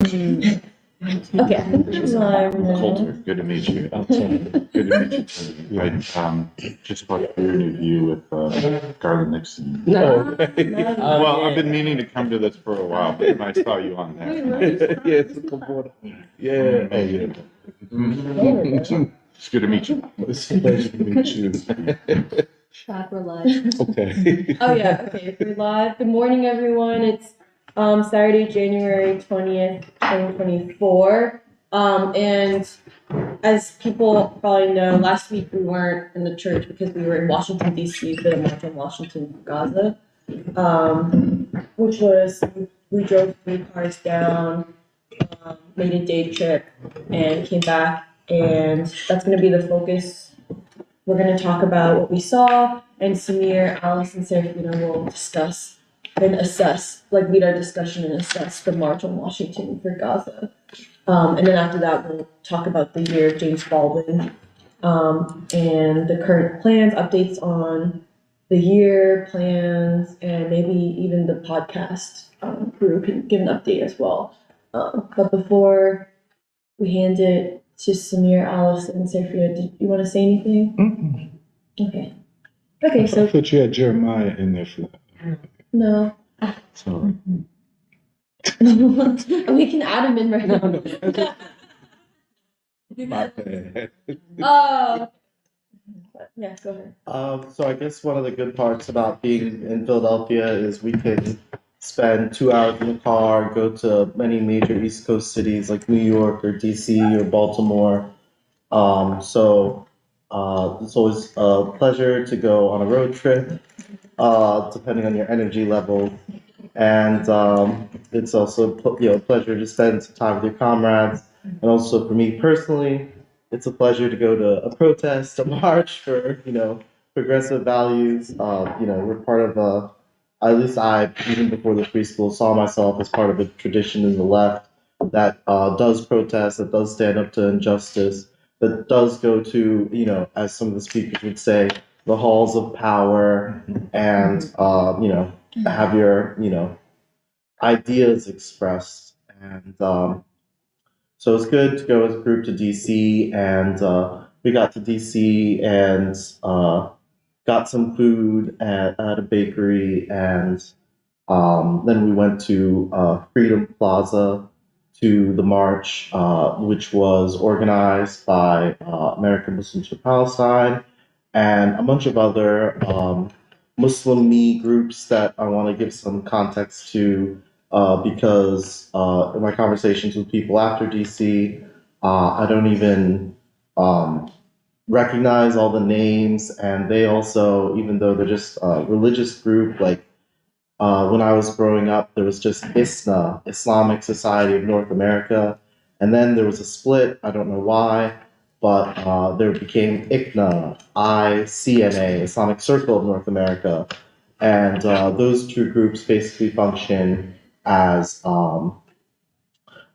Okay, I think we're live Coulter, now. good to meet you. Good to meet you too. I just got your interview with Garland Nixon. No, Well, I've been meaning to come to this for a while, but then I saw you on there. Yes, yeah. Oh, yeah. It's good to meet you. It's a pleasure to meet you. Shot, we're live. Okay. Oh yeah, okay, we're live. Good morning, everyone. It's Saturday, January 20th, 2024. And as people probably know, last week we weren't in the church because we were in Washington, D.C. for the March on Washington, Gaza. Which was, we drove 3 cars down, made a day trip, and came back. And that's going to be the focus. We're going to talk about what we saw, and Samir, Alice, and Serafina will discuss and assess, like lead our discussion and assess the March on Washington for Gaza. And then after that, we'll talk about the Year of James Baldwin, and the current plans, updates on the year, plans, and maybe even the podcast crew can give an update as well. But before we hand it to Samir, Alice, and Serafina, did you want to say anything? Okay. Okay, I so thought you had Jeremiah in there for that. no. So, We can add him in right now. my bad. Oh. Yeah, go ahead. So I guess one of the good parts about being in Philadelphia is we can spend 2 hours in the car, go to many major East Coast cities like New York or DC or Baltimore. It's always a pleasure to go on a road trip, depending on your energy level. And it's also a pleasure to spend some time with your comrades. And also for me personally, it's a pleasure to go to a protest, a march for progressive values. We're part of at least I, even before the free school, saw myself as part of a tradition in the left that does protest, that does stand up to injustice, that does go to, as some of the speakers would say, the halls of power, and have your ideas expressed. And so it's good to go as a group to DC, and we got to DC and got some food at a bakery, and then we went to Freedom Plaza to the march, which was organized by American Muslims for Palestine and a bunch of other Muslim me groups that I want to give some context to, because in my conversations with people after DC, I don't even recognize all the names, and they also, even though they're just a religious group, like when I was growing up, there was just ISNA, Islamic Society of North America, and then there was a split. I don't know why, but there became ICNA, ICNA, Islamic Circle of North America, and those two groups basically function as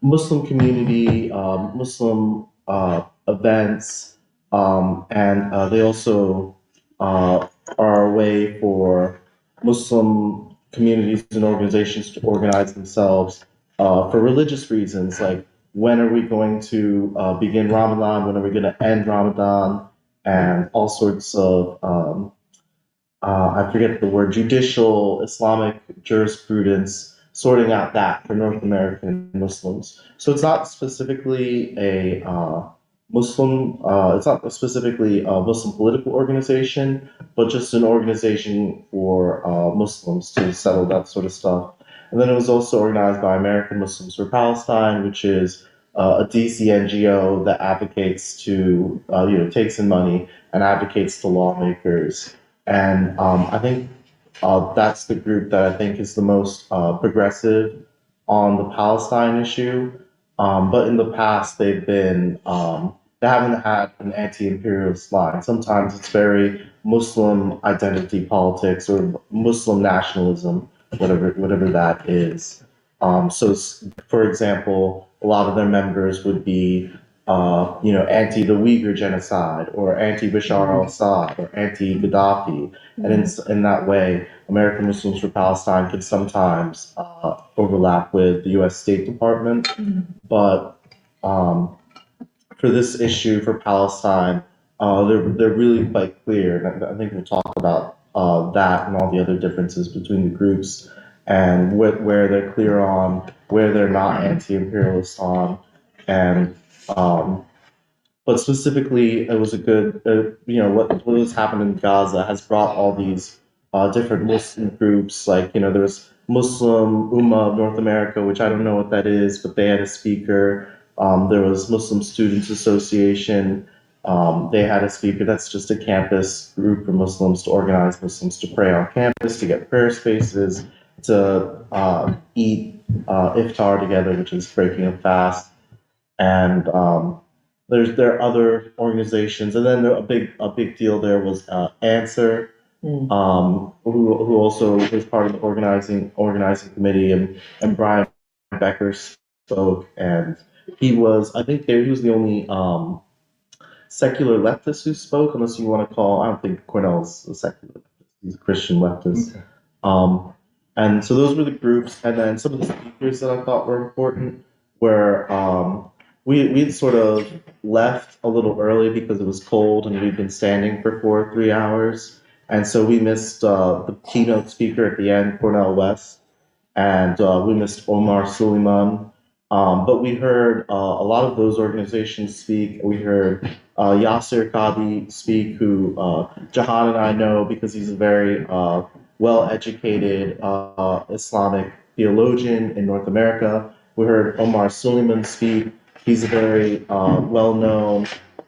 Muslim community, Muslim events, and they also are a way for Muslim communities and organizations to organize themselves for religious reasons, like when are we going to begin Ramadan, when are we going to end Ramadan, and all sorts of, I forget the word, judicial Islamic jurisprudence, sorting out that for North American Muslims. So it's not specifically a it's not specifically a Muslim political organization, but just an organization for Muslims to settle that sort of stuff. And then it was also organized by American Muslims for Palestine, which is a DC NGO that advocates to, takes in money and advocates to lawmakers. And I think that's the group that I think is the most progressive on the Palestine issue. But in the past, they haven't had an anti-imperialist line. Sometimes it's very Muslim identity politics or Muslim nationalism, whatever that is. For example, a lot of their members would be anti the Uyghur genocide or anti Bashar al-Assad or anti Gaddafi. And in that way, American Muslims for Palestine could sometimes overlap with the U.S. State Department. But um, for this issue for Palestine, they're really quite clear. And I think we'll talk about that and all the other differences between the groups and where they're clear on, where they're not anti-imperialist on, and but specifically, it was a good, what was happening in Gaza has brought all these different Muslim groups. Like, there was Muslim Ummah of North America, which I don't know what that is, but they had a speaker. There was Muslim Students Association. They had a speaker. That's just a campus group for Muslims to organize Muslims to pray on campus, to get prayer spaces, to eat iftar together, which is breaking a fast. And there are other organizations, and then a big deal there was Answer, who also was part of the organizing committee, and Brian Becker spoke, and he was he was the only secular leftist who spoke, unless you want to call, I don't think Cornell's a secular leftist, he's a Christian leftist. Okay. And so those were the groups, and then some of the speakers that I thought were important were we'd sort of left a little early because it was cold and we'd been standing for 3 hours, and so we missed the keynote speaker at the end, Cornell West, and we missed Omar Suleiman. But we heard a lot of those organizations speak. We heard Yasser Qadi speak, who Jahan and I know because he's a very well-educated Islamic theologian in North America. We heard Omar Suleiman speak. He's a very well-known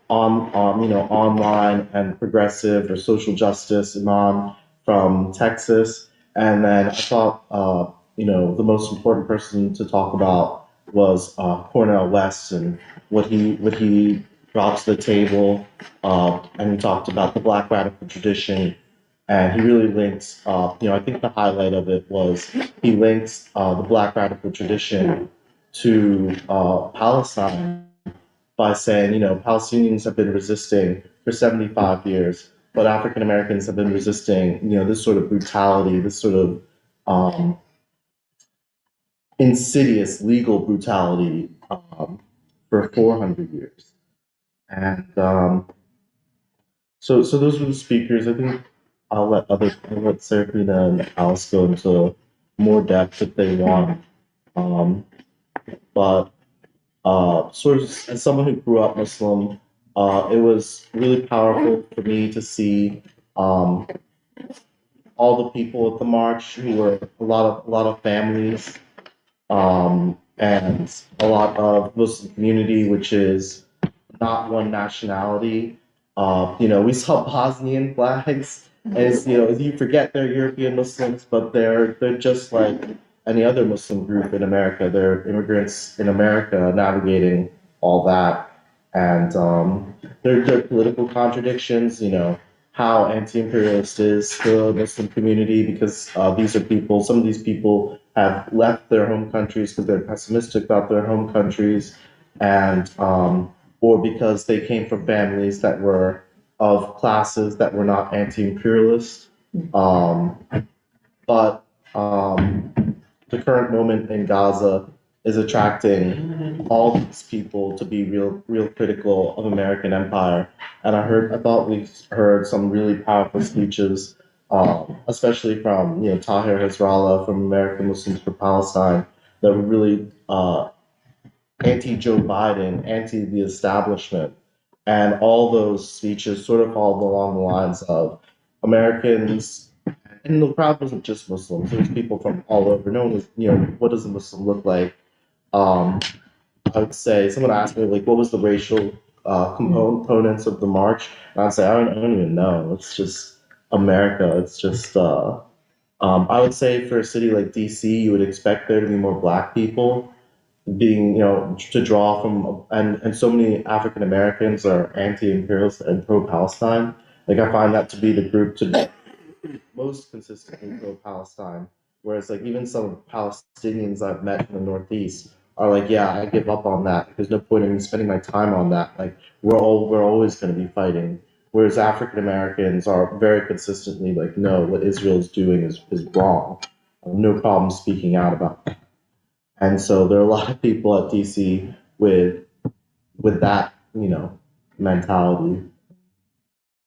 online and progressive or social justice imam from Texas. And then I thought, the most important person to talk about was Cornell West and what he brought to the table. And he talked about the Black radical tradition, and he really links. I think the highlight of it was he links the Black radical tradition to Palestine by saying, Palestinians have been resisting for 75 years, but African Americans have been resisting, this sort of brutality, this sort of insidious legal brutality for 400 years. And so those were the speakers. I think I'll let Serafina and Alice go into more depth if they want. But sort of as someone who grew up Muslim, it was really powerful for me to see all the people at the march who were a lot of families, and a lot of Muslim community, which is not one nationality. We saw Bosnian flags, as you forget they're European Muslims, but they're just like any other Muslim group in America. They're immigrants in America navigating all that, and there are political contradictions. How anti-imperialist is the Muslim community because some of these people have left their home countries because they're pessimistic about their home countries, and or because they came from families that were of classes that were not anti-imperialist. But the current moment in Gaza is attracting all these people to be real critical of American empire. And I thought we heard some really powerful speeches, especially from Tahir Hezbollah from American Muslims for Palestine, that were really anti-Joe Biden, anti the establishment, and all those speeches sort of fall along the lines of Americans, and the crowd wasn't just Muslims; it was people from all over. No one was, what does a Muslim look like? Um, I would say someone asked me like, what was the racial components of the march, and I'd say I don't even know. It's just America. It's just. I would say for a city like DC, you would expect there to be more Black people being, to draw from, and so many African Americans are anti-imperialist and pro-Palestine. Like I find that to be the group to be most consistently pro-Palestine. Whereas like even some Palestinians I've met in the Northeast are like, yeah, I give up on that. There's no point in me spending my time on that. Like we're always going to be fighting. Whereas African Americans are very consistently like, no, what Israel is doing is wrong. No problem speaking out about it. And so there are a lot of people at DC with that, mentality.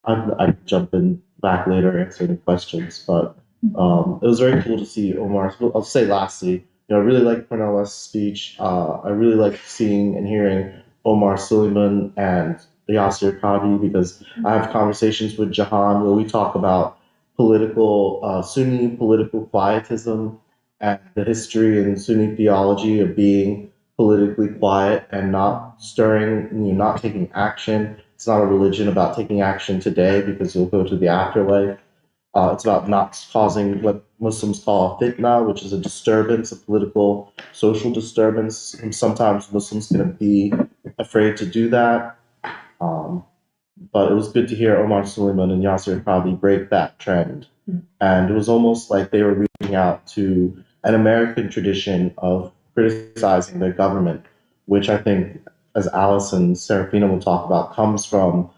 I jump in back later answer any questions, but it was very cool to see Omar. I'll say lastly, I really like Cornella's speech. I really like seeing and hearing Omar Suleiman and Yasser Qadi because I have conversations with Jahan where we talk about Sunni political quietism and the history and Sunni theology of being politically quiet and not stirring, not taking action. It's not a religion about taking action today because you'll go to the afterlife. It's about not causing what Muslims call a fitna, which is a disturbance, a political, social disturbance. And sometimes Muslims can be afraid to do that. But it was good to hear Omar Suleiman and Yasser probably break that trend. And it was almost like they were reaching out to an American tradition of criticizing the government, which I think, as Alice and Serafina will talk about, comes from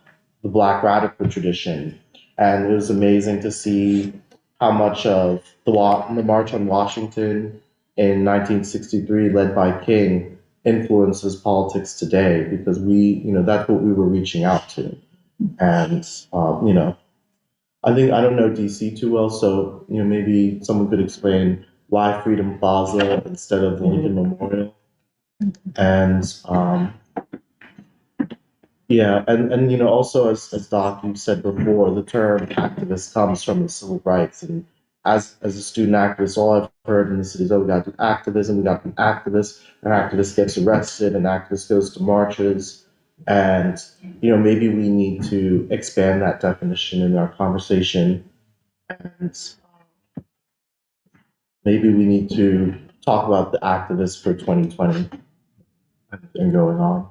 the Black radical tradition. And it was amazing to see how much of the March on Washington in 1963, led by King, influences politics today because that's what we were reaching out to. And, I think I don't know DC too well, so maybe someone could explain why Freedom Plaza instead of the Lincoln Memorial. And yeah, and also as Doc you said before, the term activist comes from the civil rights. And as a student activist, all I've heard in the city is, oh, we got to do activism, we got to be activists, an activist gets arrested, an activist goes to marches. And maybe we need to expand that definition in our conversation. And maybe we need to talk about the activists for 2020 and going on.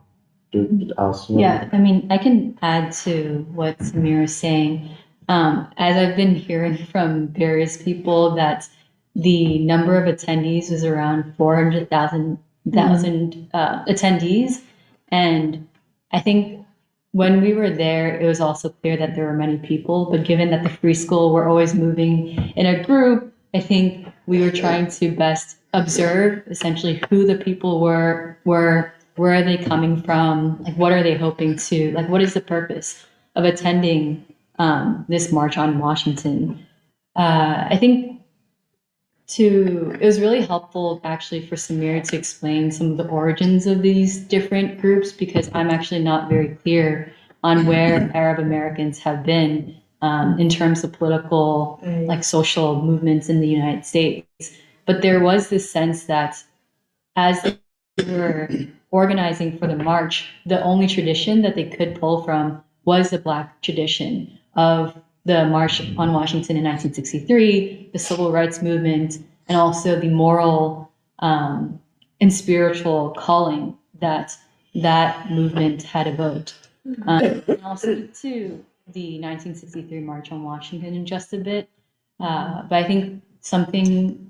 Alice, Yeah, I mean, I can add to what Samir is saying. As I've been hearing from various people that the number of attendees was around 400,000 attendees. And I think when we were there, it was also clear that there were many people, but given that the free school were always moving in a group, I think we were trying to best observe essentially who the people were, where are they coming from? Like, what are they hoping to, like, what is the purpose of attending this March on Washington? I think it was really helpful actually for Samir to explain some of the origins of these different groups because I'm actually not very clear on where Arab Americans have been in terms of political, like social movements in the United States. But there was this sense that as they were organizing for the march, the only tradition that they could pull from was the Black tradition of the March on Washington in 1963, the Civil Rights Movement, and also the moral and spiritual calling that that movement had evoked. And I'll speak to the 1963 March on Washington in just a bit. But I think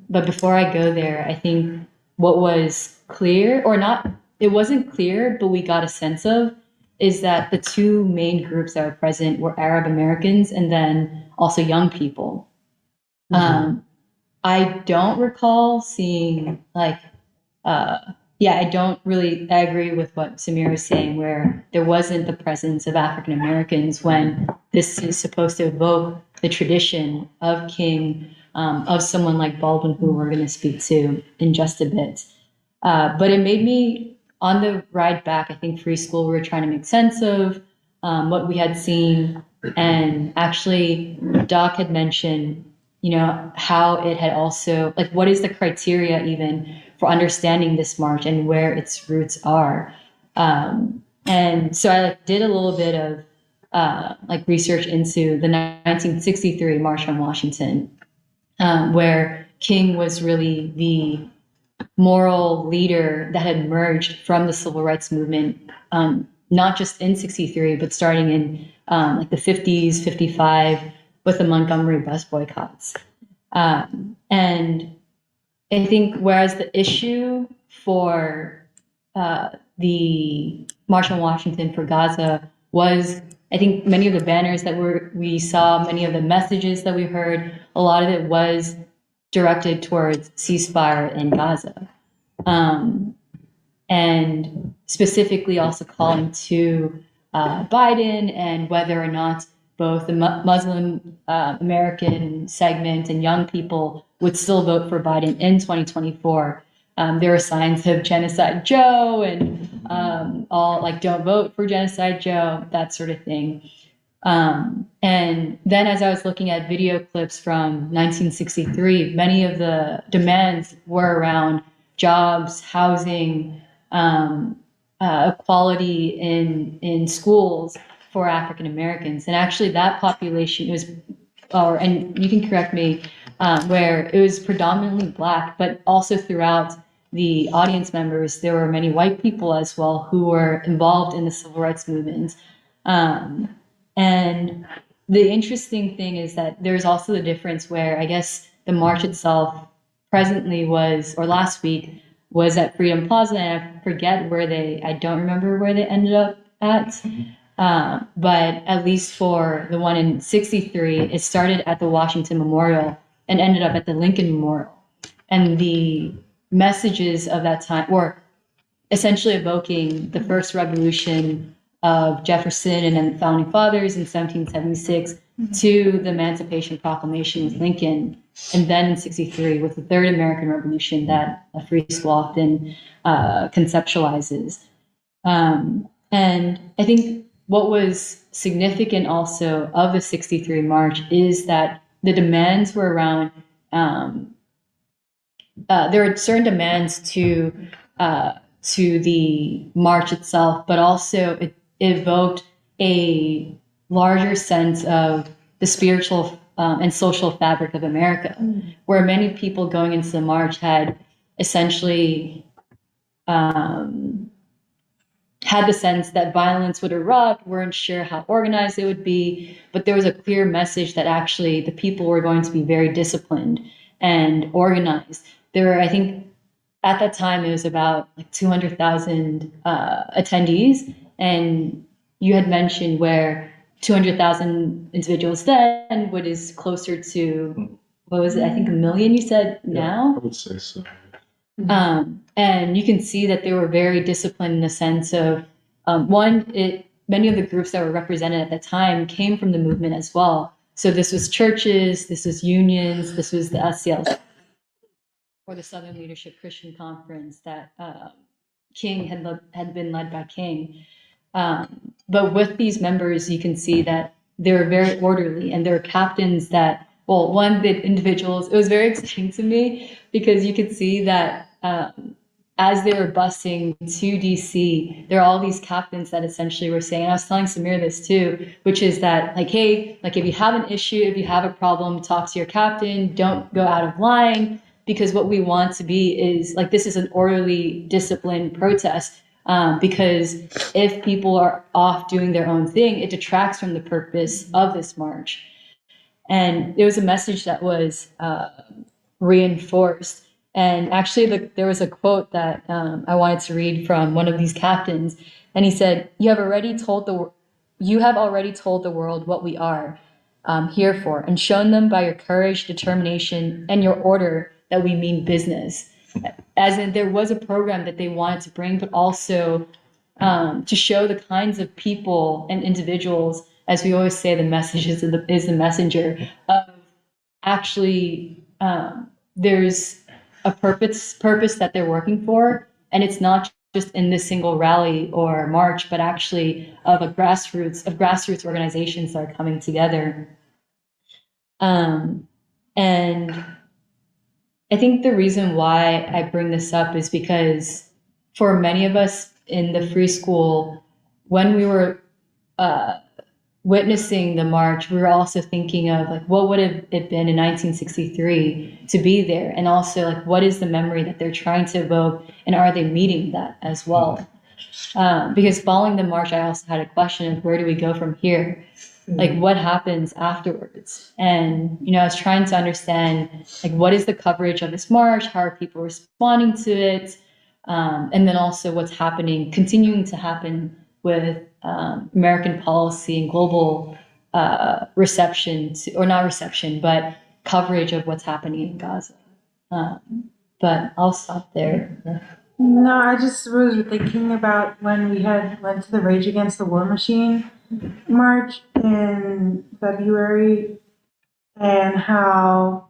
but before I go there, I think what was clear, or not, it wasn't clear, but we got a sense of, is that the two main groups that were present were Arab Americans and then also young people. I don't recall seeing I agree with what Samir was saying, where there wasn't the presence of African Americans when this is supposed to evoke the tradition of King, of someone like Baldwin, who we're going to speak to in just a bit. But it made me, on the ride back, I think free school, we were trying to make sense of what we had seen. And actually, Doc had mentioned, how it had also, like, what is the criteria even for understanding this march and where its roots are. And so I did a little bit of research into the 1963 March on Washington, where King was really the moral leader that had emerged from the civil rights movement, not just in 63, but starting in the 50s, 55, with the Montgomery bus boycotts. And I think whereas the issue for the March on Washington for Gaza was, I think many of the banners that we saw, many of the messages that we heard, a lot of it was directed towards ceasefire in Gaza. And specifically also calling to Biden and whether or not both the Muslim American segment and young people would still vote for Biden in 2024. There were signs of Genocide Joe and all like don't vote for Genocide Joe, that sort of thing. And then as I was looking at video clips from 1963, many of the demands were around jobs, housing, equality in schools for African Americans. And actually that population was, and you can correct me, where it was predominantly Black, but also throughout the audience members, there were many white people as well who were involved in the civil rights movement. And the interesting thing is that there's also the difference where I guess the march itself presently was, or last week, was at Freedom Plaza, and I forget I don't remember where they ended up at. But at least for the one in 63, it started at the Washington Memorial and ended up at the Lincoln Memorial. And the messages of that time were essentially evoking the first revolution of Jefferson and then the founding fathers in 1776 to the Emancipation Proclamation with Lincoln, and then in 63 with the Third American Revolution that a free school often conceptualizes. And I think what was significant also of the 63 march is that the demands were around, there were certain demands to the march itself, but also it evoked a larger sense of the spiritual and social fabric of America, where many people going into the march had essentially had the sense that violence would erupt, weren't sure how organized it would be, but there was a clear message that actually the people were going to be very disciplined and organized. There were, I think, at that time, it was about like 200,000 attendees, and you had mentioned where 200,000 individuals then, what is closer to, what was it? I think 1 million. You said now. I would say so. And you can see that they were very disciplined in the sense of many of the groups that were represented at the time came from the movement as well. So this was churches, this was unions, this was the SCLC, or the Southern Leadership Christian Conference that King had been led by King. But with these members, you can see that they were very orderly, and there were captains that, well, one, the individuals, it was very exciting to me because you could see that as they were busing to DC, there are all these captains that essentially were saying, and I was telling Samir this too, which is that like, hey, like if you have an issue, if you have a problem, talk to your captain, don't go out of line, because what we want to be is like, this is an orderly, disciplined protest. Because if people are off doing their own thing, it detracts from the purpose of this march. And there was a message that was reinforced. And actually, there was a quote that I wanted to read from one of these captains. And he said, you have already told the world what we are here for, and shown them by your courage, determination, and your order that we mean business. As in, there was a program that they wanted to bring, but also to show the kinds of people and individuals, as we always say, the message is the messenger, of actually there's a purpose that they're working for, and it's not just in this single rally or march, but actually of grassroots organizations that are coming together. And I think the reason why I bring this up is because for many of us in the free school, when we were witnessing the march, we were also thinking of like, what would have it been in 1963 to be there? And also like, what is the memory that they're trying to evoke? And are they meeting that as well? Because following the march, I also had a question of where do we go from here? Like what happens afterwards? And, I was trying to understand like, what is the coverage of this march? How are people responding to it? And then also what's happening, continuing to happen with American policy and global reception to, or not reception, but coverage of what's happening in Gaza. But I'll stop there. No, I just was thinking about when we went to the Rage Against the War Machine march in February, and how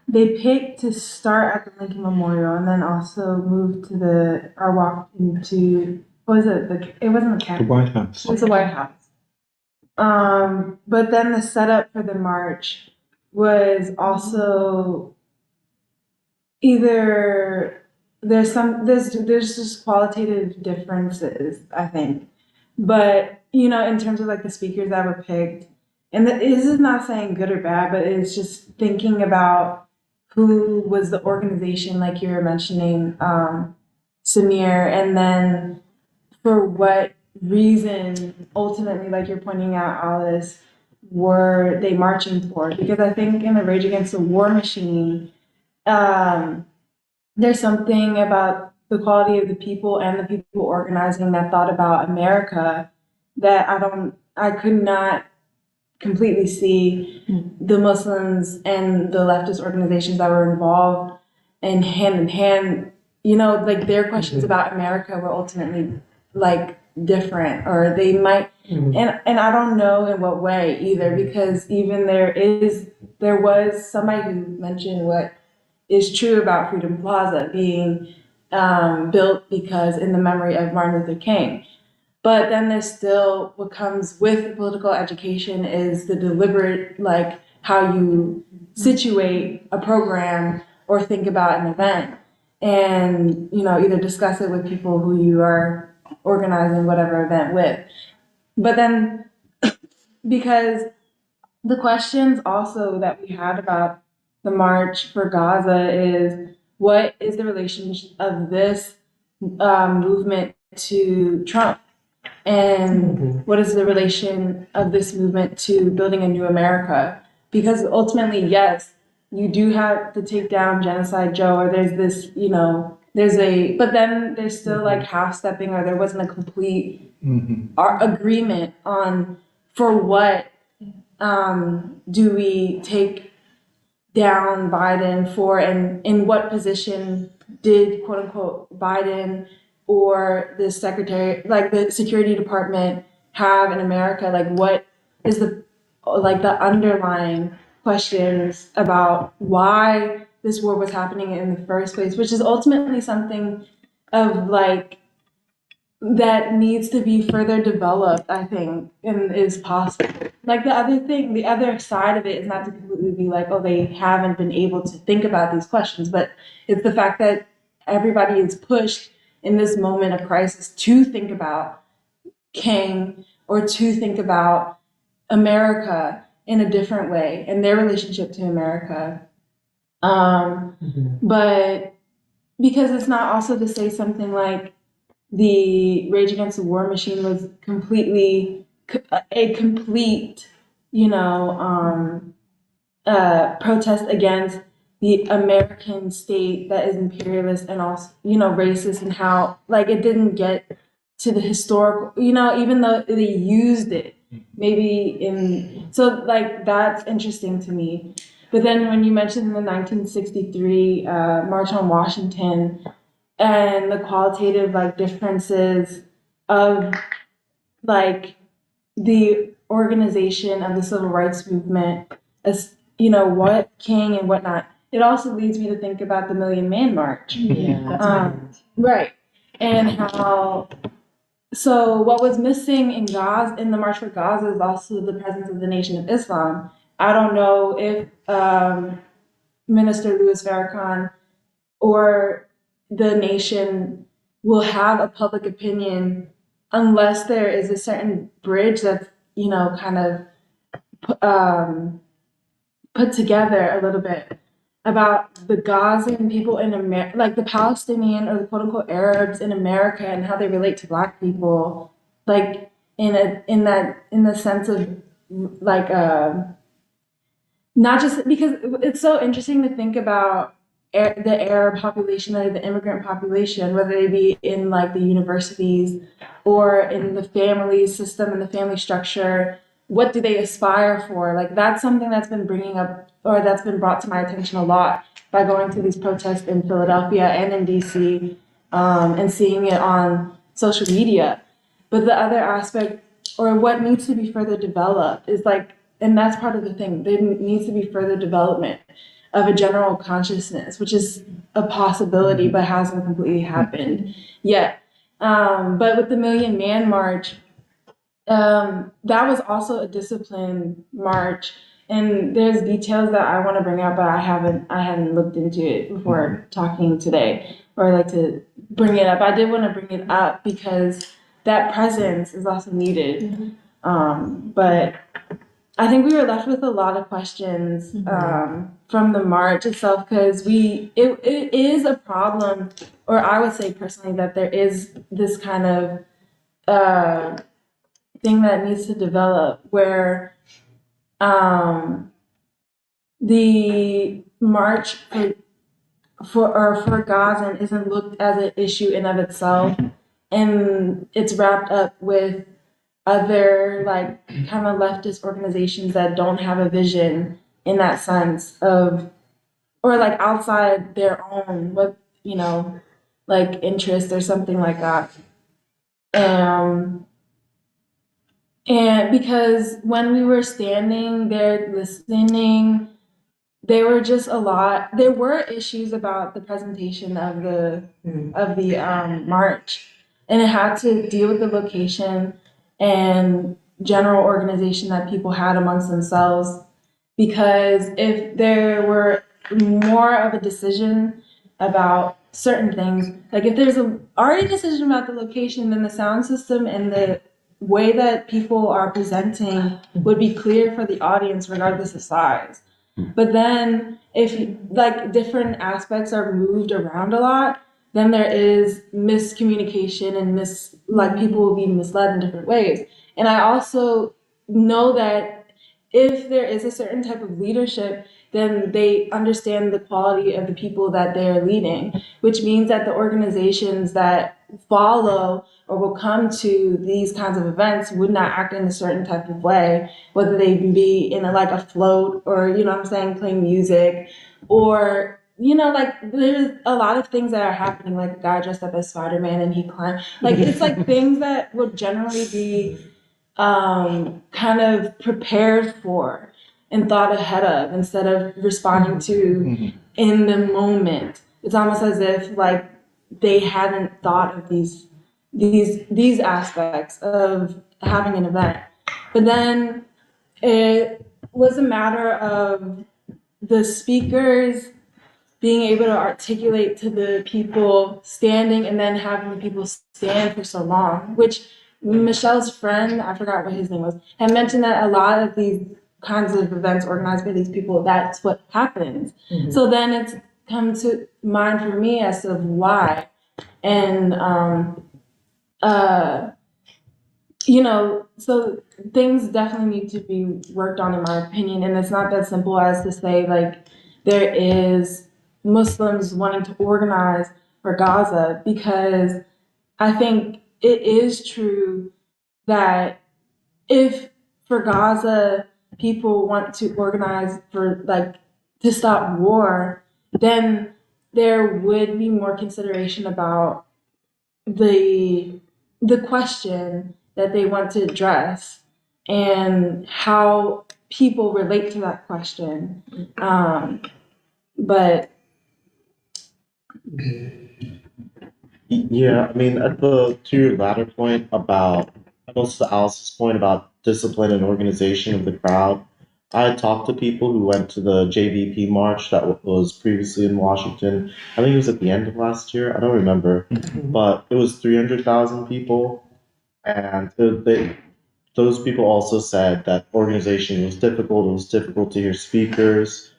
they picked to start at the Lincoln Memorial and then also move to or walk into, what was it? It wasn't the The Capitol. White House. It was the White House. But then the setup for the march was also either there's just qualitative differences, I think. But in terms of like the speakers that were picked, and this is not saying good or bad, but it's just thinking about who was the organization, like you were mentioning, Samir, and then for what reason, ultimately, like you're pointing out, Alice, were they marching for? Because I think in the Rage Against the War Machine, there's something about the quality of the people and the people organizing that thought about America that I could not completely see the Muslims and the leftist organizations that were involved and hand in hand, like their questions about America were ultimately like different, or they might, and I don't know in what way either, because even there was somebody who mentioned what is true about Freedom Plaza being built because in the memory of Martin Luther King. But then there's still what comes with political education is the deliberate, like how you situate a program or think about an event, and either discuss it with people who you are organizing whatever event with. But then because the questions also that we had about the March for Gaza is, what is the relationship of this movement to Trump? And what is the relation of this movement to building a new America? Because ultimately, yes, you do have to take down Genocide Joe, or there's this, but then there's still like half stepping, or there wasn't a complete agreement on for what do we take down Biden for, and in what position did quote unquote Biden or the secretary, like the Security Department, have in America? Like, what is the underlying questions about why this war was happening in the first place, which is ultimately something of like that needs to be further developed, I think, and is possible. Like the other side of it is not to completely be like, oh, they haven't been able to think about these questions, but it's the fact that everybody is pushed in this moment of crisis to think about King or to think about America in a different way and their relationship to America. But because it's not also to say something like the Rage Against the War Machine was completely a complete, protest against the American state that is imperialist and also, racist, and how like it didn't get to the historical, even though they used it maybe so like that's interesting to me. But then when you mentioned the 1963 March on Washington, and the qualitative like differences of like the organization of the civil rights movement, as what King and whatnot, it also leads me to think about the Million Man March. Right. And how, so what was missing in Gaza, in the March for Gaza, is also the presence of the Nation of Islam. I don't know if Minister Louis Farrakhan or the nation will have a public opinion unless there is a certain bridge that's, kind of put together a little bit about the Gazan people in America, like the Palestinian or the quote unquote Arabs in America, and how they relate to Black people, like in the sense of like not just because it's so interesting to think about the Arab population or the immigrant population, whether they be in like the universities or in the family system and the family structure, what do they aspire for? Like that's something that's been bringing up or that's been brought to my attention a lot by going to these protests in Philadelphia and in DC, and seeing it on social media. But the other aspect, or what needs to be further developed, is like, and that's part of the thing, there needs to be further development of a general consciousness, which is a possibility but hasn't completely happened yet. But with the Million Man March, that was also a disciplined march. And there's details that I want to bring up, but I hadn't looked into it before talking today, or like to bring it up. I did want to bring it up because that presence is also needed. But I think we were left with a lot of questions from the march itself because it is a problem, or I would say personally that there is this kind of thing that needs to develop where the march for Gaza isn't looked as an issue in of itself, and it's wrapped up with other like kind of leftist organizations that don't have a vision in that sense of, or like outside their own, what, like interest or something like that. And because when we were standing there listening, there were just there were issues about the presentation of the march, and it had to deal with the location and general organization that people had amongst themselves. Because if there were more of a decision about certain things, like if there's already a decision about the location, then the sound system and the way that people are presenting would be clear for the audience regardless of size. But then if like different aspects are moved around a lot, then there is miscommunication and like people will be misled in different ways. And I also know that if there is a certain type of leadership, then they understand the quality of the people that they're leading, which means that the organizations that follow or will come to these kinds of events would not act in a certain type of way, whether they be in like a float or, what I'm saying, playing music, or, like there's a lot of things that are happening, like a guy dressed up as Spider-Man and he climbed. Like it's like things that would generally be kind of prepared for and thought ahead of instead of responding to in the moment. It's almost as if like they hadn't thought of these aspects of having an event. But then it was a matter of the speakers being able to articulate to the people standing and then having the people stand for so long, which Michelle's friend, I forgot what his name was, had mentioned that a lot of these kinds of events organized by these people, that's what happens. So then it's come to mind for me as to why. And, so things definitely need to be worked on, in my opinion. And it's not that simple as to say, like, there is Muslims wanting to organize for Gaza, because I think it is true that if for Gaza people want to organize for like to stop war, then there would be more consideration about the question that they want to address and how people relate to that question. But Yeah, I mean, to your latter point about, and also to Alice's point about discipline and organization of the crowd, I talked to people who went to the JVP march that was previously in Washington. I think it was at the end of last year. I don't remember, but it was 300,000 people, and those people also said that organization was difficult. It was difficult to hear speakers.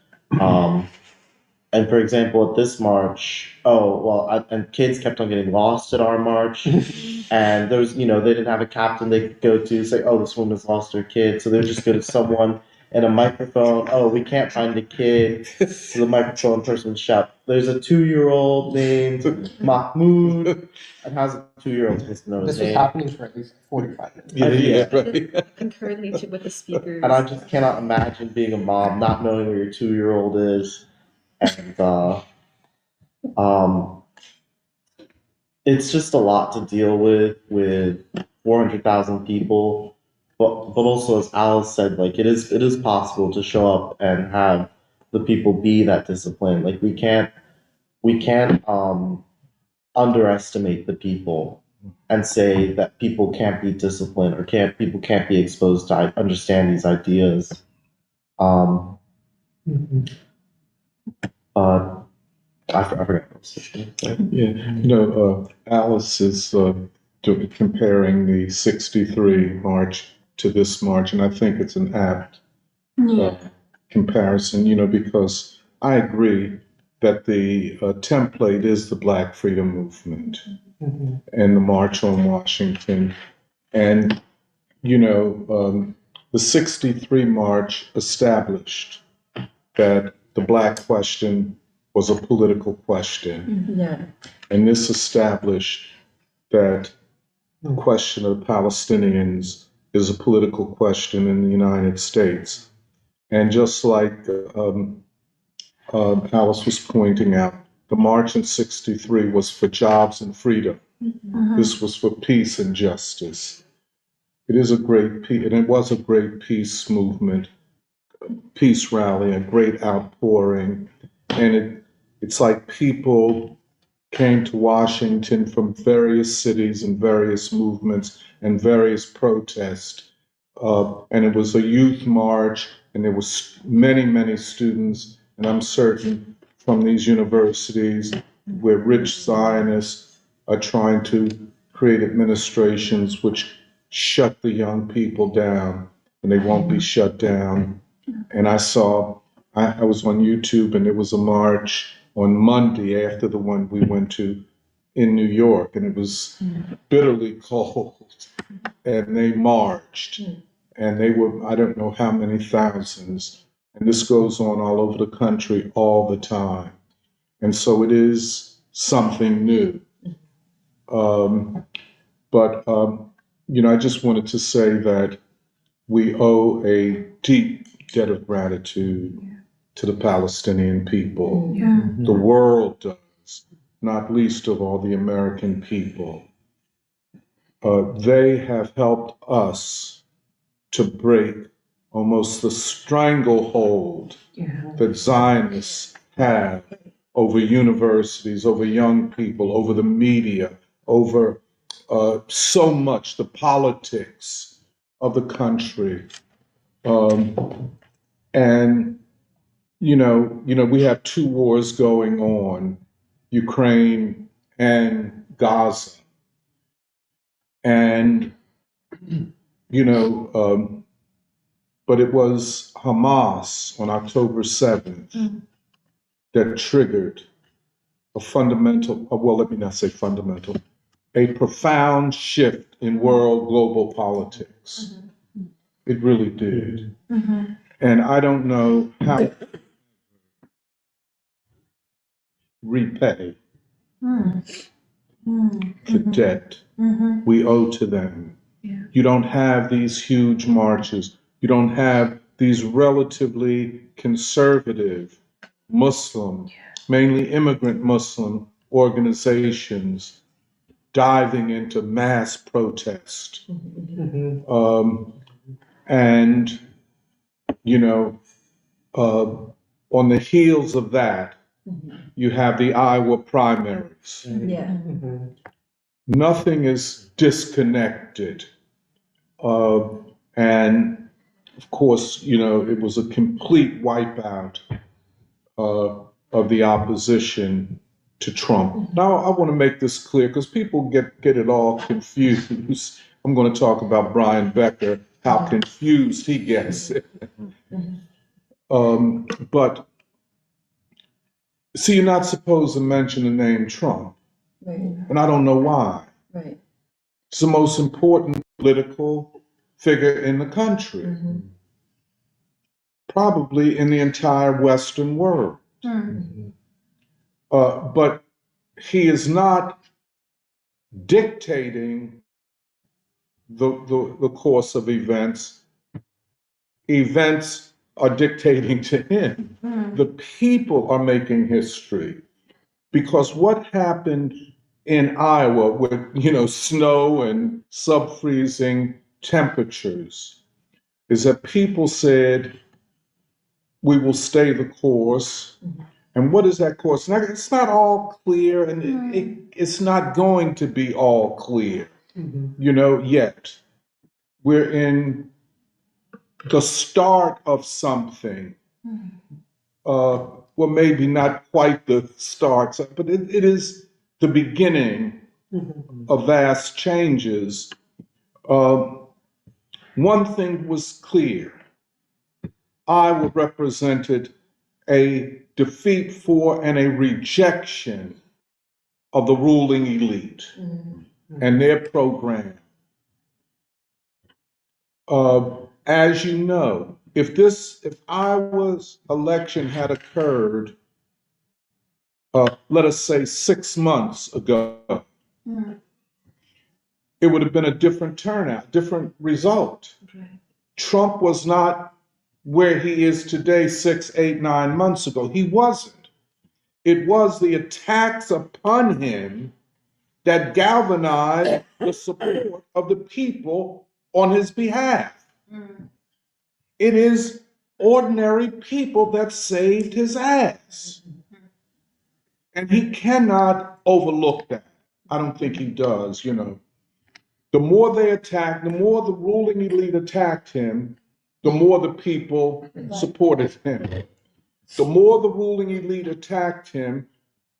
And for example, at this march, and kids kept on getting lost at our march. And there was, they didn't have a captain they could go to say, oh, this woman's lost her kid. So they would just go to someone and a microphone. Oh, we can't find the kid. So the microphone person would shout, "There's a 2-year-old named Mahmoud." And how's a 2-year-old supposed to know his This was name? happening for at least 45 minutes. Yeah. right. Concurrently with the speakers. And I just cannot imagine being a mom, not knowing where your 2-year-old is, and um, it's just a lot to deal with 400,000 people. But also, as Alice said, like it is possible to show up and have the people be that discipline. Like we can't underestimate the people and say that people can't be disciplined or people can't be exposed to understand these ideas. Um, uh, I forgot what I was saying. Yeah, Alice is comparing the 63 march to this march, and I think it's an apt comparison, because I agree that the template is the Black Freedom Movement and the March on Washington. And, the 63 march established that the Black question was a political question. Yeah. And this established that the question of Palestinians is a political question in the United States. And just like Alice was pointing out, the March in 63 was for jobs and freedom. This was for peace and justice. It is a great peace, and it was a great peace movement, peace rally, a great outpouring. And it's like people came to Washington from various cities and various movements and various protests. And it was a youth march, and there was many, many students, and I'm certain from these universities where rich Zionists are trying to create administrations which shut the young people down, and they won't be shut down. And I was on YouTube, and there was a march on Monday after the one we went to in New York, and it was bitterly cold, and they marched, and they were, I don't know how many thousands, and this goes on all over the country all the time. And so it is something new. I just wanted to say that we owe a deep debt of gratitude to the Palestinian people. The world does, not least of all the American people. They have helped us to break almost the stranglehold that Zionists have over universities, over young people, over the media, over so much the politics of the country. And we have two wars going on, Ukraine and Gaza. And, but it was Hamas on October 7th that triggered a fundamental, well, let me not say fundamental, a profound shift in world global politics. It really did. And I don't know how to repay the debt we owe to them. You don't have these huge marches. You don't have these relatively conservative Muslim, mainly immigrant Muslim organizations diving into mass protest. And, on the heels of that, you have the Iowa primaries. Yeah. Nothing is disconnected. And of course, it was a complete wipeout of the opposition to Trump. Now, I want to make this clear because people get it all confused. I'm going to talk about Brian Becker, how confused he gets. But see, you're not supposed to mention the name Trump, Right. and I don't know why. Right. It's the most important political figure in the country. probably in the entire Western world. But he is not dictating the course of events. Events are dictating to him. The people are making history. Because what happened in Iowa with, snow and sub-freezing temperatures is that people said, we will stay the course. And what is that course? Now, it's not all clear, and it's not going to be all clear, yet. We're in the start of something. Well, maybe not quite the start, but it is the beginning of vast changes. One thing was clear. Iowa represented a defeat for and a rejection of the ruling elite and their program. As you know, if Iowa's election had occurred, let us say 6 months ago, it would have been a different turnout, different result. Okay. Trump was not where he is today 6, 8, 9 months ago. He wasn't. It was the attacks upon him that galvanized the support of the people on his behalf. It is ordinary people that saved his ass. And he cannot overlook that. I don't think he does, The more they attacked, the more the ruling elite attacked him, the more the people supported him. The more the ruling elite attacked him,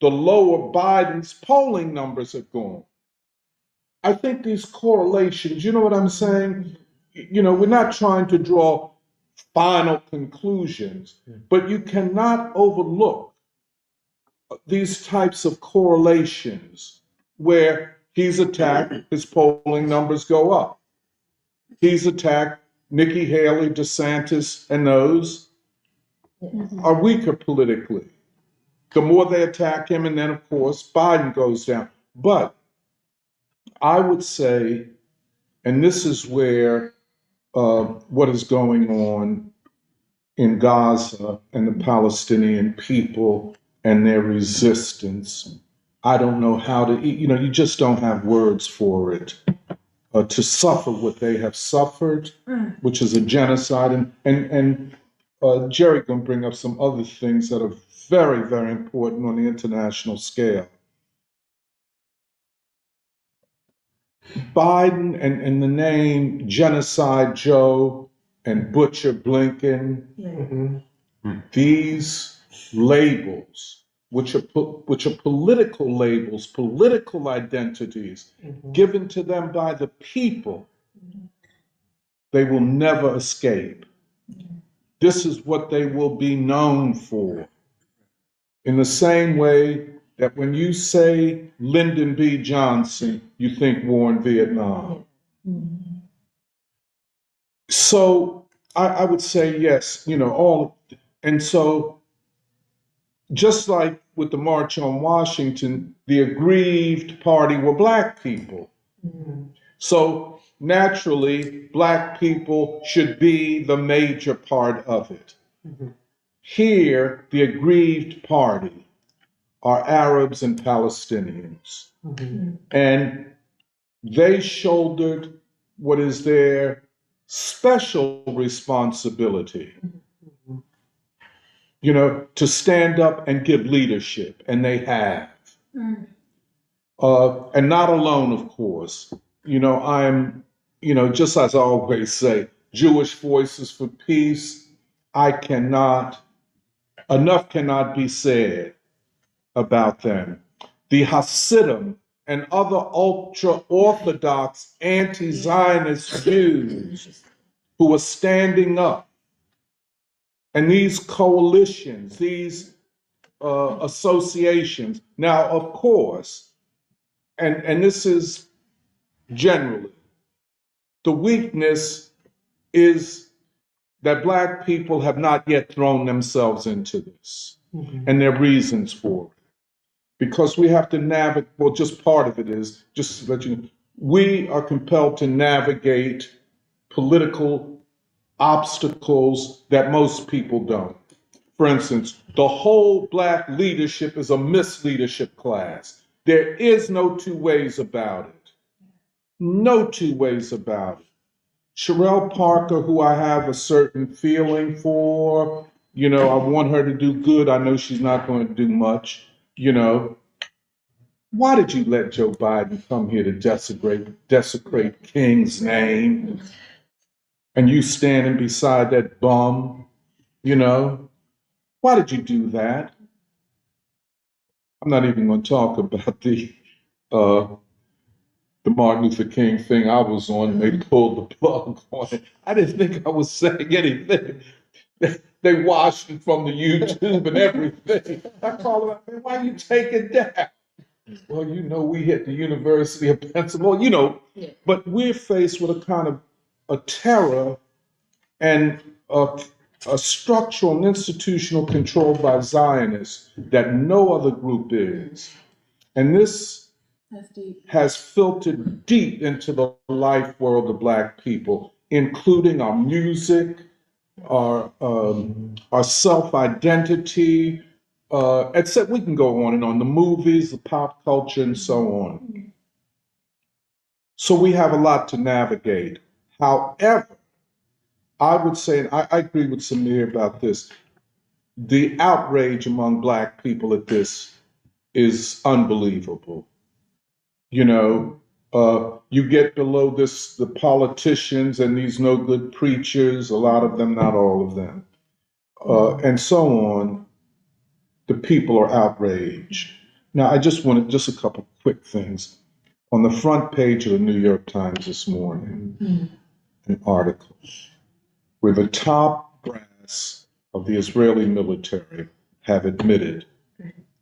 the lower Biden's polling numbers have gone. I think these correlations, you know what I'm saying? We're not trying to draw final conclusions, but you cannot overlook these types of correlations where he's attacked, his polling numbers go up. He's attacked, Nikki Haley, DeSantis, and those are weaker politically. The more they attack him, and then, of course, Biden goes down. But I would say, and this is where what is going on in Gaza and the Palestinian people and their resistance, I don't know how to, you just don't have words for it. To suffer what they have suffered, which is a genocide. And Jerry going to bring up some other things that are very, very important on the international scale. Biden and the name Genocide Joe and Butcher Blinken, these labels, which are political labels, political identities given to them by the people, they will never escape. This is what they will be known for. In the same way that when you say Lyndon B. Johnson, you think war in Vietnam. So I would say yes, all. And so just like with the March on Washington, the aggrieved party were Black people. So naturally, Black people should be the major part of it. Here, the aggrieved party are Arabs and Palestinians. And they shouldered what is their special responsibility, to stand up and give leadership, and they have. And not alone, of course. I'm, just as I always say, Jewish Voices for Peace, enough cannot be said about them. The Hasidim and other ultra-Orthodox anti-Zionist Jews who are standing up. And these coalitions, these associations. Now, of course, and this is generally, the weakness is that Black people have not yet thrown themselves into this, and there are reasons for it. Because we have to navigate, well, just part of it is, just to let you know, we are compelled to navigate political obstacles that most people don't. For instance, the whole Black leadership is a misleadership class. There is no two ways about it. No two ways about it. Sherelle Parker, who I have a certain feeling for, I want her to do good. I know she's not going to do much, Why did you let Joe Biden come here to desecrate King's name? And you standing beside that bum, Why did you do that? I'm not even going to talk about uh, the Martin Luther King thing I was on. They pulled the plug on it. I didn't think I was saying anything. They washed it from the YouTube and everything. I called them, man, why you take it down? Well, we hit the University of Pennsylvania, but we're faced with a kind of a terror and a structural and institutional control by Zionists that no other group is. And this has filtered deep into the life world of Black people, including our music, our self-identity, etc. We can go on and on, the movies, the pop culture, and so on. So we have a lot to navigate. However, I would say, and I agree with Samir about this, the outrage among Black people at this is unbelievable. You get below this, the politicians and these no good preachers, a lot of them, not all of them, and so on, the people are outraged. Now, I just wanted just a couple quick things. On the front page of the New York Times this morning, an article where the top brass of the Israeli military have admitted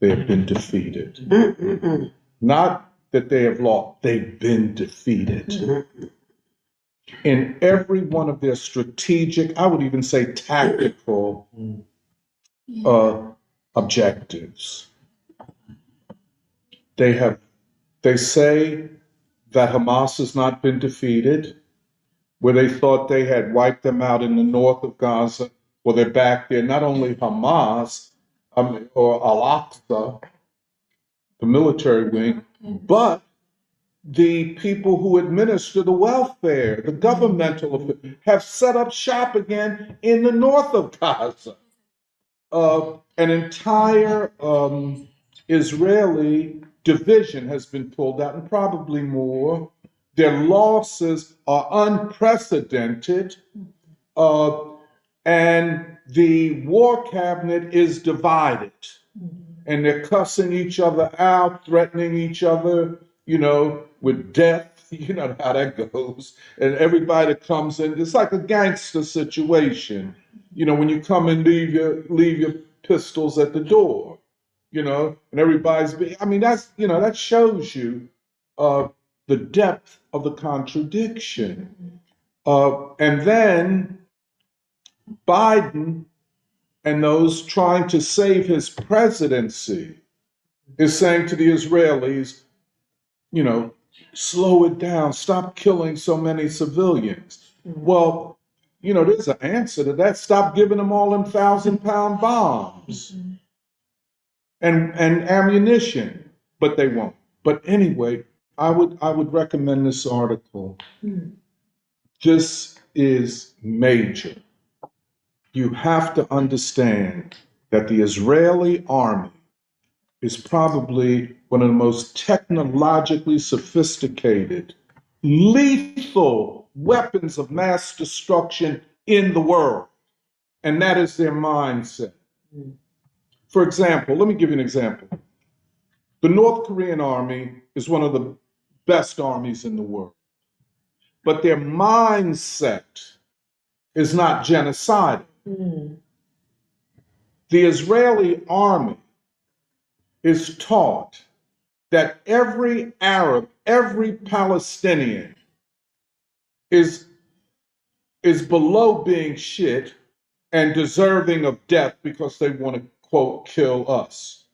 they have been defeated. Not that they have lost, they've been defeated. In every one of their strategic, I would even say tactical objectives. They say that Hamas has not been defeated, where they thought they had wiped them out in the north of Gaza. Well, they're back there. Not only Hamas or Al-Aqsa, the military wing, but the people who administer the welfare, the governmental, have set up shop again in the north of Gaza. An entire Israeli division has been pulled out, and probably more. Their losses are unprecedented, and the war cabinet is divided. And they're cussing each other out, threatening each other, with death. You know how that goes. And everybody that comes in, it's like a gangster situation. When you come and leave your pistols at the door, and everybody's that shows you the depth of the contradiction. And then Biden and those trying to save his presidency is saying to the Israelis, slow it down, stop killing so many civilians. Well, there's an answer to that. Stop giving them all them 1,000-pound bombs and ammunition, but they won't. But anyway, I would recommend this article. This is major. You have to understand that the Israeli army is probably one of the most technologically sophisticated, lethal weapons of mass destruction in the world. And that is their mindset. For example, let me give you an example. The North Korean army is one of the best armies in the world, but their mindset is not genocidal. The Israeli army is taught that every Arab, every Palestinian is is below being shit and deserving of death because they want to, quote, kill us.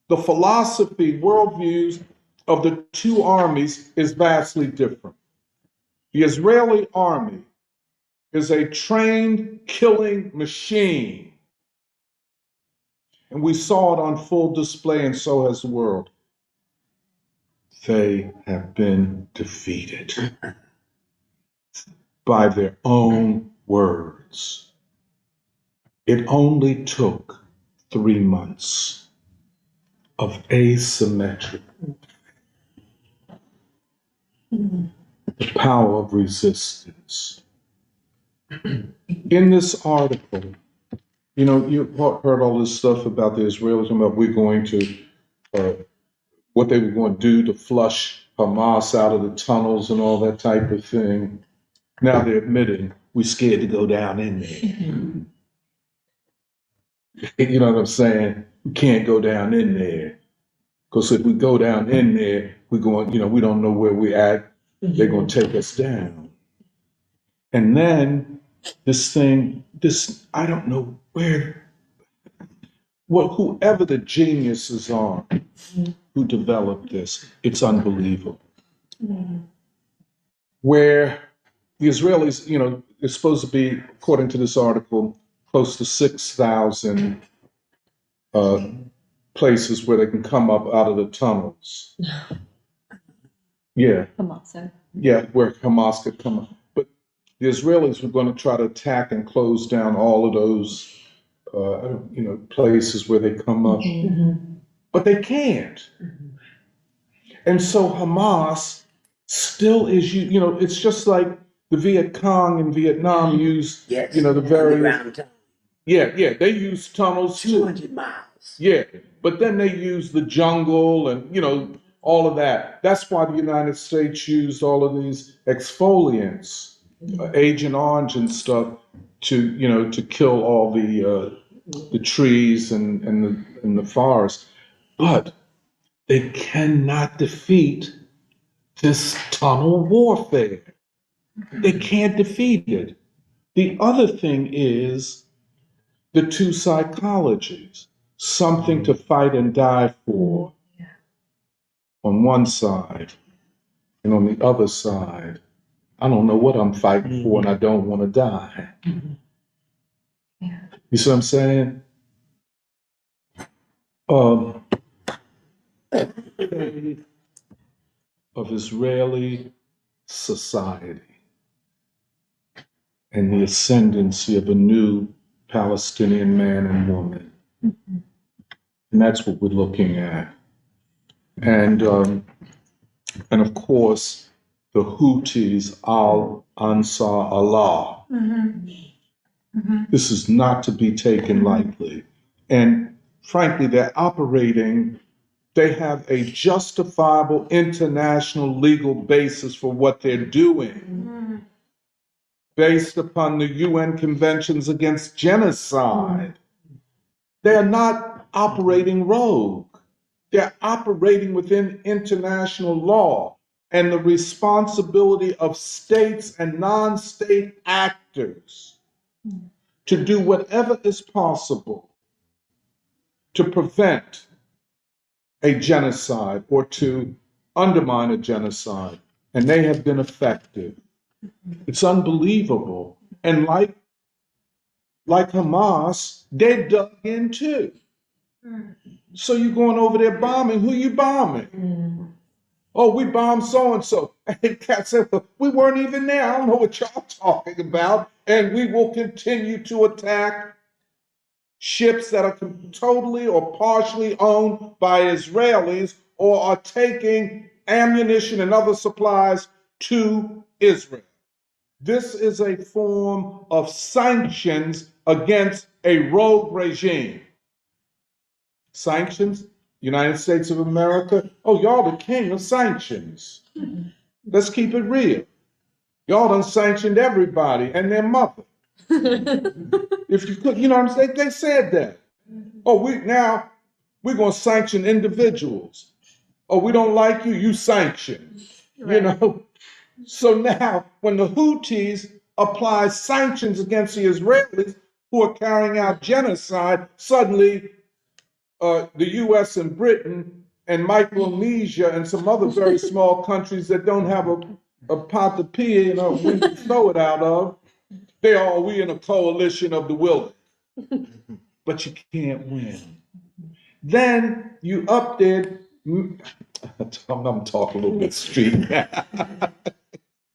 The philosophy, worldviews of the two armies is vastly different. The Israeli army is a trained killing machine. And we saw it on full display, and so has the world. They have been defeated by their own words. It only took 3 months of asymmetry, the power of resistance. In this article, you know, you heard all this stuff about the Israelis, about we're going to, what they were going to do to flush Hamas out of the tunnels and all that type of thing. Now they're admitting we're scared to go down in there. You know what I'm saying? We can't go down in there. Because if we go down in there, we're going, you know, we don't know where we're at. They're going to take us down. And then I don't know whoever the geniuses are who developed this, it's unbelievable. Where the Israelis, you know, it's supposed to be, according to this article, close to 6,000 places where they can come up out of the tunnels. Yeah. Hamas. Yeah, where Hamas could come up. But the Israelis were going to try to attack and close down all of those, you know, places where they come up. But they can't. And so Hamas still is, you know, it's just like the Viet Cong in Vietnam used, you know, the various. Yeah, they use tunnels too. 200 miles. Yeah, but then they use the jungle and, you know, all of that. That's why the United States used all of these exfoliants, Agent Orange and stuff, to, you know, to kill all the trees and the forest. But they cannot defeat this tunnel warfare. They can't defeat it. The other thing is the two psychologies, something to fight and die for on one side, and on the other side, I don't know what I'm fighting for and I don't want to die. You see what I'm saying? Of Israeli society and the ascendancy of a new Palestinian man and woman. And that's what we're looking at. And of course, the Houthis, Ansar Allah. This is not to be taken lightly. And frankly, they have a justifiable international legal basis for what they're doing, based upon the UN Conventions Against Genocide. They are not operating rogue. They're operating within international law and the responsibility of states and non-state actors to do whatever is possible to prevent a genocide or to undermine a genocide. And they have been effective. It's unbelievable. And like Hamas, they're dug in too. So you're going over there bombing. Who you bombing? Oh, we bombed so-and-so. And Cat said, we weren't even there. I don't know what y'all talking about. And we will continue to attack ships that are totally or partially owned by Israelis or are taking ammunition and other supplies to Israel. This is a form of sanctions against a rogue regime. Sanctions, United States of America. Oh, y'all the king of sanctions. Let's keep it real. Y'all done sanctioned everybody and their mother. If you could, you know what I'm saying? They said that. Oh, we're going to sanction individuals. Oh, we don't like you, you sanction. Right. You know? So now, when the Houthis applies sanctions against the Israelis who are carrying out genocide, suddenly the US and Britain and Micronesia and some other very small countries that don't have a pot to pee in or we can throw it out of, we in a coalition of the willing. But you can't win. Then you up there, I'm talking a little bit street.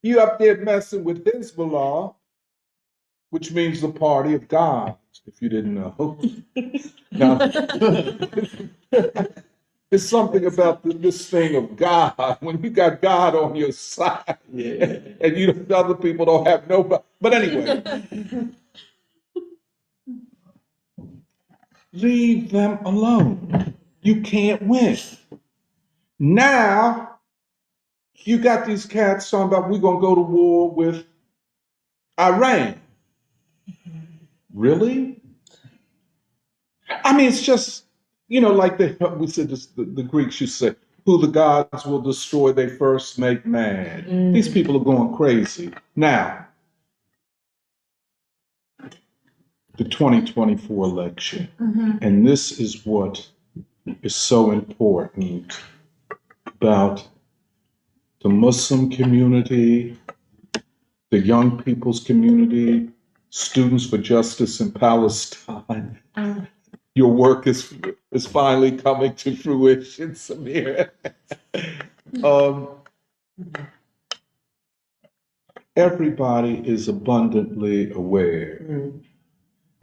You up there messing with Hezbollah, which means the party of God, if you didn't know. Now, there's something about this thing of God. When you got God on your side, and other people don't have nobody. But anyway, leave them alone. You can't win. Now, you got these cats talking about we're going to go to war with Iran. Really? I mean, it's just, like we said, the Greeks used to say, who the gods will destroy, they first make mad. These people are going crazy. Now, the 2024 election, and this is what is so important about the Muslim community, the young people's community, Students for Justice in Palestine. Your work is finally coming to fruition, Samir. Everybody is abundantly aware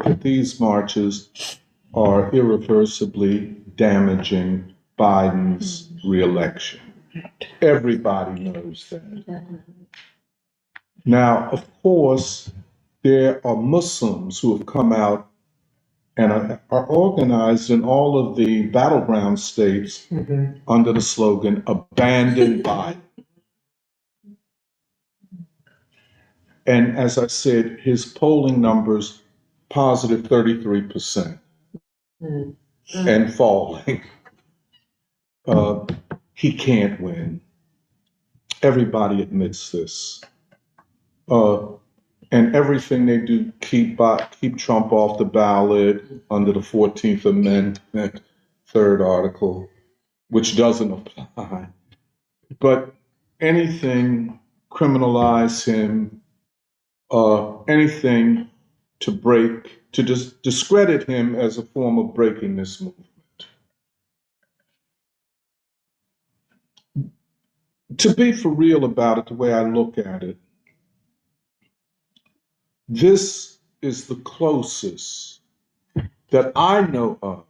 that these marches are irreversibly damaging Biden's reelection. Everybody knows that. Now, of course, there are Muslims who have come out and are organized in all of the battleground states under the slogan, Abandon Biden. And as I said, his polling numbers, positive 33% and falling. He can't win. Everybody admits this. And everything they do, keep Trump off the ballot under the 14th Amendment, third article, which doesn't apply. But anything, criminalize him, anything to discredit him as a form of breaking this movement. To be for real about it, the way I look at it, this is the closest that I know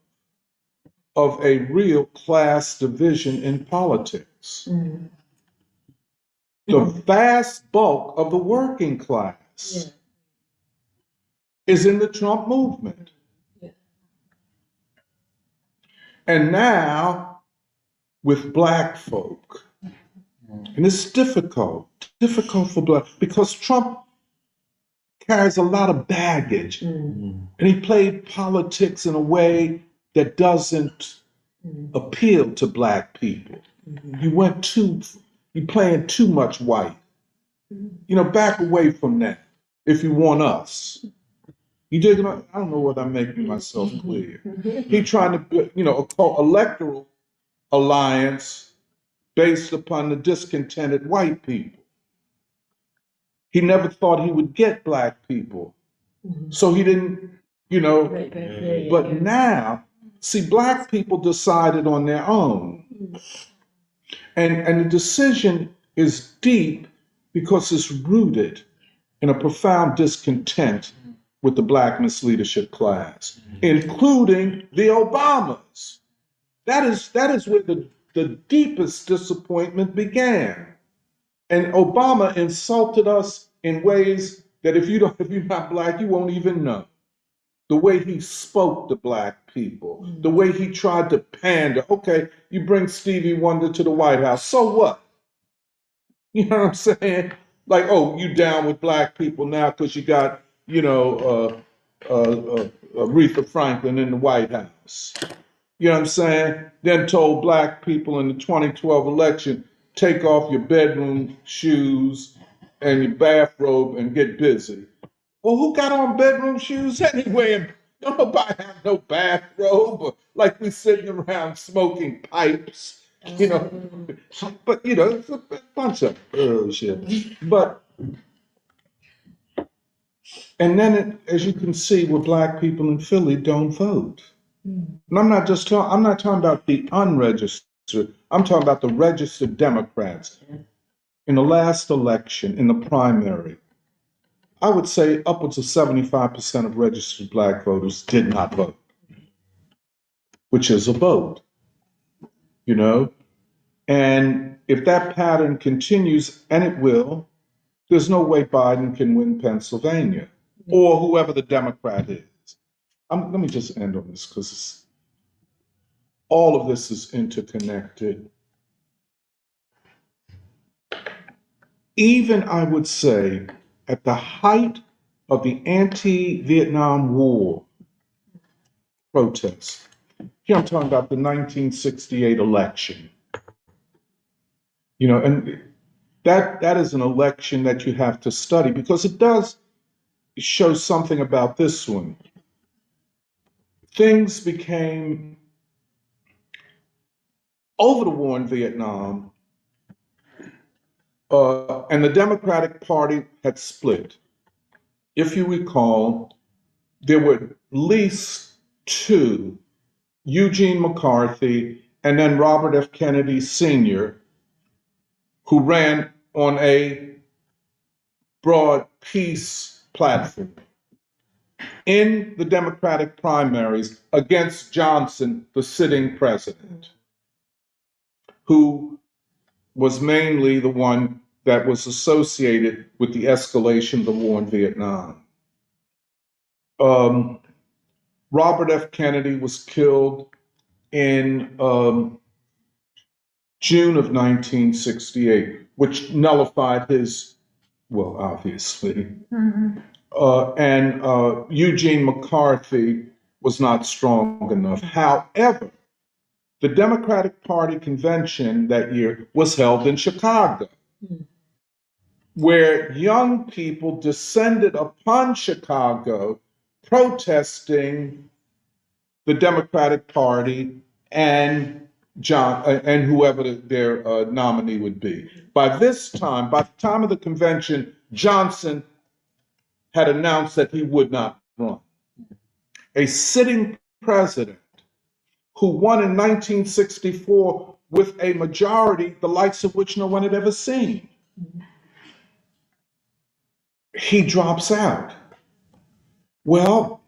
of a real class division in politics. The vast bulk of the working class is in the Trump movement. And now with Black folk, and it's difficult for Black, because Trump carries a lot of baggage, and he played politics in a way that doesn't appeal to Black people. You playing too much white. Back away from that if you want us. You dig it? I don't know whether I'm making myself clear. He trying to build, a electoral alliance based upon the discontented white people. He never thought he would get Black people. So he didn't, but now, see, Black people decided on their own. And the decision is deep because it's rooted in a profound discontent with the Black misleadership class, including the Obamas. That is where the deepest disappointment began. And Obama insulted us in ways that if you're not Black, you won't even know. The way he spoke to Black people, the way he tried to pander. Okay, you bring Stevie Wonder to the White House, so what? You know what I'm saying? Like, oh, you down with Black people now because you got, Aretha Franklin in the White House. You know what I'm saying? Then told Black people in the 2012 election, take off your bedroom shoes and your bathrobe and get busy. Well, who got on bedroom shoes anyway? And don't nobody have no bathrobe, or like we sitting around smoking pipes, you know. But you know, it's a bunch of bullshit. But and then, as you can see, with black people in Philly don't vote. And I'm not talking about the unregistered. I'm talking about the registered Democrats. In the last election, in the primary, I would say upwards of 75% of registered black voters did not vote, which is a vote, you know? And if that pattern continues, and it will, there's no way Biden can win Pennsylvania or whoever the Democrat is. Let me just end on this because all of this is interconnected. Even, I would say, at the height of the anti-Vietnam War protests, here I'm talking about the 1968 election, you know, and that is an election that you have to study because it does show something about this one. Things became, over the war in Vietnam, and the Democratic Party had split. If you recall, there were at least two, Eugene McCarthy and then Robert F. Kennedy Sr., who ran on a broad peace platform in the Democratic primaries against Johnson, the sitting president, who was mainly the one that was associated with the escalation of the war in Vietnam. Robert F. Kennedy was killed in June of 1968, which nullified his, well, obviously. And Eugene McCarthy was not strong enough. However, the Democratic Party convention that year was held in Chicago, where young people descended upon Chicago protesting the Democratic Party and and whoever their nominee would be. By this time, by the time of the convention, Johnson had announced that he would not run. A sitting president who won in 1964 with a majority the likes of which no one had ever seen. He drops out. Well,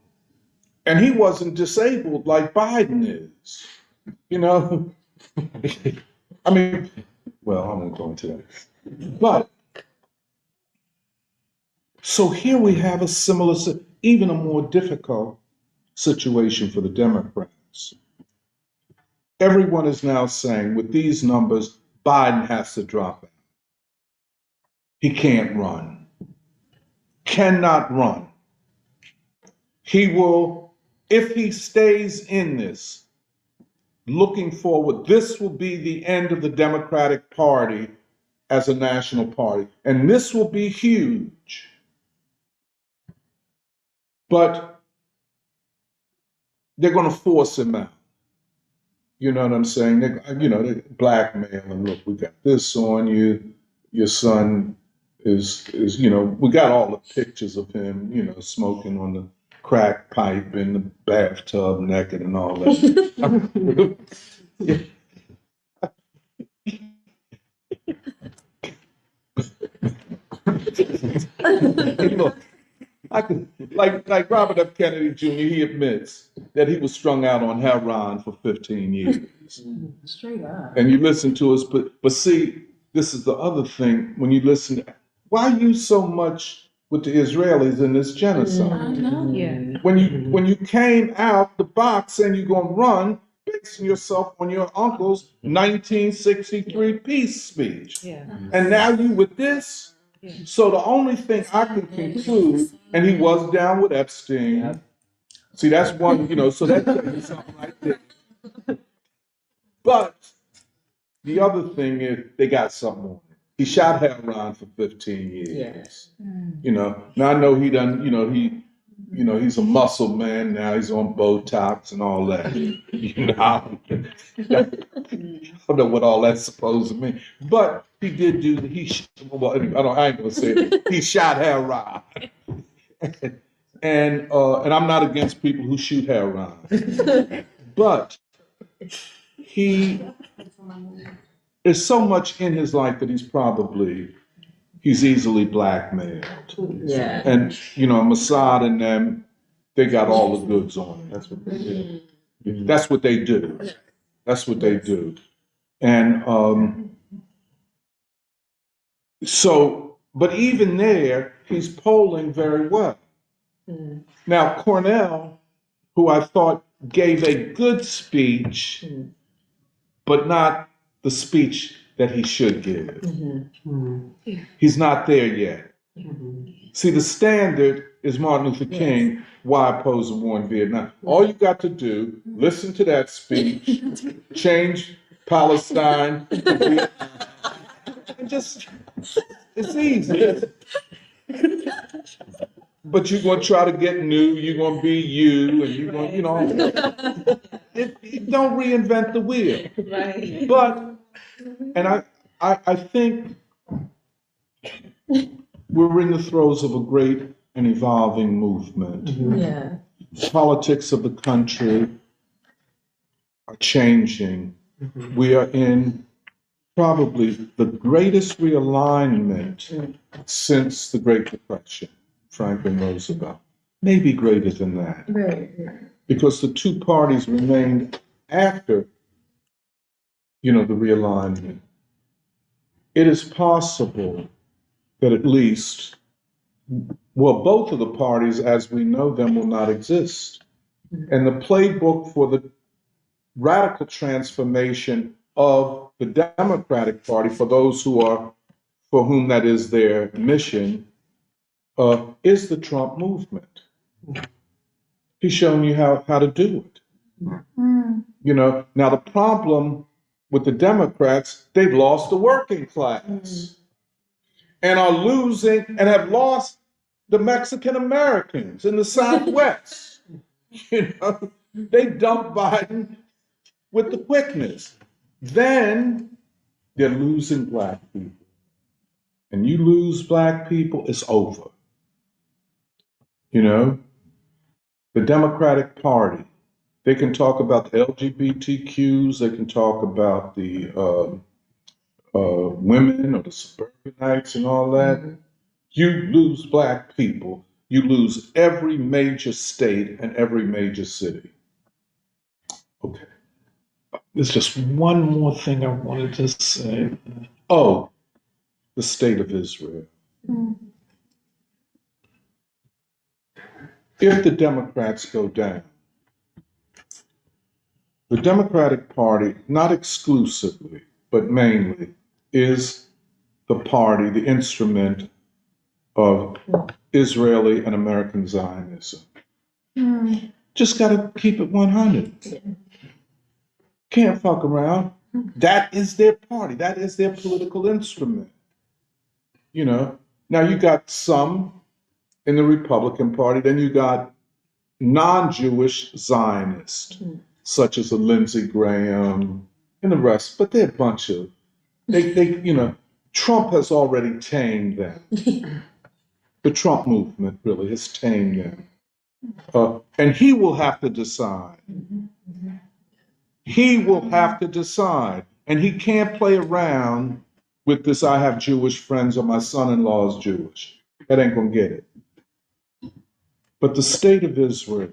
and he wasn't disabled like Biden is. You know, I mean, well, I won't go into that. But so here we have a similar, even a more difficult situation for the Democrats. Everyone is now saying with these numbers, Biden has to drop out. He can't run, cannot run. He will, if he stays in this, looking forward, this will be the end of the Democratic Party as a national party. And this will be huge. But they're going to force him out. You know what I'm saying? They blackmail him. Look, we got this on you. Your son is, we got all the pictures of him, smoking on the crack pipe in the bathtub naked and all that. Look, I could, like Robert F. Kennedy Jr., he admits that he was strung out on heroin for 15 years. Straight up. And you listen to us, but see, this is the other thing. When you listen, why you so much with the Israelis in this genocide? I know. Yeah. When you came out the box saying you're gonna run, basing yourself on your uncle's 1963 peace speech. Yeah. And now you with this. So the only thing I can conclude, and he was down with Epstein. Yep. See, that's one, so that tells you something right there. But the other thing is they got something on it. he shot Heron for 15 years. Yeah. You know, now I know he done, he's a muscle man now. He's on Botox and all that. You know, I don't know what all that's supposed to mean, but he did do. Well, anyway, I ain't gonna say it. He shot Heron, and I'm not against people who shoot Heron, but he there's so much in his life that he's easily blackmailed. Yeah. And, Mossad and them, they got all the goods on him. That's what they do. That's what they do. That's what they do. And but even there, he's polling very well. Now, Cornell, who I thought gave a good speech, but not the speech that he should give. He's not there yet. See, the standard is Martin Luther King, why oppose the war in Vietnam? All you got to do, listen to that speech, change Palestine, and just, it's easy. But you're going to try to get new, you're going to be you, and you're going to, don't reinvent the wheel. Right. But, and I think we're in the throes of a great and evolving movement. Yeah. Politics of the country are changing. We are in probably the greatest realignment since the Great Depression, Franklin Roosevelt. Maybe greater than that. Right. Because the two parties remained after, the realignment. It is possible that at least, both of the parties as we know them will not exist. And the playbook for the radical transformation of the Democratic Party, for those for whom that is their mission, is the Trump movement. He's shown you how to do it. Now the problem with the Democrats, they've lost the working class and are losing and have lost the Mexican Americans in the Southwest. They dumped Biden with the quickness. Then they're losing black people. And you lose black people, it's over. The Democratic Party, they can talk about the LGBTQs, they can talk about the women or the suburbanites and all that. You lose black people, you lose every major state and every major city. Okay. There's just one more thing I wanted to say. Oh, the state of Israel. If the Democrats go down, the Democratic Party, not exclusively, but mainly, is the party, the instrument of Israeli and American Zionism. Just got to keep it 100. Can't fuck around. That is their party. That is their political instrument. Now you got some in the Republican Party, then you got non-Jewish Zionists, such as a Lindsey Graham and the rest, but they're a bunch of, Trump has already tamed them. The Trump movement really has tamed them. And he will have to decide. He will have to decide. And he can't play around with this, I have Jewish friends or my son-in-law is Jewish. That ain't gonna get it. But the state of Israel,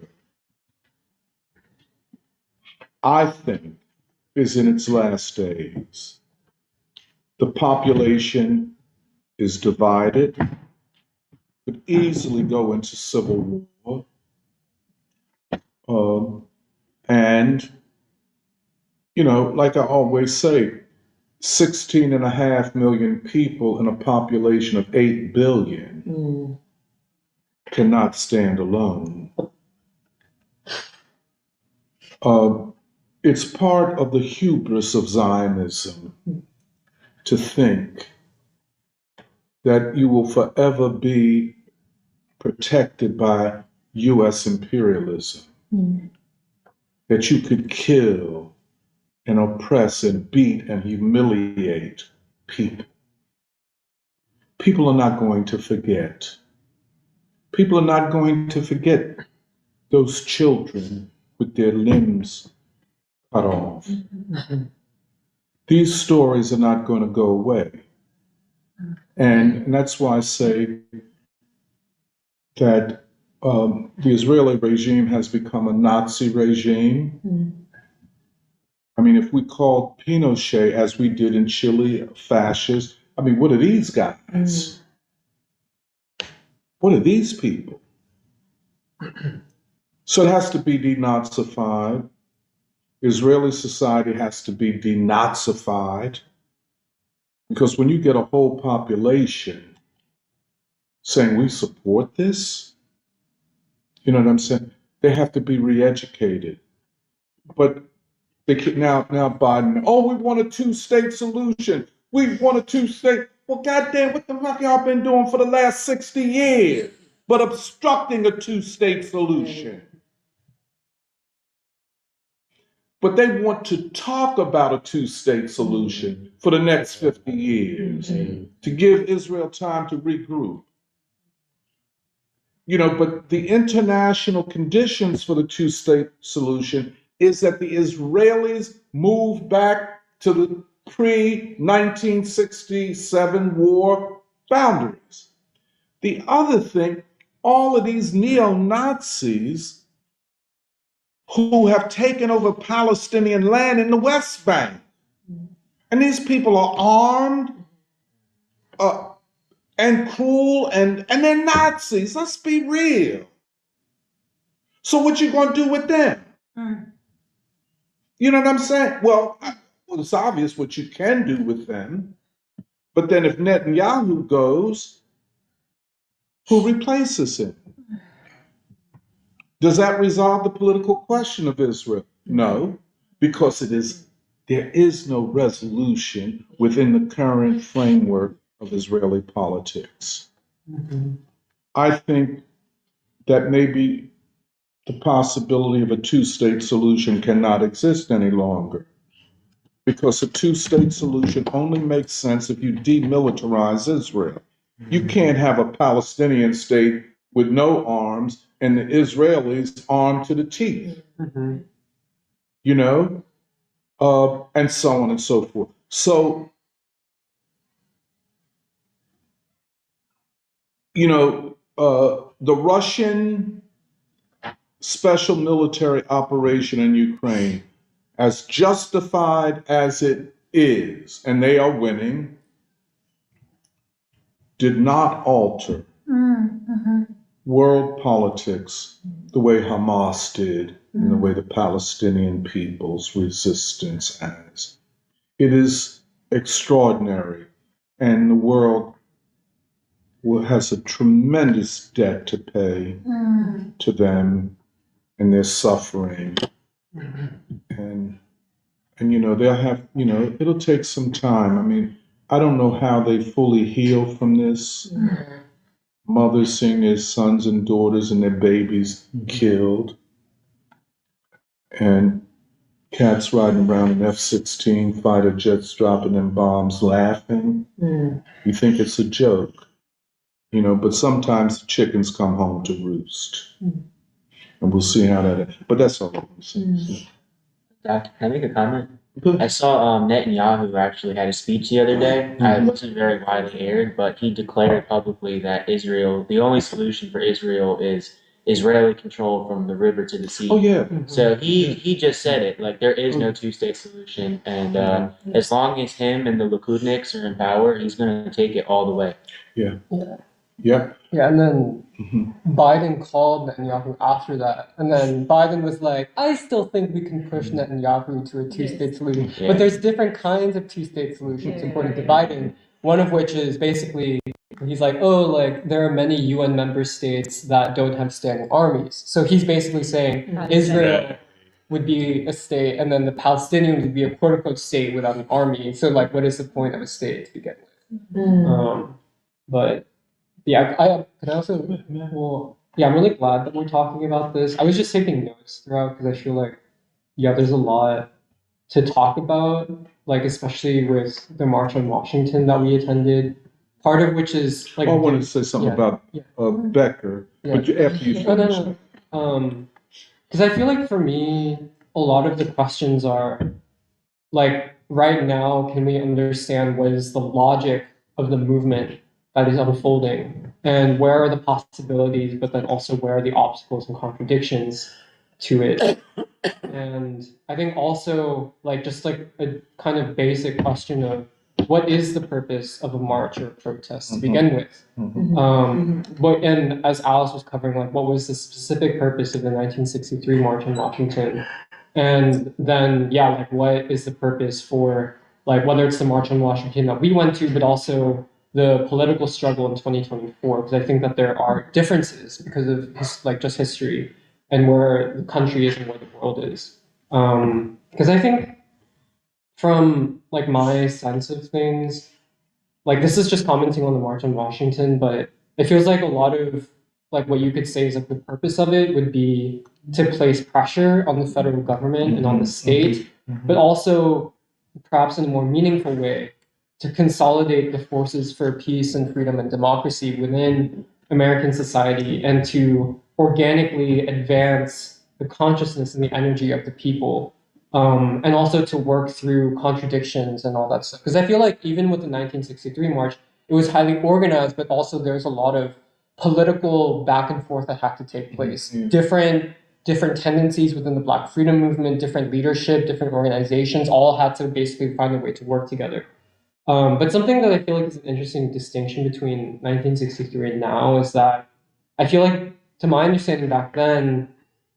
I think, is in its last days. The population is divided, could easily go into civil war. And, like I always say, 16.5 million people in a population of 8 billion cannot stand alone. It's part of the hubris of Zionism to think that you will forever be protected by U.S. imperialism, that you could kill and oppress and beat and humiliate people. People are not going to forget. People are not going to forget those children with their limbs cut off. These stories are not going to go away. And that's why I say that the Israeli regime has become a Nazi regime. I mean, if we called Pinochet, as we did in Chile, a fascist, I mean, what are these guys? What are these people? So it has to be denazified. Israeli society has to be denazified. Because when you get a whole population saying we support this, you know what I'm saying? They have to be re-educated. But they can, now Biden, oh, we want a two-state solution. We want a two-state. Well, goddamn, what the fuck y'all been doing for the last 60 years? But obstructing a two-state solution. But they want to talk about a two-state solution for the next 50 years to give Israel time to regroup. You know, but the international conditions for the two-state solution is that the Israelis move back to the pre-1967 war boundaries. The other thing, all of these neo-Nazis who have taken over Palestinian land in the West Bank. And these people are armed and cruel and they're Nazis. Let's be real. So what you going to do with them? You know what I'm saying? Well, it's obvious what you can do with them. But then if Netanyahu goes, who replaces him? Does that resolve the political question of Israel? No, because there is no resolution within the current framework of Israeli politics. I think that maybe the possibility of a two-state solution cannot exist any longer. Because a two-state solution only makes sense if you demilitarize Israel. You can't have a Palestinian state with no arms and the Israelis armed to the teeth. You know? And so on and so forth. So, you know, the Russian special military operation in Ukraine, as justified as it is, and they are winning, did not alter world politics the way Hamas did and the way the Palestinian people's resistance has. It is extraordinary, and the world has a tremendous debt to pay to them and their suffering. And you know, they'll have, you know, it'll take some time. I mean, I don't know how they fully heal from this. Mothers seeing their sons and daughters and their babies killed, and cats riding around in F-16 fighter jets dropping them bombs laughing. You think it's a joke, you know, but sometimes the chickens come home to roost. And we'll see how that is. But that's all I'm saying. Can I make a comment? I saw Netanyahu actually had a speech the other day. It wasn't very widely aired, but he declared publicly that the only solution for Israel is Israeli control from the river to the sea. Oh, yeah. So he just said it, like there is no two-state solution. And as long as him and the Likudniks are in power, he's going to take it all the way. Yeah. Yeah, and then Biden called Netanyahu after that, and then Biden was like, "I still think we can push Netanyahu to a two-state solution, but there's different kinds of two-state solutions according to Biden. One of which is basically he's like, oh, like there are many UN member states that don't have standing armies. So he's basically saying Israel would be a state, and then the Palestinians would be a quote-unquote state without an army. So like, what is the point of a state to begin with? But yeah, I can I also well yeah, I'm really glad that we're talking about this. I was just taking notes throughout because I feel like yeah, there's a lot to talk about, like especially with the March on Washington that we attended. Part of which is like I wanted to say something yeah, about yeah. Becker, Yeah. but after you Oh, finish. no. Because I feel like for me, a lot of the questions are like right now, can we understand what is the logic of the movement that is unfolding, and where are the possibilities, but then also where are the obstacles and contradictions to it? And I think also like just like a kind of basic question of what is the purpose of a march or a protest to begin with? But and as Alice was covering, like what was the specific purpose of the 1963 March on Washington? And then yeah, like what is the purpose for like whether it's the March on Washington that we went to, but also the political struggle in 2024? Because I think that there are differences because of like just history and where the country is and where the world is. Because I think from like my sense of things, like this is just commenting on the March on Washington, but it feels like a lot of like what you could say is like the purpose of it would be to place pressure on the federal government and on the state, but also perhaps in a more meaningful way to consolidate the forces for peace and freedom and democracy within American society and to organically advance the consciousness and the energy of the people, and also to work through contradictions and all that stuff. Because I feel like even with the 1963 march, it was highly organized, but also there's a lot of political back and forth that had to take place. Different tendencies within the Black freedom movement, different leadership, different organizations, all had to basically find a way to work together. But something that I feel like is an interesting distinction between 1963 and now is that I feel like, to my understanding back then,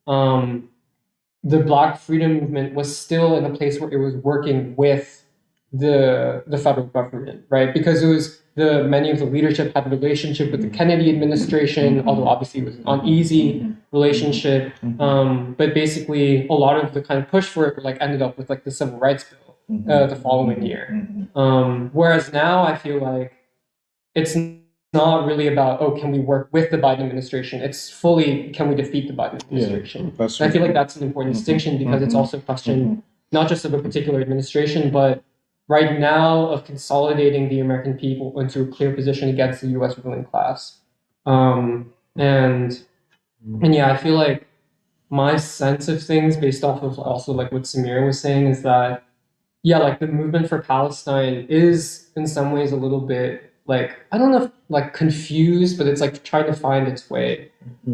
the Black freedom movement was still in a place where it was working with the federal government, right? Because it was many of the leadership had a relationship with the Kennedy administration, although obviously it was an uneasy relationship. But basically, a lot of the kind of push for it like ended up with like the civil rights bill the following year. Whereas now I feel like it's not really about, oh, can we work with the Biden administration? It's fully, can we defeat the Biden administration? Yeah, that's and I feel like that's an important distinction because it's also a question not just of a particular administration, but right now of consolidating the American people into a clear position against the U.S. ruling class. And yeah, I feel like my sense of things based off of also like what Samira was saying is that yeah, like the movement for Palestine is in some ways a little bit like, I don't know if like confused, but it's like trying to find its way.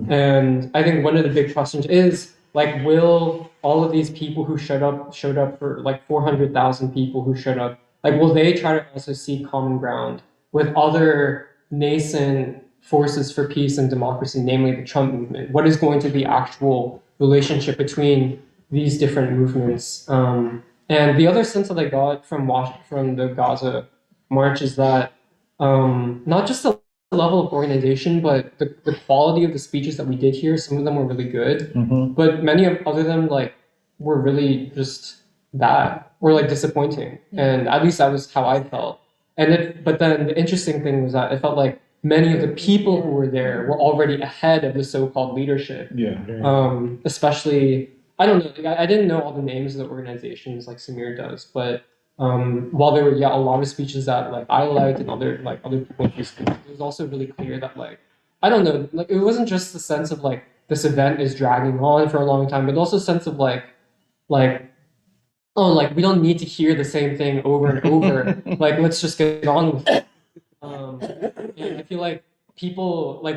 And I think one of the big questions is like, will all of these people who showed up for like 400,000 people who showed up, like, will they try to also seek common ground with other nascent forces for peace and democracy, namely the Trump movement? What is going to be actual relationship between these different movements? And the other sense that I got from the Gaza march is that not just the level of organization, but the quality of the speeches that we did hear. Some of them were really good, but many of other them like were really just bad or like disappointing. And at least that was how I felt. But then the interesting thing was that I felt like many of the people who were there were already ahead of the so-called leadership. Especially, I don't know, like, I didn't know all the names of the organizations like Samir does, but while there were a lot of speeches that like I liked and other people it was also really clear that like I don't know, like it wasn't just the sense of like this event is dragging on for a long time, but also a sense of like oh, like we don't need to hear the same thing over and over. Like let's just get on with it. And I feel like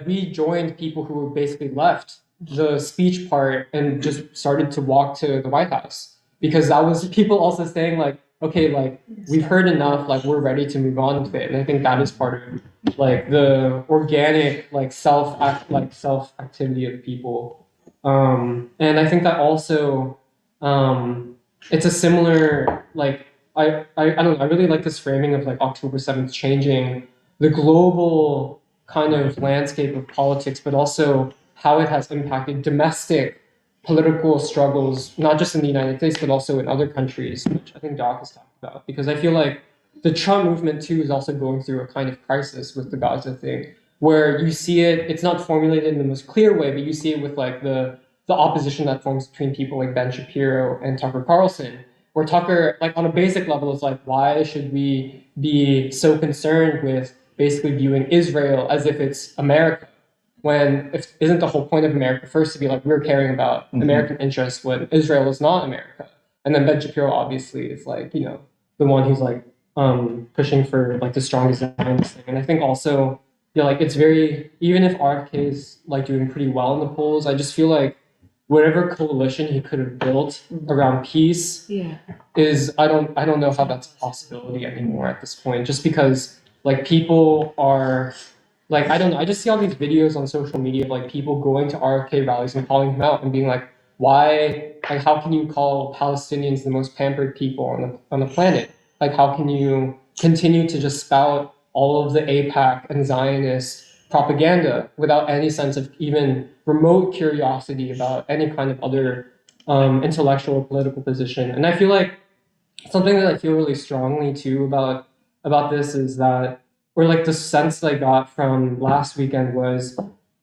we joined people who basically left the speech part and just started to walk to the White House because that was people also saying like, okay, like we've heard enough, like we're ready to move on with it. And I think that is part of like the organic like self activity of people. And I think that also it's a similar like I don't know, I really like this framing of like October 7th changing the global kind of landscape of politics, but also how it has impacted domestic political struggles, not just in the United States, but also in other countries, which I think Doc has talked about. Because I feel like the Trump movement too is also going through a kind of crisis with the Gaza thing, where you see it. It's not formulated in the most clear way, but you see it with like the opposition that forms between people like Ben Shapiro and Tucker Carlson, where Tucker, like on a basic level, is like, why should we be so concerned with basically viewing Israel as if it's America? When isn't the whole point of America first to be like, we're caring about American interests when Israel is not America? And then Ben Shapiro obviously is like, you know, the one who's like pushing for like the strongest Zionist thing. And I think also, you know, like it's very, even if RFK is like doing pretty well in the polls, I just feel like whatever coalition he could have built around peace is, I don't know how that's a possibility anymore at this point, just because like people are like, I don't know, I just see all these videos on social media of like people going to RFK rallies and calling him out and being like, why, like how can you call Palestinians the most pampered people on the planet? Like how can you continue to just spout all of the AIPAC and Zionist propaganda without any sense of even remote curiosity about any kind of other intellectual or political position? And I feel like something that I feel really strongly too about this is that, or like the sense that I got from last weekend was,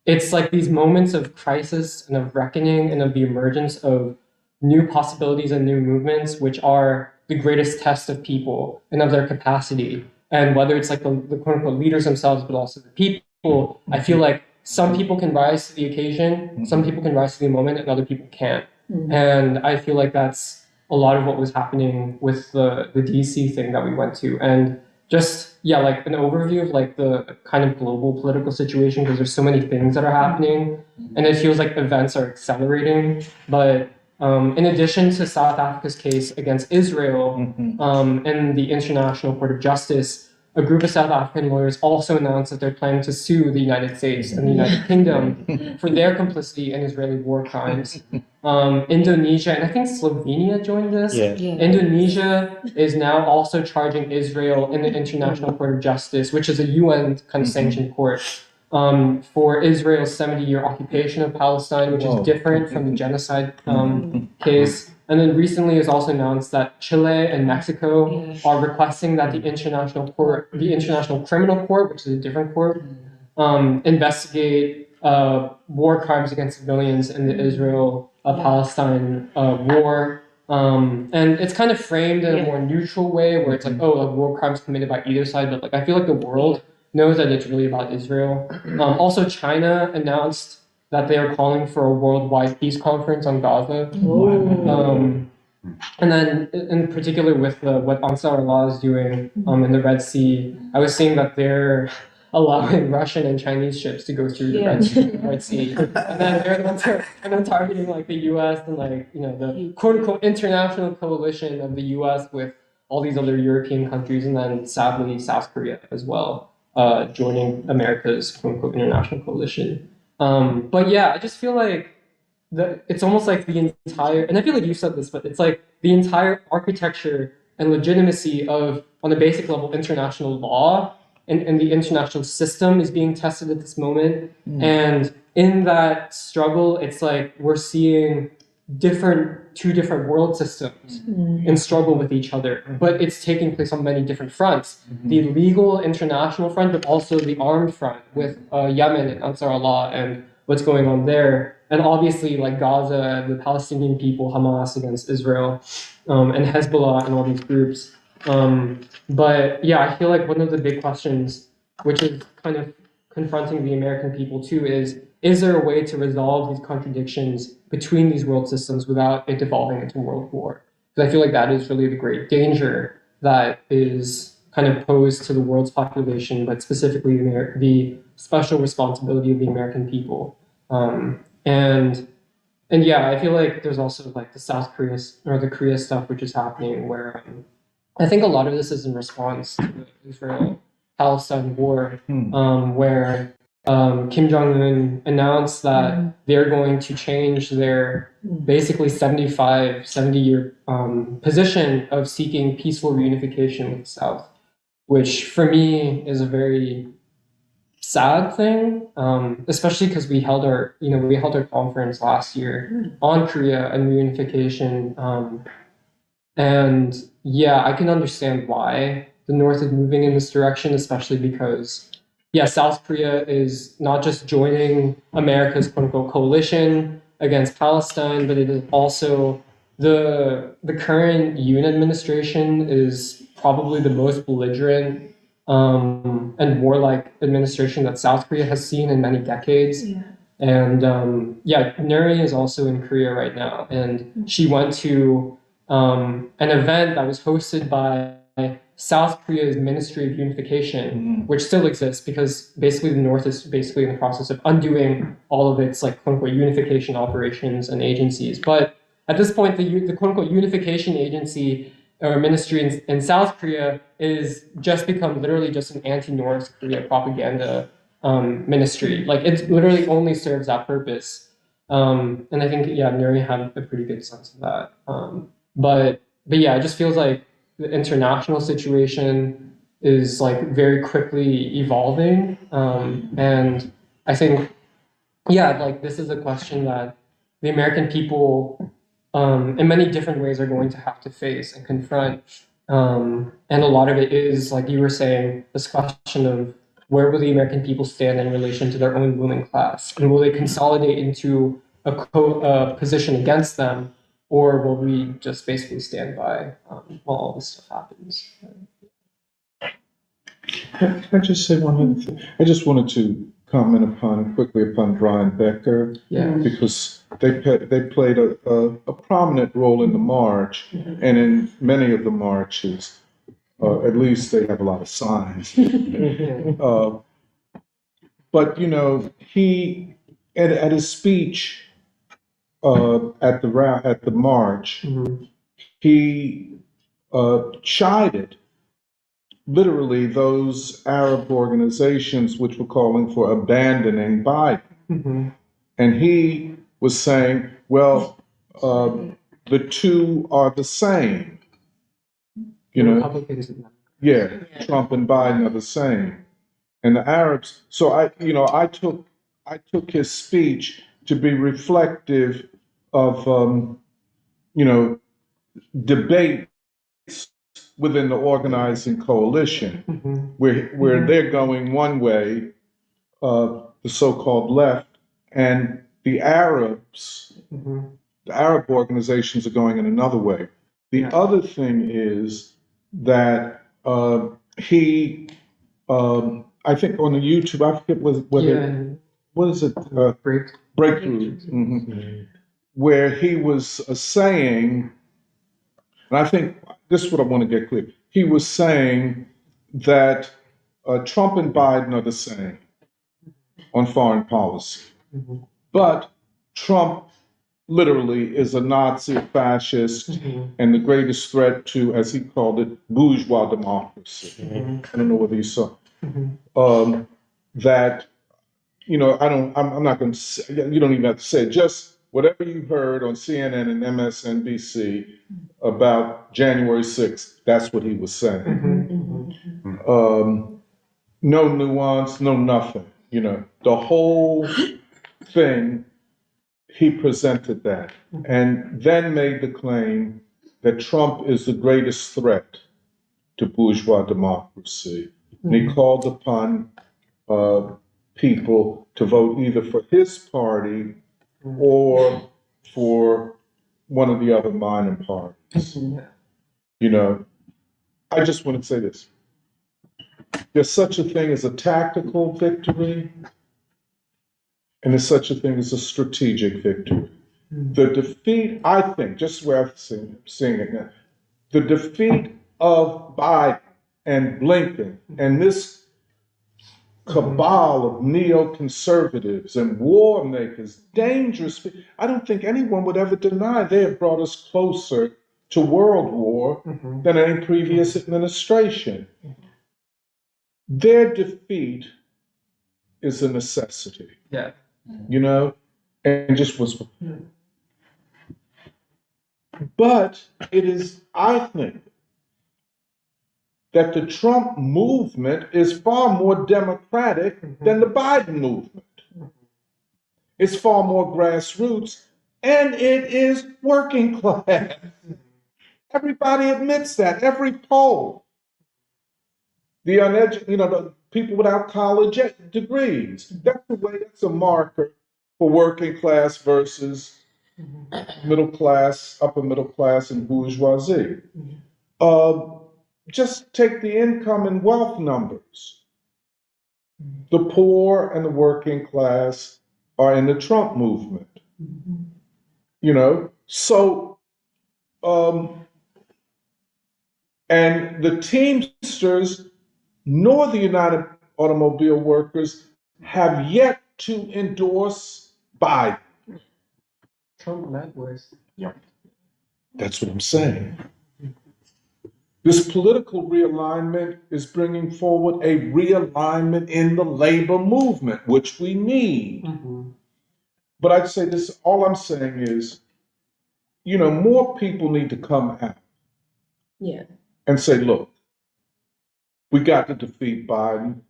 it's like these moments of crisis and of reckoning and of the emergence of new possibilities and new movements, which are the greatest test of people and of their capacity. And whether it's like the quote unquote leaders themselves, but also the people, I feel like some people can rise to the occasion, some people can rise to the moment, and other people can't. And I feel like that's a lot of what was happening with the DC thing that we went to. And just, yeah, like an overview of like the kind of global political situation, because there's so many things that are happening and it feels like events are accelerating. But in addition to South Africa's case against Israel in the International Court of Justice, a group of South African lawyers also announced that they're planning to sue the United States and the United Kingdom for their complicity in Israeli war crimes. Indonesia, and I think Slovenia joined this. Indonesia is now also charging Israel in the International Court of Justice, which is a UN kind of sanctioned court, for Israel's 70-year occupation of Palestine, which is different from the genocide case. And then recently it was also announced that Chile and Mexico are requesting that the International Criminal Court, which is a different court, investigate war crimes against civilians in the Israel-Palestine war. And it's kind of framed in a more neutral way, where it's like, oh, like war crimes committed by either side, but like I feel like the world knows that it's really about Israel. Also, China announced that they are calling for a worldwide peace conference on Gaza. And then, in particular, with what Ansar Allah is doing in the Red Sea, I was seeing that they're allowing Russian and Chinese ships to go through the Red Sea, and then they're the ones that are targeting like the U.S. and like, you know, the quote unquote international coalition of the U.S. with all these other European countries, and then sadly South Korea as well, joining America's quote unquote international coalition. But yeah, I just feel like it's almost like the entire, and I feel like you said this, but it's like the entire architecture and legitimacy of, on a basic level, international law and the international system is being tested at this moment. And in that struggle, it's like we're seeing two different world systems in struggle with each other, but it's taking place on many different fronts. The legal international front, but also the armed front with Yemen and Ansar Allah and what's going on there. And obviously like Gaza, the Palestinian people, Hamas against Israel, and Hezbollah and all these groups. But yeah, I feel like one of the big questions, which is kind of confronting the American people too, is there a way to resolve these contradictions between these world systems without it devolving into world war? Because I feel like that is really the great danger that is kind of posed to the world's population, but specifically the special responsibility of the American people. And yeah, I feel like there's also like the South Korea or the Korea stuff, which is happening, where I think a lot of this is in response to the Israel-Palestine war, where Kim Jong-un announced that they're going to change their basically 70-year position of seeking peaceful reunification with the South, which for me is a very sad thing, especially because we held our conference last year on Korea and reunification, and yeah, I can understand why the North is moving in this direction, especially because, yeah, South Korea is not just joining America's quote unquote coalition against Palestine, but it is also the current Yoon administration is probably the most belligerent and warlike administration that South Korea has seen in many decades. Yeah. And yeah, Nuri is also in Korea right now, and she went to an event that was hosted by South Korea's Ministry of Unification, which still exists because basically the North is basically in the process of undoing all of its like quote unquote unification operations and agencies. But at this point, the quote unquote unification agency or ministry in South Korea is just become literally just an anti-North Korea propaganda ministry. Like it literally only serves that purpose. And I think yeah, Nuri had a pretty good sense of that. But yeah, it just feels like the international situation is like very quickly evolving. And I think yeah, like this is a question that the American people in many different ways are going to have to face and confront. And a lot of it is, like you were saying, this question of where will the American people stand in relation to their own ruling class? And will they consolidate into a position against them? Or will we just basically stand by while all this stuff happens? Can I just say one other thing? I just wanted to comment quickly upon Brian Becker. Yeah. Because they played a prominent role in the march, and in many of the marches, at least they have a lot of signs. But you know, he at his speech at the march, he chided literally those Arab organizations which were calling for abandoning Biden. And he was saying, well, the two are the same. You know, yeah, Trump and Biden are the same. And the Arabs, so I took his speech to be reflective of, debate within the organizing coalition, where they're going one way, the so-called left, and the Arabs, the Arab organizations are going in another way. The other thing is that he, I think on the YouTube, I forget what is it? Breakthrough. Where he was saying, and I think this is what I want to get clear. He was saying that Trump and Biden are the same on foreign policy. But Trump literally is a Nazi, a fascist, and the greatest threat to, as he called it, bourgeois democracy. I don't know whether you saw that. I'm not going to say, you don't even have to say it, just whatever you heard on CNN and MSNBC about January 6th, that's what he was saying. No nuance, no nothing. The whole thing, he presented that and then made the claim that Trump is the greatest threat to bourgeois democracy. And he called upon people to vote either for his party or for one of the other minor parties. I just want to say this. There's such a thing as a tactical victory, and there's such a thing as a strategic victory. The defeat, I think, just where I'm seeing it now, the defeat of Biden and Blinken and this cabal of neoconservatives and war makers, dangerous. I don't think anyone would ever deny they have brought us closer to world war than any previous administration. Their defeat is a necessity. Yeah. And just was. But it is, I think, that the Trump movement is far more democratic than the Biden movement. It's far more grassroots, and it is working class. Everybody admits that, every poll. the the people without college degrees. That's the way. That's a marker for working class versus middle class, upper middle class, and bourgeoisie. Uh, just take the income and wealth numbers. The poor and the working class are in the Trump movement. So and the Teamsters nor the United Automobile Workers have yet to endorse Biden. Trump met with. That's what I'm saying. This political realignment is bringing forward a realignment in the labor movement, which we need. But I'd say this, all I'm saying is, more people need to come out and say, look, we got to defeat Biden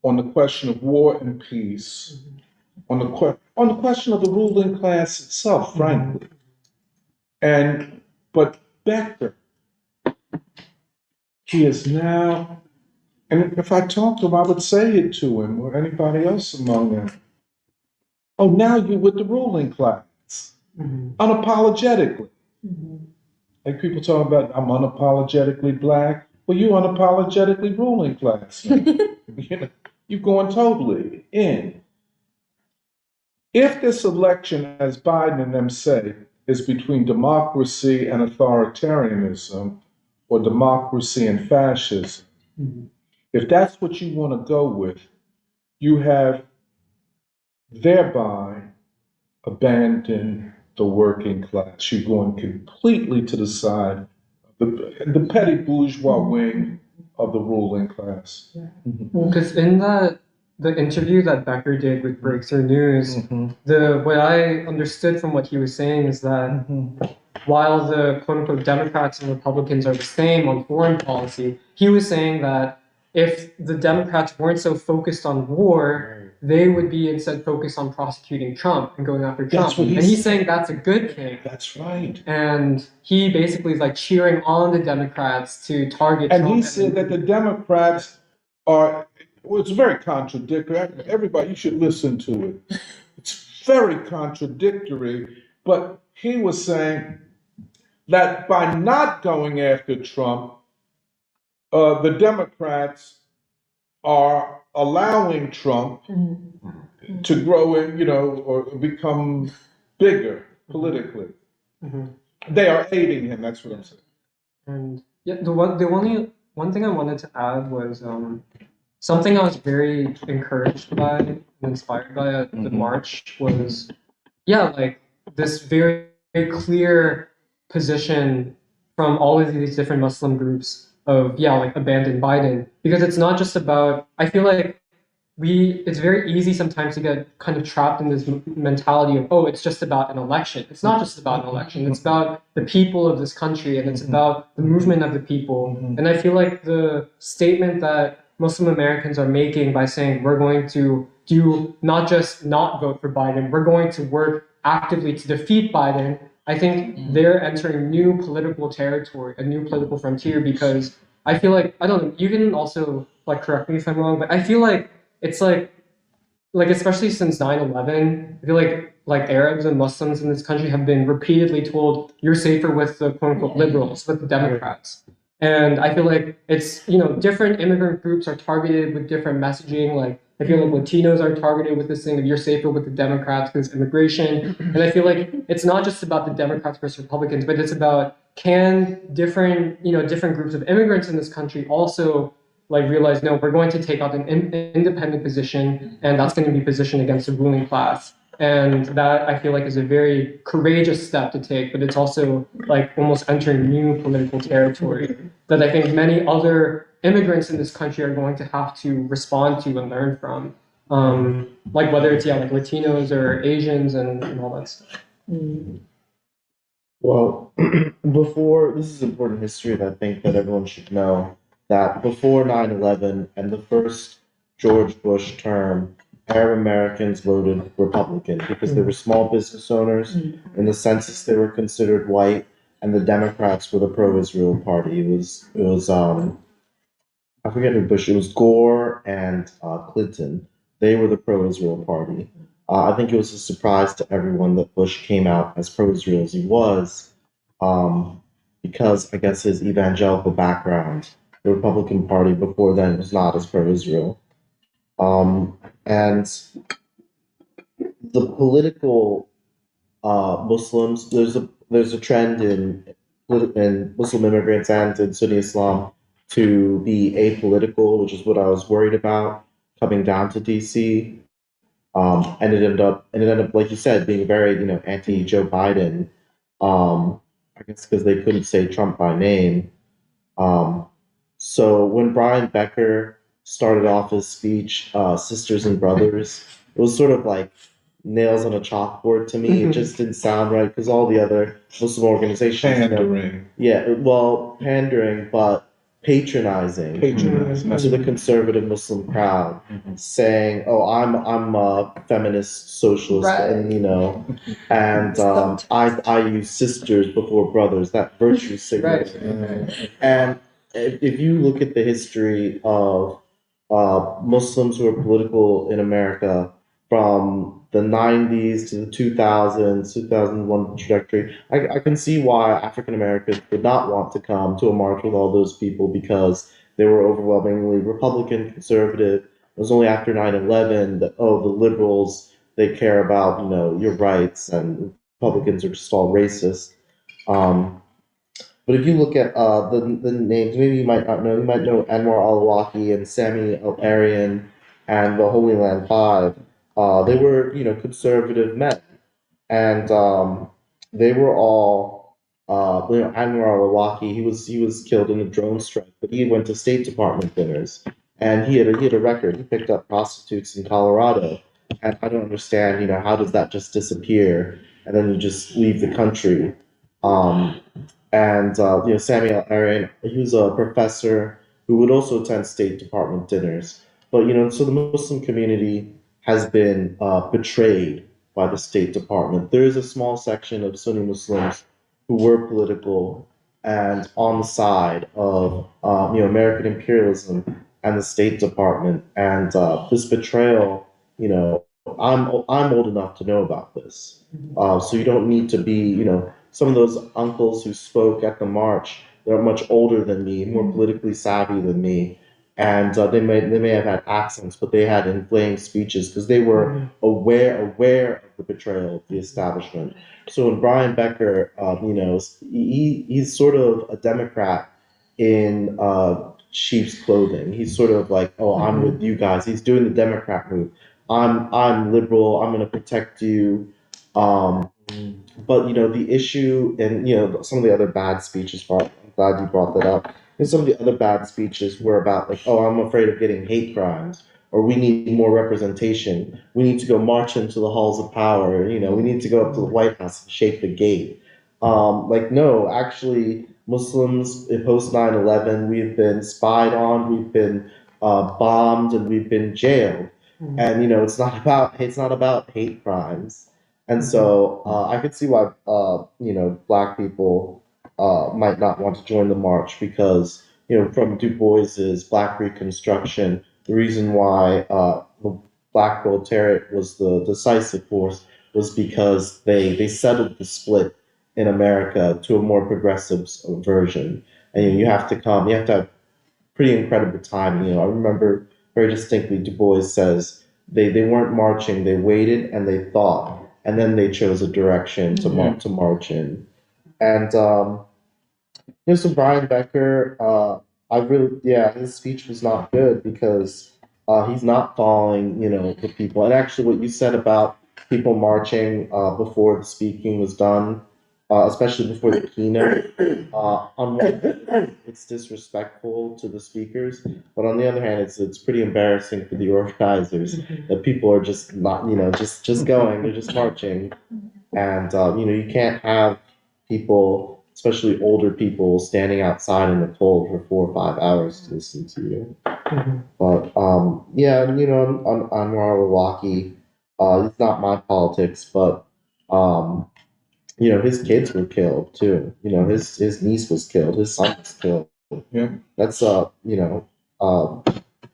on the question of war and peace, on the question of the ruling class itself, frankly. But Becker, he is now, and if I talked to him, I would say it to him or anybody else among them. Oh, now you're with the ruling class, unapologetically. Like people talking about, I'm unapologetically black. Well, you unapologetically ruling class. You're going totally in. If this election, as Biden and them say, is between democracy and authoritarianism, or democracy and fascism, if that's what you want to go with, you have thereby abandoned the working class. You're going completely to the side of the petty bourgeois wing of the ruling class. Because in the interview that Becker did with Breakthrough News, what I understood from what he was saying is that while the quote unquote Democrats and Republicans are the same on foreign policy, he was saying that if the Democrats weren't so focused on war, they would be instead focused on prosecuting Trump and going after Trump. And he's saying that's a good thing. That's right. And he basically is like cheering on the Democrats to target Trump. And he said that the Democrats are, well, it's very contradictory. Everybody, you should listen to it. It's very contradictory. But he was saying that by not going after Trump, the Democrats are allowing Trump to grow and, or become bigger politically. They are aiding him. That's what I'm saying. And yeah, the only one thing I wanted to add was something I was very encouraged by and inspired by at the march was, like this very, very clear position from all of these different Muslim groups of like abandon Biden, because it's not just about, I feel like it's very easy sometimes to get kind of trapped in this mentality of, oh, it's just about an election. It's not just about an election. It's about the people of this country, and it's about the movement of the people. And I feel like the statement that Muslim Americans are making by saying we're going to do not just not vote for Biden, we're going to work actively to defeat Biden, I think they're entering new political territory, a new political frontier, because I feel like, I don't know, you can also like correct me if I'm wrong, but I feel like it's like especially since 9/11, I feel like Arabs and Muslims in this country have been repeatedly told you're safer with the quote unquote liberals, with the Democrats. And I feel like it's, different immigrant groups are targeted with different messaging. Like I feel like Latinos are targeted with this thing of you're safer with the Democrats because immigration. And I feel like it's not just about the Democrats versus Republicans, but it's about can different groups of immigrants in this country also realize, no, we're going to take out an independent position, and that's going to be positioned against the ruling class. And that I feel like is a very courageous step to take, but it's also almost entering new political territory that I think many other immigrants in this country are going to have to respond to and learn from. Whether it's Latinos or Asians and all that stuff. Well, before, this is important history that I think that everyone should know, that before 9/11 and the first George Bush term, Arab Americans voted Republican because they were small business owners. In the census, they were considered white, and the Democrats were the pro-Israel party. It was I forget who Bush. It was Gore and Clinton. They were the pro-Israel party. I think it was a surprise to everyone that Bush came out as pro-Israel as he was, um, because I guess his evangelical background, the Republican Party before then was not as pro-Israel. And the political Muslims, there's a trend in Muslim immigrants and in Sunni Islam to be apolitical, which is what I was worried about coming down to DC. And it ended up, like you said, being very, anti Joe Biden. I guess because they couldn't say Trump by name. Um, so when Brian Becker started off his speech, Sisters and Brothers, it was sort of like nails on a chalkboard to me. It just didn't sound right because all the other Muslim organizations, Pandering. pandering, but patronizing Patronizing. to the conservative Muslim crowd, saying, "Oh, I'm a feminist socialist, Right. and I use sisters before brothers, that virtue signal." And if you look at the history of Muslims who are political in America from the 90s to the 2000s, 2001 trajectory, I can see why African Americans would not want to come to a march with all those people because they were overwhelmingly Republican, conservative. It was only after 9/11 that, oh, the liberals, they care about, your rights, and Republicans are just all racist. But if you look at the names, maybe you might not know. You might know Anwar al-Awlaki and Sami al-Arian and the Holy Land Five. They were, conservative men, and they were all, Anwar al-Awlaki. He was killed in a drone strike, but he went to State Department dinners, and he had a record. He picked up prostitutes in Colorado, and I don't understand. How does that just disappear and then you just leave the country? Um, and Samuel Aaron, he was a professor who would also attend State Department dinners. But so the Muslim community has been betrayed by the State Department. There is a small section of Sunni Muslims who were political and on the side of American imperialism and the State Department, and this betrayal. I'm old enough to know about this, so you don't need to be some of those uncles who spoke at the march. They're much older than me, more politically savvy than me, and they may have had accents, but they had inflamed speeches because they were aware of the betrayal of the establishment. So when Brian Becker, he's sort of a Democrat in sheep's clothing. He's sort of like, oh, I'm with you guys. He's doing the Democrat move. I'm liberal. I'm going to protect you. But the issue, and some of the other bad speeches. I'm glad you brought that up. And some of the other bad speeches were about like, oh, I'm afraid of getting hate crimes, or we need more representation. We need to go march into the halls of power. We need to go up to the White House and shake the gate. No, actually, Muslims in post 9/11, we've been spied on, we've been bombed, and we've been jailed. And it's not about hate crimes. And so I could see why black people might not want to join the march because from Du Bois's Black Reconstruction, the reason why the Black proletariat was the decisive force was because they settled the split in America to a more progressive version. And you have to have pretty incredible timing. I remember very distinctly Du Bois says they weren't marching, they waited and they thought, and then they chose a direction to march in. And so Brian Becker, his speech was not good because he's not following, the people. And actually, what you said about people marching before the speaking was done, especially before the keynote, on one hand, it's disrespectful to the speakers, but on the other hand, it's pretty embarrassing for the organizers that people are just not, just going, they're just marching, and you can't have people, especially older people, standing outside in the cold for 4 or 5 hours to listen to you. But on Anwar al-Awlaki, it's not my politics, but his kids were killed too. His niece was killed, his son was killed. Yeah. That's um,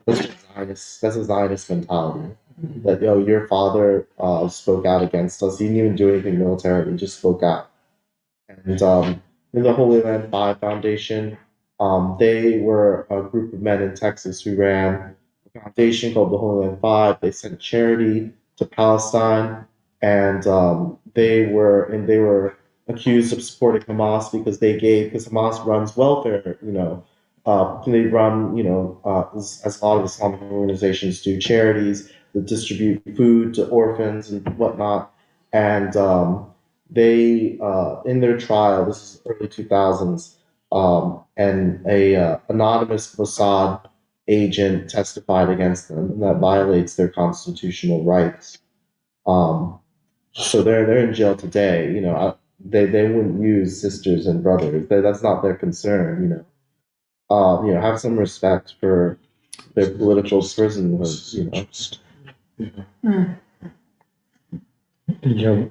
that's a Zionist mentality. That your father spoke out against us. He didn't even do anything militarily. He just spoke out. And in the Holy Land Five Foundation, they were a group of men in Texas who ran a foundation called the Holy Land Five. They sent charity to Palestine, and they were accused of supporting Hamas because Hamas runs welfare. They run as a lot of Islamic organizations do, charities that distribute food to orphans and whatnot, and they in their trial, this is early 2000s, and a anonymous Mossad agent testified against them, and that violates their constitutional rights. So they're in jail today. They wouldn't use sisters and brothers. That's not their concern. Have some respect for their political prisoners. Yeah.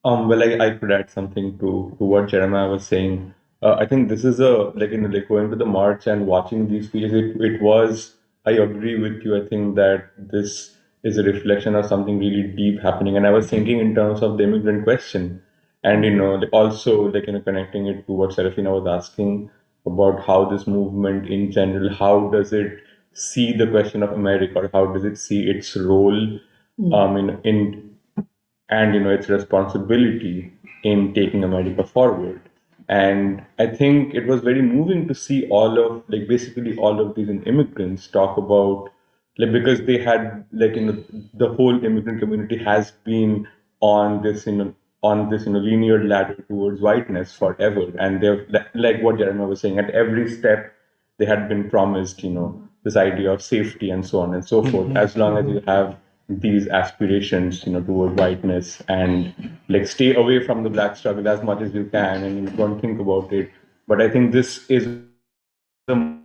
Well, I could add something to what Jeremiah was saying. I think this is like going to the march and watching these speeches. It was. I agree with you. I think that this is a reflection of something really deep happening. And I was thinking in terms of the immigrant question, and also connecting it to what Serafina was asking about how this movement in general, how does it see the question of America, or how does it see its role in and its responsibility in taking America forward. And I think it was very moving to see basically all of these immigrants talk about because they had the whole immigrant community has been on this linear ladder towards whiteness forever, and they've like what Jeremiah was saying, at every step they had been promised this idea of safety and so on and so forth. As long as you have these aspirations toward whiteness, and stay away from the black struggle as much as you can, and don't think about it. But I think this is the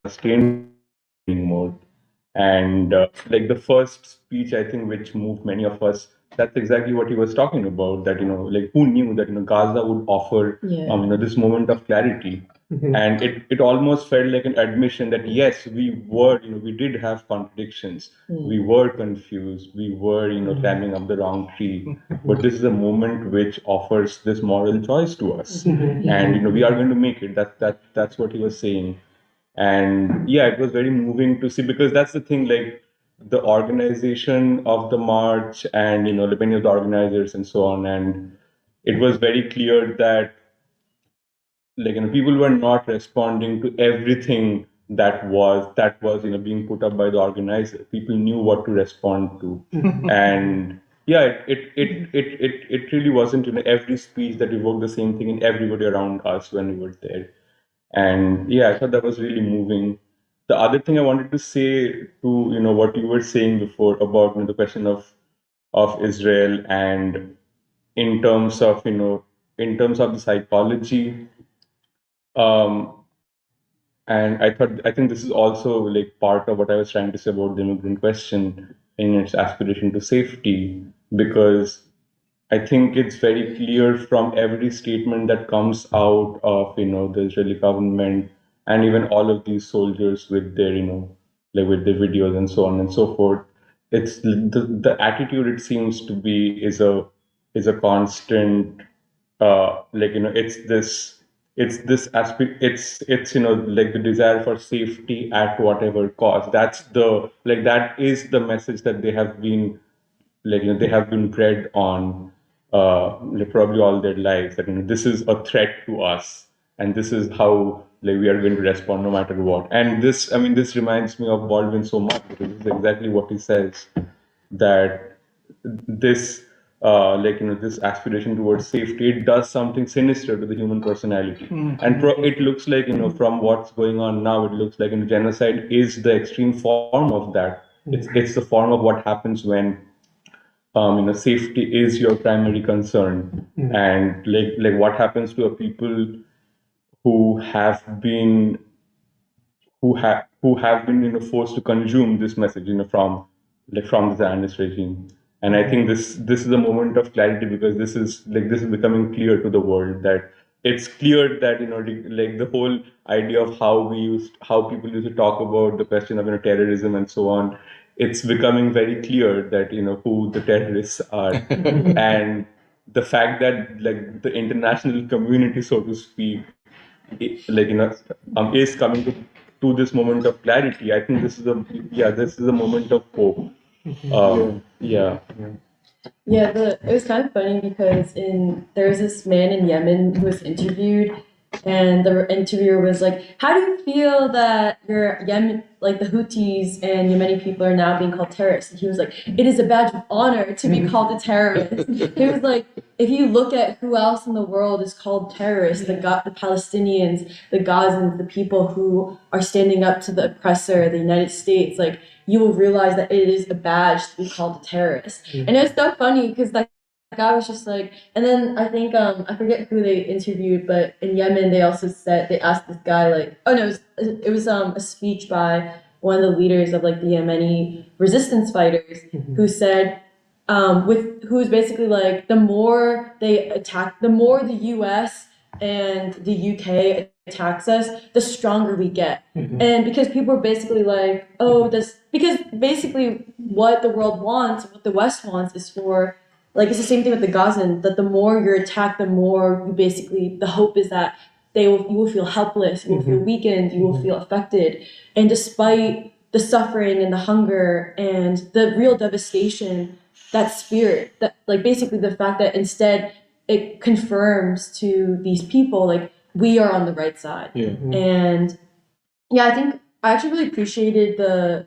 sustained anymore. And the first speech, I think, which moved many of us, that's exactly what he was talking about. That who knew that Gaza would offer this moment of clarity. And it almost felt like an admission that yes, we did have contradictions, we were confused, we were climbing up the wrong tree, but this is a moment which offers this moral choice to us, and we are going to make it. That's what he was saying. And yeah, it was very moving to see, because that's the thing, the organization of the march, and many of the organizers and so on. And it was very clear that people were not responding to everything that was being put up by the organizer. People knew what to respond to. And yeah, it really wasn't every speech that evoked the same thing in everybody around us when we were there. And yeah, I thought that was really moving. The other thing I wanted to say to what you were saying before about the question of Israel, and in terms of the psychology, um, and I think this is also part of what I was trying to say about the immigrant question in its aspiration to safety, because I think it's very clear from every statement that comes out of the Israeli government, and even all of these soldiers with their with their videos and so on and so forth. It's the attitude, it seems to be, is a constant it's this aspect, it's the desire for safety at whatever cost. That is the message that they have been they have been bred on probably all their lives, that this is a threat to us, and this is how we are going to respond no matter what. And this reminds me of Baldwin so much, because this is exactly what he says, that this this aspiration towards safety, it does something sinister to the human personality. And it looks like from what's going on now, it looks like genocide is the extreme form of that. It's the form of what happens when safety is your primary concern. And what happens to a people who have been who have been forced to consume this message from the Zionist regime. And I think this is a moment of clarity, because this is becoming clear to the world, that it's clear that like the whole idea of how people used to talk about the question of terrorism and so on, it's becoming very clear that who the terrorists are. And the fact that like the international community, so to speak, is coming to this moment of clarity. I think this is a moment of hope. Yeah. Yeah, it was kind of funny because there was this man in Yemen who was interviewed, and the interviewer was like, "How do you feel that your Yemen, like the Houthis and Yemeni people, are now being called terrorists?" And he was like, "It is a badge of honor to be called a terrorist." He was like, "If you look at who else in the world is called terrorists, the Palestinians, the Gazans, the people who are standing up to the oppressor, the United States, like." You will realize that it is a badge to be called a terrorist. And it was so funny because that guy was just like, and then I think, I forget who they interviewed, but in Yemen, they asked this guy, like, oh no, it was a speech by one of the leaders of like the Yemeni resistance fighters who said, who was basically like, the more they attack, the more the US and the UK attacks us, the stronger we get. And because people are basically like, because basically what the world wants, what the West wants is for, like, it's the same thing with the Gazan, that the more you're attacked, the more the hope is that you will feel helpless, you will feel weakened, you will feel affected. And despite the suffering and the hunger and the real devastation, that spirit, that like basically the fact that instead it confirms to these people, like, we are on the right side. And yeah, I think I actually really appreciated the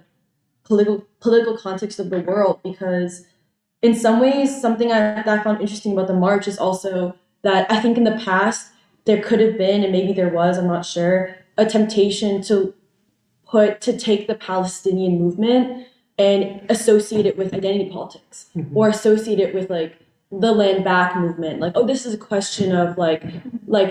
political context of the world, because in some ways, something that I found interesting about the march is also that I think in the past there could have been, and maybe there was, I'm not sure, a temptation to take the Palestinian movement and associate it with identity politics, or associate it with like the land back movement. Like, oh, this is a question of like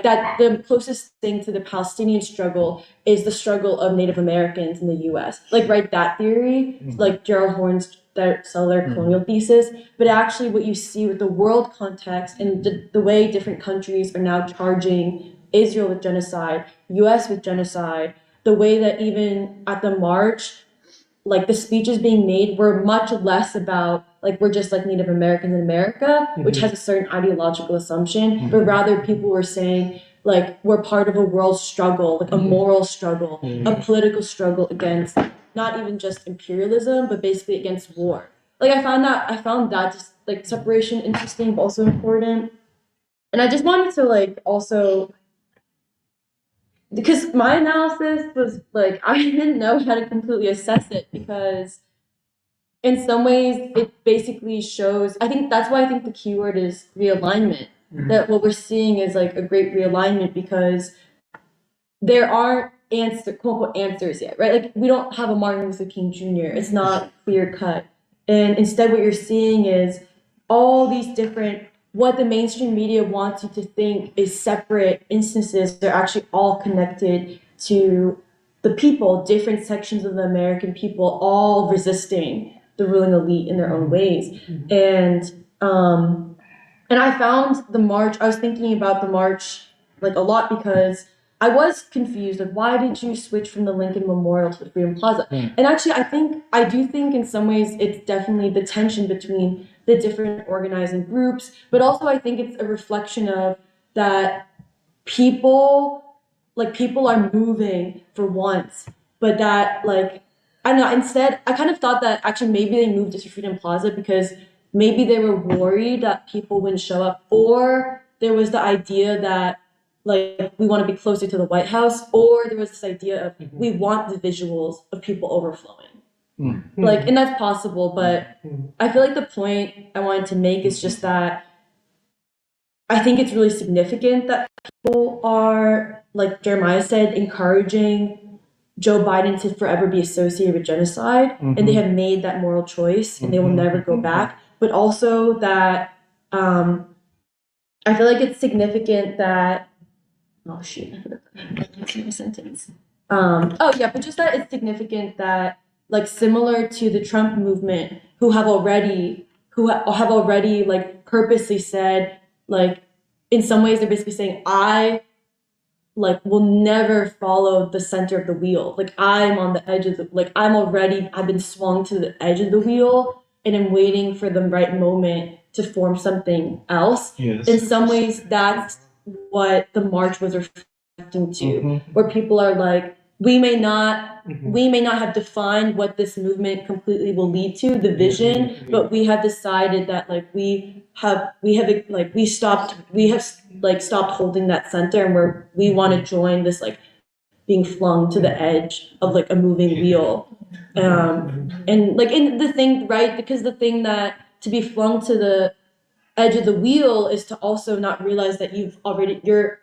that. The closest thing to the Palestinian struggle is the struggle of Native Americans in the U.S. Like, right, that theory, like Gerald Horne's settler colonial thesis. But actually, what you see with the world context and the way different countries are now charging Israel with genocide, U.S. with genocide, the way that even at the march, like the speeches being made were much less about like we're just like Native Americans in America, which has a certain ideological assumption, but rather people were saying like we're part of a world struggle, like a moral struggle, a political struggle against not even just imperialism, but basically against war. Like I found that just like separation interesting, but also important. And I just wanted to like also, because my analysis was like I didn't know how to completely assess it, because in some ways it basically shows, I think that's why I think the keyword is realignment, that what we're seeing is like a great realignment, because there aren't quote unquote answers yet, right? Like we don't have a Martin Luther King Jr. It's not clear cut. And instead what you're seeing is all these different, what the mainstream media wants you to think is separate instances, they're actually all connected to the people, different sections of the American people, all resisting the ruling elite in their own ways. And I found the march, I was thinking about the march like a lot, because I was confused of why did you switch from the Lincoln Memorial to the Freedom Plaza? And actually, I do think in some ways it's definitely the tension between the different organizing groups, but also I think it's a reflection of that people are moving for once, but that like, I don't know, instead, I kind of thought that actually maybe they moved to Freedom Plaza because maybe they were worried that people wouldn't show up, or there was the idea that like we want to be closer to the White House, or there was this idea of we want the visuals of people overflowing. Like, and that's possible, but I feel like the point I wanted to make is just that I think it's really significant that people are, like Jeremiah said, encouraging Joe Biden to forever be associated with genocide, and they have made that moral choice, and they will never go back. But also that I feel like it's significant that oh shoot, I forgot my sentence. But just that it's significant that, like, similar to the Trump movement, who who have already like purposely said, like, in some ways they're basically saying, I like will never follow the center of the wheel. Like I'm on the edge of the, like I've been swung to the edge of the wheel and I'm waiting for the right moment to form something else. Yes. In some ways, that's what the march was reflecting to, where people are like, we may not have defined what this movement completely will lead to, the vision, but we have decided that like we have stopped holding that center, and we want to join this like being flung to the edge of like a moving wheel. And like in the thing, right? Because the thing that to be flung to the edge of the wheel is to also not realize that the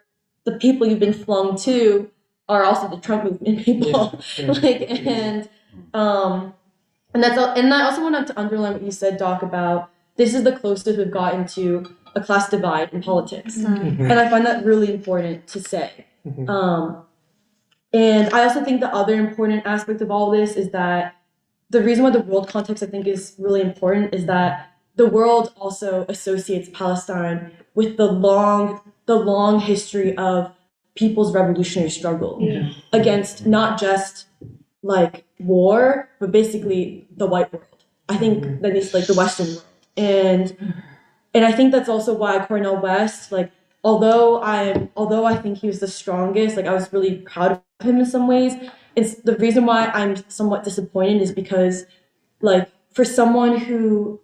people you've been flung to are also the Trump movement people. Like and that's all, and I also wanted to underline what you said, Doc, about this is the closest we've gotten to a class divide in politics. And I find that really important to say. And I also think the other important aspect of all this is that the reason why the world context I think is really important is that the world also associates Palestine with the long history of people's revolutionary struggle against not just like war, but basically the white world. I think that is like the Western world. And I think that's also why Cornel West, like, although I think he was the strongest, like I was really proud of him in some ways. It's the reason why I'm somewhat disappointed is because, like, for someone who,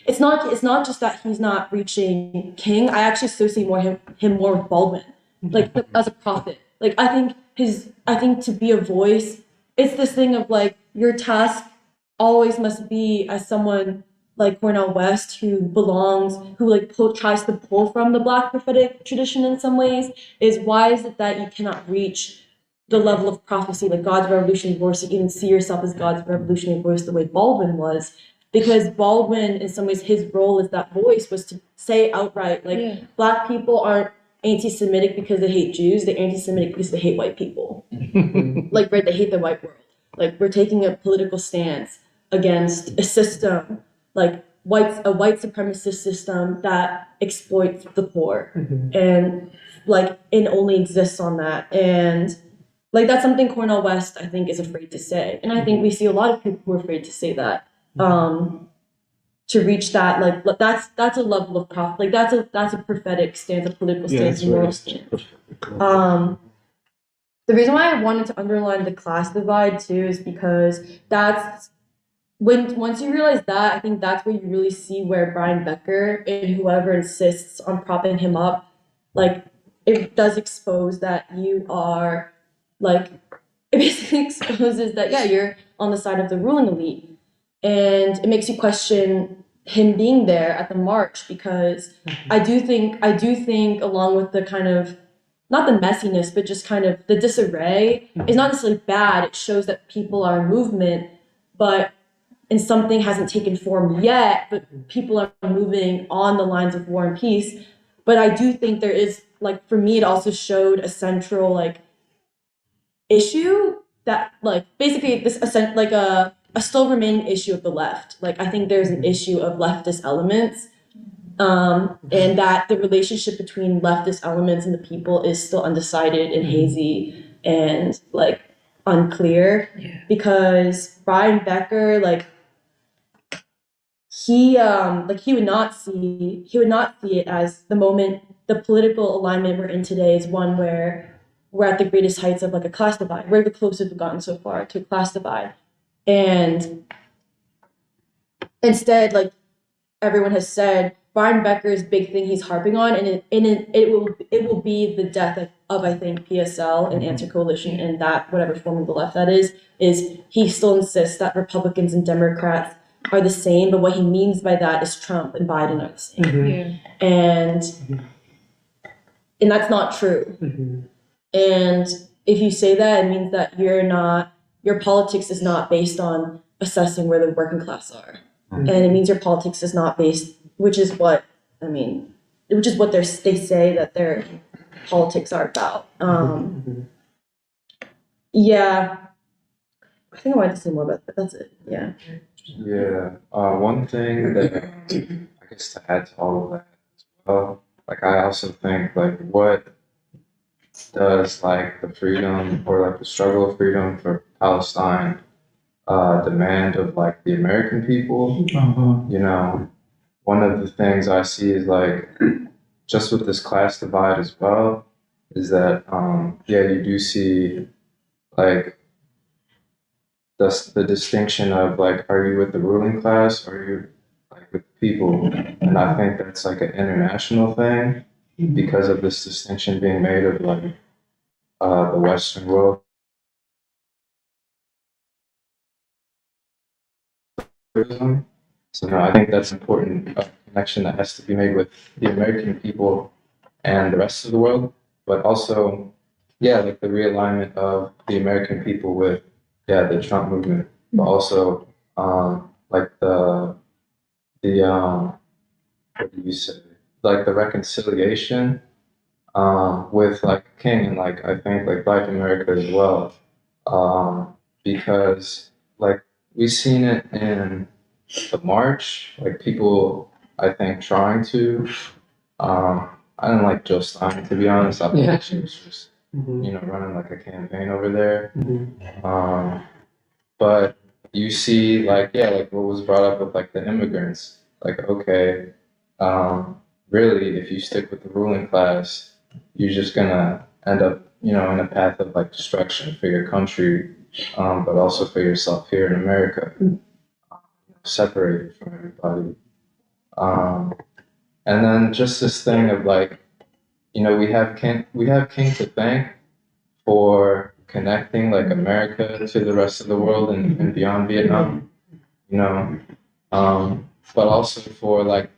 it's not just that he's not reaching King. I actually associate him more with Baldwin, like as a prophet. Like I think to be a voice, it's this thing of like your task always must be as someone like Cornel West who tries to pull from the Black prophetic tradition in some ways, is why is it that you cannot reach the level of prophecy, like God's revolutionary voice, to even see yourself as God's revolutionary voice the way Baldwin was? Because Baldwin, in some ways, his role as that voice was to say outright, like, Black people aren't anti-Semitic because they hate Jews, they're anti-Semitic because they hate white people. Like, right, they hate the white world. Like, we're taking a political stance against a system, like a white supremacist system that exploits the poor and only exists on that. And like that's something Cornel West I think is afraid to say, and I think we see a lot of people who are afraid to say that. To reach that, like that's a level of prophet, like that's a prophetic stance, a political stance, a moral stance. The reason why I wanted to underline the class divide too is because that's once you realize that, I think that's where you really see where Brian Becker and whoever insists on propping him up, like it does expose that you are like, it basically exposes that you're on the side of the ruling elite, and it makes you question him being there at the march, because I do think along with the kind of not the messiness but just kind of the disarray is not necessarily bad. It shows that people are in movement, and something hasn't taken form yet, but people are moving on the lines of war and peace. But I do think there is, like, for me, it also showed a central, like, issue that, like, basically this, like, a still remaining issue of the left. Like, I think there's an issue of leftist elements, and that the relationship between leftist elements and the people is still undecided and hazy and, like, unclear. Because Brian Becker, like, he would not see it as the moment. The political alignment we're in today is one where we're at the greatest heights of like a class divide. We're the closest we've gotten so far to a class divide, and instead, like everyone has said, Brian Becker's big thing he's harping on, and it will be the death of I think PSL and anti-coalition, and that whatever form of the left that is he still insists that Republicans and Democrats are the same, but what he means by that is Trump and Biden are the same. And that's not true. And if you say that, it means that your politics is not based on assessing where the working class are. And it means your politics is not based, which is what they say that their politics are about. Yeah. I think I wanted to say more about that, but that's it. Yeah. Yeah, one thing that I guess to add to all of that as well, like I also think like what does like the freedom or like the struggle of freedom for Palestine demand of like the American people? You know, one of the things I see is like just with this class divide as well, is that yeah, you do see like the distinction of like, are you with the ruling class or are you like with the people? And I think that's like an international thing because of this distinction being made of like the Western world. So no, I think that's an important connection that has to be made with the American people and the rest of the world, but also, yeah, like the realignment of the American people with, yeah, the Trump movement, but also, like the what do you say, like the reconciliation, with like King and like I think like Black America as well, because like we've seen it in the march, like people I think trying to. I didn't like Jill Stein to be honest. I think Yeah. she was just Mhm. running like a campaign over there. Mhm. But you see like yeah, like what was brought up with like the immigrants. Like okay, really if you stick with the ruling class, you're just gonna end up in a path of like destruction for your country, but also for yourself here in America, separated from everybody. Um, and then just this thing of like, we have King to thank for connecting like America to the rest of the world and beyond Vietnam, you know, but also for like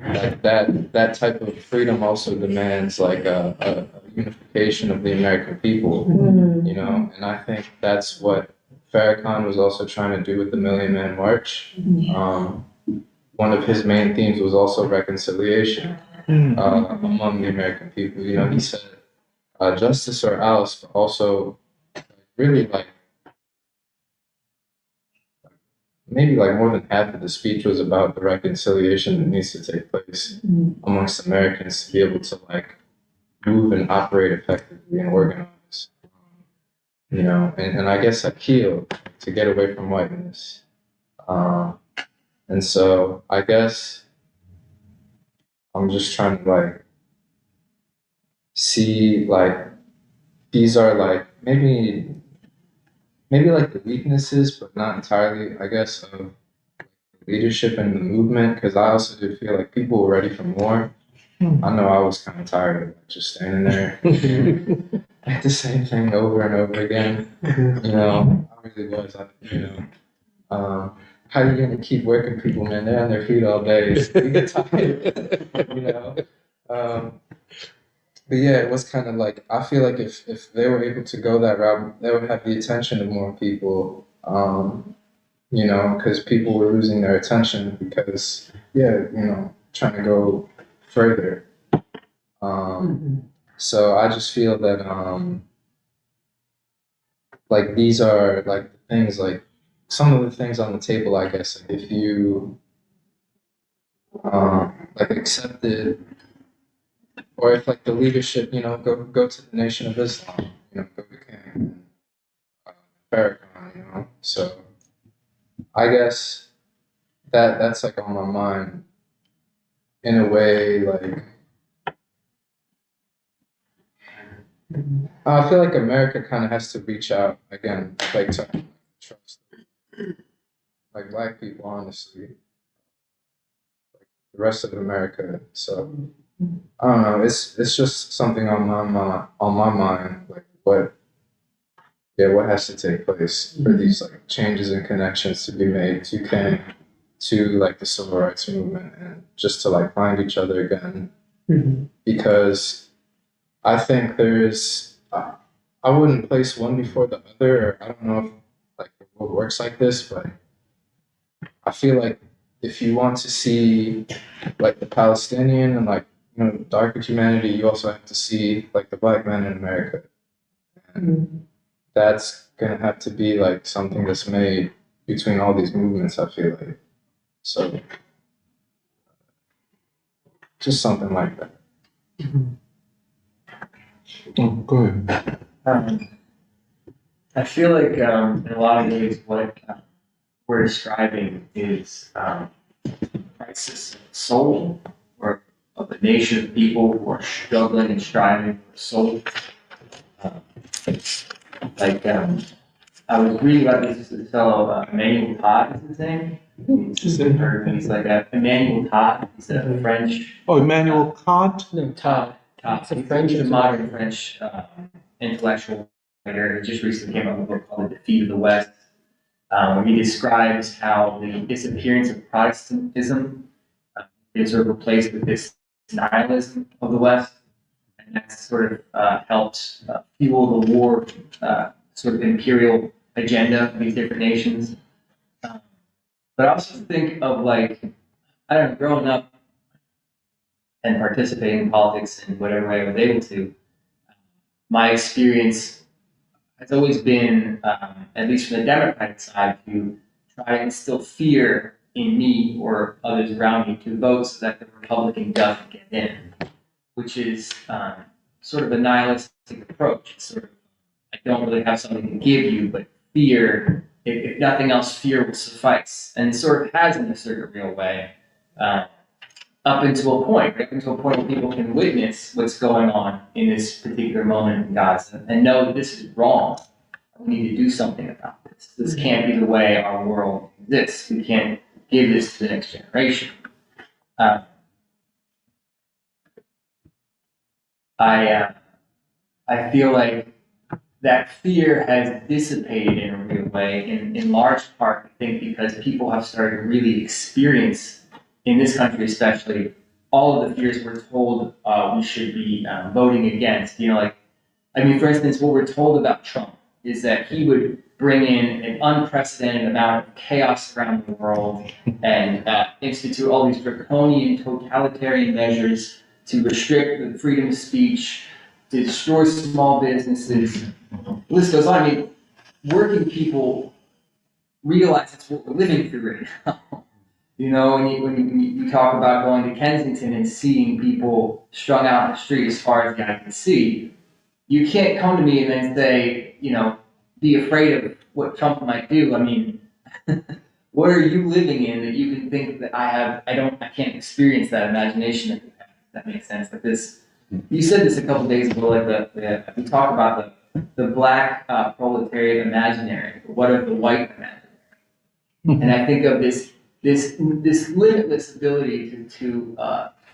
that type of freedom also demands like a unification of the American people, and I think that's what Farrakhan was also trying to do with the Million Man March. One of his main themes was also reconciliation among the American people. He said justice or else, but also really like maybe like more than half of the speech was about the reconciliation that needs to take place amongst Americans to be able to like move and operate effectively and organize. And I guess like heal to get away from whiteness. And so I guess I'm just trying to like see like these are like maybe like the weaknesses, but not entirely, I guess, of leadership in the movement. Because I also do feel like people were ready for more. I know I was kind of tired of like, just standing there at the same thing over and over again. I really was. How are you gonna keep working people, man? They're on their feet all day. You get tired, you know. But yeah, it was kind of like I feel like if they were able to go that route, they would have the attention of more people. Because people were losing their attention because yeah, trying to go further. So I just feel that like these are like the things like some of the things on the table. I guess like if you like accepted or if like the leadership, go to the Nation of Islam, go to King, Farrakhan, So I guess that's like on my mind in a way. Like I feel like America kind of has to reach out again, like to trust, like Black people, honestly, the rest of America. So I don't know. It's just something on my mind. Like what has to take place for these like changes and connections to be made to like the civil rights movement and just to like find each other again. Because I think there's I wouldn't place one before the other. Or I don't know if like the world works like this, but I feel like if you want to see like the Palestinian and like darker humanity, you also have to see like the Black man in America, and that's gonna have to be like something that's made between all these movements, I feel like. So just something like that. Oh, go ahead. I feel like in a lot of ways what we're describing is crisis of soul, or of a nation of people who are struggling and striving for soul. I was reading about this fellow, Emmanuel Todd is his name. He's like Emmanuel Todd. He's a French. Oh, Emmanuel Kant? No, Todd. Todd. It's a French He's a modern French intellectual writer. He just recently came out with a book called The Defeat of the West, where he describes how the disappearance of Protestantism is sort of replaced with this nihilism of the West, and that's sort of helped fuel the war, sort of imperial agenda of these different nations. But I also think of like, I don't know, growing up and participating in politics in whatever way I was able to, my experience has always been, at least from the Democratic side, to try to instill fear in me or others around me to vote so that the Republican doesn't get in, which is sort of a nihilistic approach. It's sort of, I don't really have something to give you, but fear, if nothing else, fear will suffice. And it sort of has in a certain real way, up until a point, right? Up until a point where people can witness what's going on in this particular moment in Gaza and know that this is wrong. We need to do something about this. This can't be the way our world exists. We can't give this to the next generation. I feel like that fear has dissipated in a real way, in large part, I think, because people have started to really experience, in this country especially, all of the fears we're told we should be voting against. You know, like, I mean, for instance, what we're told about Trump is that he would bring in an unprecedented amount of chaos around the world and institute all these draconian totalitarian measures to restrict the freedom of speech, to destroy small businesses. The list goes on. I mean, working people realize that's what we're living through right now. You know, when you talk about going to Kensington and seeing people strung out in the street as far as the eye can see, you can't come to me and then say, you know, be afraid of what Trump might do. I mean, what are you living in that you can think that I can't experience that imagination that you have, if that makes sense. Like this, you said this a couple days ago, like we talk about the black proletariat imaginary. What of the white imaginary? And I think of this limitless ability to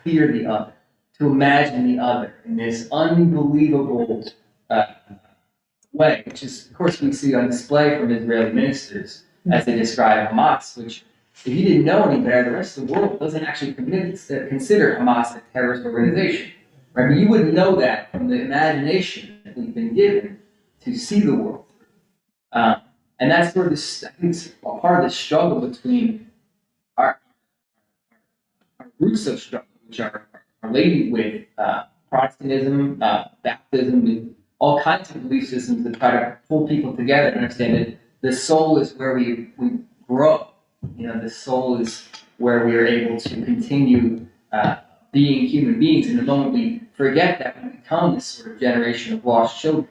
fear the other, to imagine the other in this unbelievable way, which is, of course, we see on display from Israeli ministers as they describe Hamas, which, if you didn't know any better, the rest of the world doesn't actually consider Hamas a terrorist organization. Right? But you wouldn't know that from the imagination that we've been given to see the world. And that's sort of I think it's a part of the struggle between our roots of struggle, which are related with Protestantism, Baptism, all kinds of belief systems that try to pull people together and understand that the soul is where we grow. You know, the soul is where we are able to continue being human beings. And the moment we forget that, we become this sort of generation of lost children.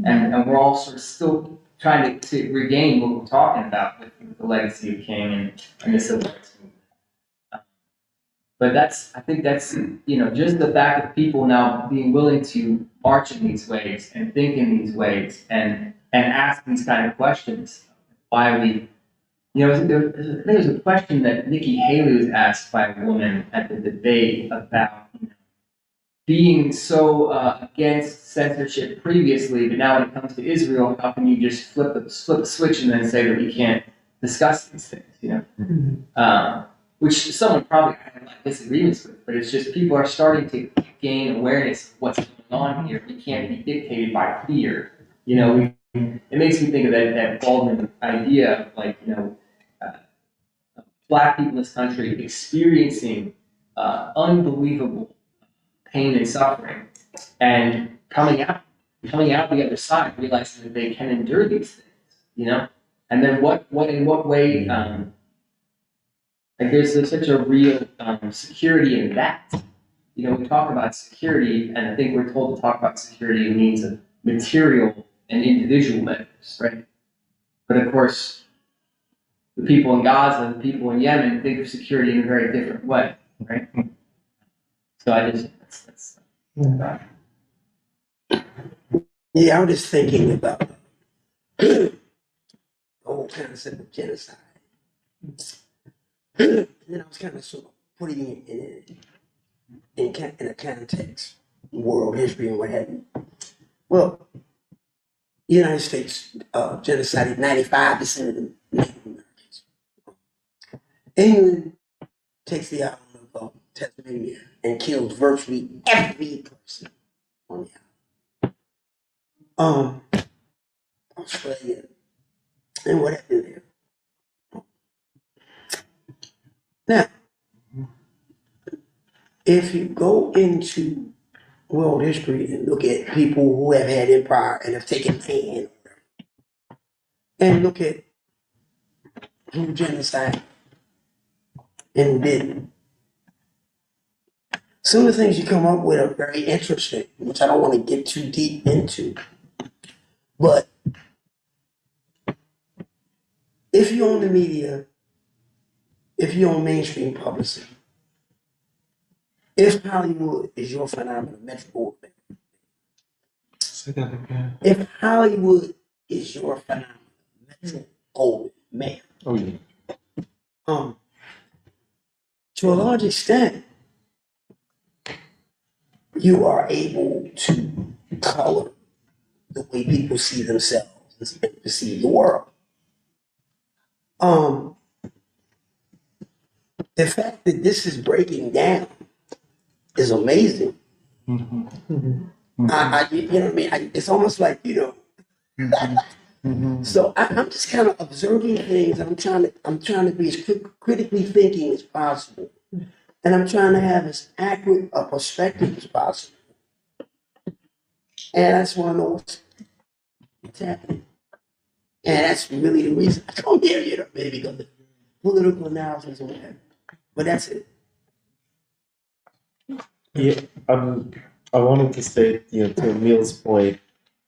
And we're all sort of still trying to regain what we're talking about with the legacy of King and the civil rights movement. But I think that's, you know, just the fact of people now being willing to march in these ways and think in these ways and ask these kind of questions. Why we, you know, there was a question that Nikki Haley was asked by a woman at the debate about, you know, being so against censorship previously, but now when it comes to Israel, how can you just flip the switch and then say that we can't discuss these things, you know? Mm-hmm. Which someone probably had disagreements with, but it's just people are starting to gain awareness of what's going on here. We can't be dictated by fear. You know, it makes me think of that Baldwin idea of, like, you know, black people in this country experiencing unbelievable pain and suffering, and coming out the other side, realizing that they can endure these things, you know? And then in what way, like there's such a real security in that. You know, we talk about security, and I think we're told to talk about security in means of material and individual measures, right? But of course, the people in Gaza, the people in Yemen think of security in a very different way, right? So I just, that's Yeah, I was just thinking about the whole concept of genocide. And then I was kind of sort of putting it in a context, world history and what have you. Well, the United States genocided 95% of the Native Americans. England takes the island of Tasmania and kills virtually every person on the island. Australia and what have you there. Now, if you go into world history and look at people who have had empire and have taken land, and look at who genocide and who didn't, some of the things you come up with are very interesting, which I don't want to get too deep into. But if you own the media, if you own mainstream publicity, if Hollywood is your phenomenal Metro, if Hollywood is your phenomenal Metro Goldwyn Mayer, Oh, yeah. to a large extent, you are able to color the way people see themselves and perceive the world. The fact that this is breaking down is amazing. You know what I mean? It's almost like, so I'm just kind of observing things. I'm trying to be as critically thinking as possible, and I'm trying to have as accurate a perspective as possible. And I just want to know what's happening. And that's really the reason I come here, maybe because of political analysis or whatever. But that's it. Yeah, I wanted to say, to Emil's point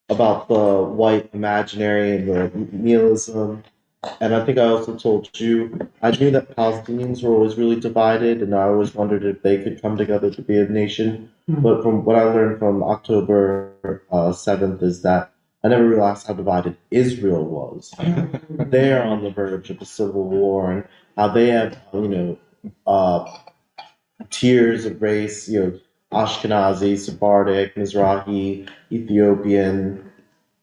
about the white imaginary and the nihilism, and I think I also told you, I knew that Palestinians were always really divided, and I always wondered if they could come together to be a nation. But from what I learned from October 7th is that I never realized how divided Israel was. They are on the verge of a civil war, and how they have, tiers of race, Ashkenazi, Sephardic, Mizrahi, Ethiopian,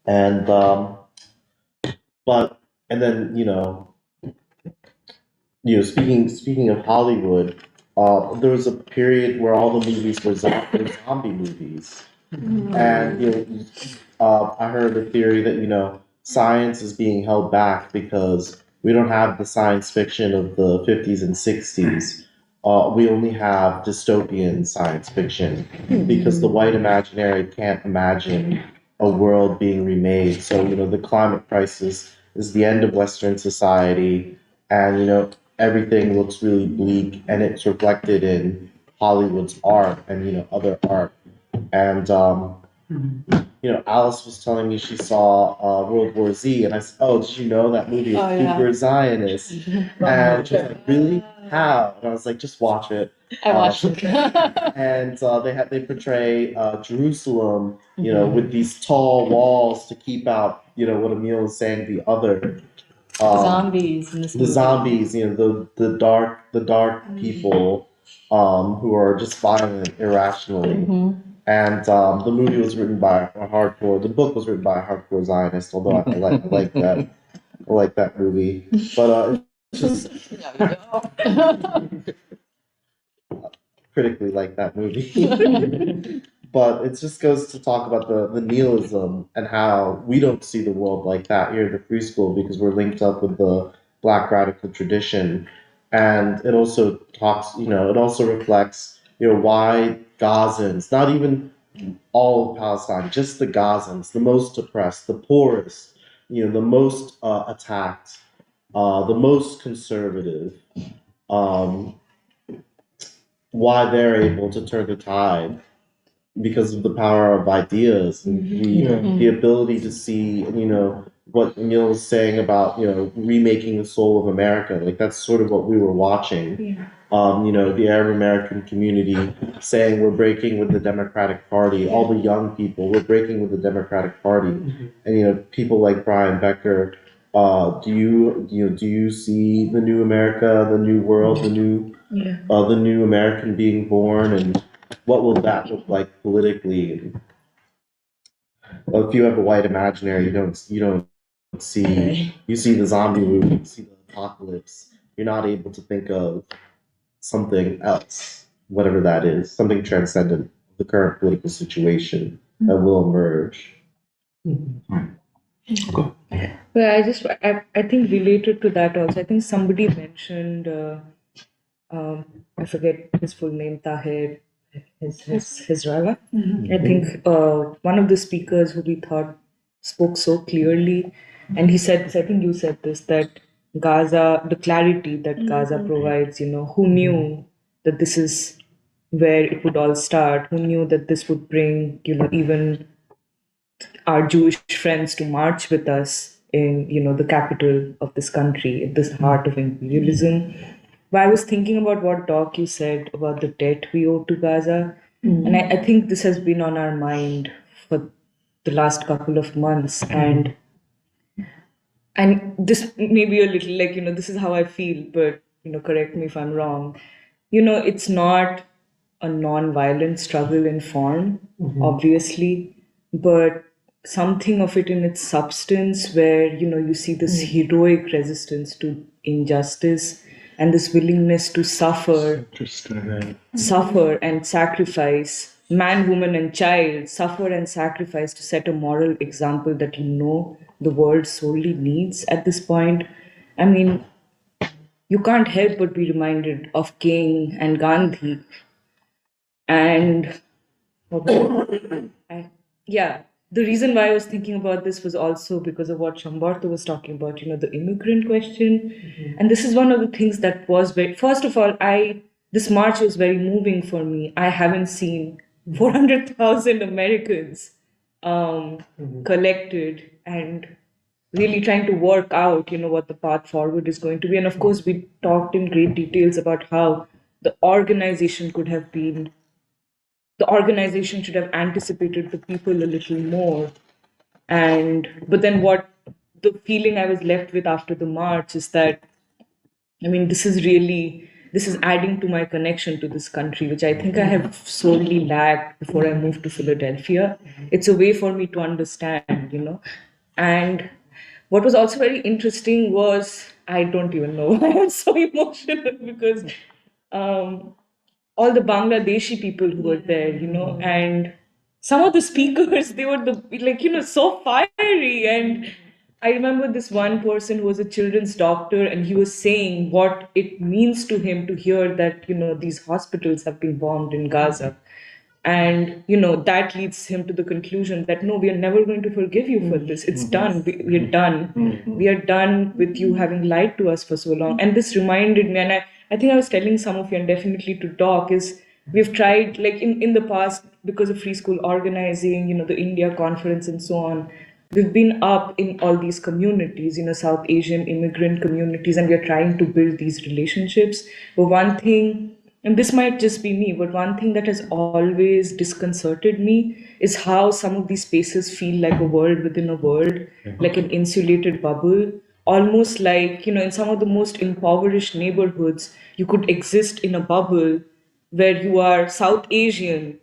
and and then speaking of Hollywood, there was a period where all the movies were zombie movies, and I heard a theory that science is being held back because we don't have the science fiction of the 50s and 60s. We only have dystopian science fiction because the white imaginary can't imagine a world being remade. So, the climate crisis is the end of Western society, and, everything looks really bleak, and it's reflected in Hollywood's art and, other art. And, Alice was telling me she saw World War Z, and I said, "Oh, did you know that movie is super Zionist?" And she was like, "Really? How?" And I was like, "Just watch it." I watched it. And they portray Jerusalem, with these tall walls to keep out, what Emil is saying, the other Zombies in this the movie. zombies, the dark people, who are just violent irrationally. And the movie was written by the book was written by a hardcore Zionist, although I like that. I like that movie. But it's just critically like that movie. But it just goes to talk about the nihilism and how we don't see the world like that here at the Free School because we're linked up with the Black radical tradition. And it also talks, it also reflects, why Gazans, not even all of Palestine, just the Gazans, the most oppressed, the poorest, the most attacked, the most conservative, um, why they're able to turn the tide because of the power of ideas and the ability to see, what Neil was saying about, remaking the soul of America. Like that's sort of what we were watching. The Arab American community saying we're breaking with the Democratic Party. All the young people, we're breaking with the Democratic Party. And people like Brian Becker. Do you see the new America, the new world, the new American being born, and what will that look like politically? Well, if you have a white imaginary, you don't see, you see the zombie movie, you see the apocalypse. You're not able to think of something else, whatever that is, something transcendent, the current political situation that will emerge. Well, I think related to that also, I think somebody mentioned, I forget his full name, Tahir Hizrala. I think one of the speakers who we thought spoke so clearly, and he said this, I think you said this, that Gaza, the clarity that Gaza provides, who knew that this is where it would all start? Who knew that this would bring, even our Jewish friends to march with us in, the capital of this country, in this heart of imperialism? But I was thinking about what, Doc, you said about the debt we owe to Gaza. And I think this has been on our mind for the last couple of months. And this may be a little like, this is how I feel, but, correct me if I'm wrong. It's not a non-violent struggle in form, obviously, but something of it in its substance where, you see this heroic resistance to injustice and this willingness to suffer and sacrifice, man, woman, and child, suffer and sacrifice to set a moral example that the world sorely needs at this point. I mean, you can't help but be reminded of King and Gandhi. And yeah, the reason why I was thinking about this was also because of what Shambarto was talking about, the immigrant question. And this is one of the things that was first of all, this march was very moving for me. I haven't seen 400,000 Americans collected and really trying to work out, what the path forward is going to be. And of course, we talked in great details about how the organization should have anticipated the people a little more. But then the feeling I was left with after the march is that, this is adding to my connection to this country, which I think I have sorely lacked before I moved to Philadelphia. It's a way for me to understand. And what was also very interesting was, I don't even know why I'm so emotional, because all the Bangladeshi people who were there, and some of the speakers, they were so fiery. And I remember this one person who was a children's doctor, and he was saying what it means to him to hear that, these hospitals have been bombed in Gaza. And, that leads him to the conclusion that, no, we are never going to forgive you for this. It's done. We're done. We are done with you having lied to us for so long. And this reminded me, and I think I was telling some of you, and definitely to talk, is we've tried, like in the past, because of free school organizing, the India conference and so on, we've been up in all these communities, South Asian immigrant communities, and we're trying to build these relationships. But one thing, and this might just be me, but one thing that has always disconcerted me is how some of these spaces feel like a world within a world, like an insulated bubble, almost like, in some of the most impoverished neighborhoods, you could exist in a bubble where you are South Asian,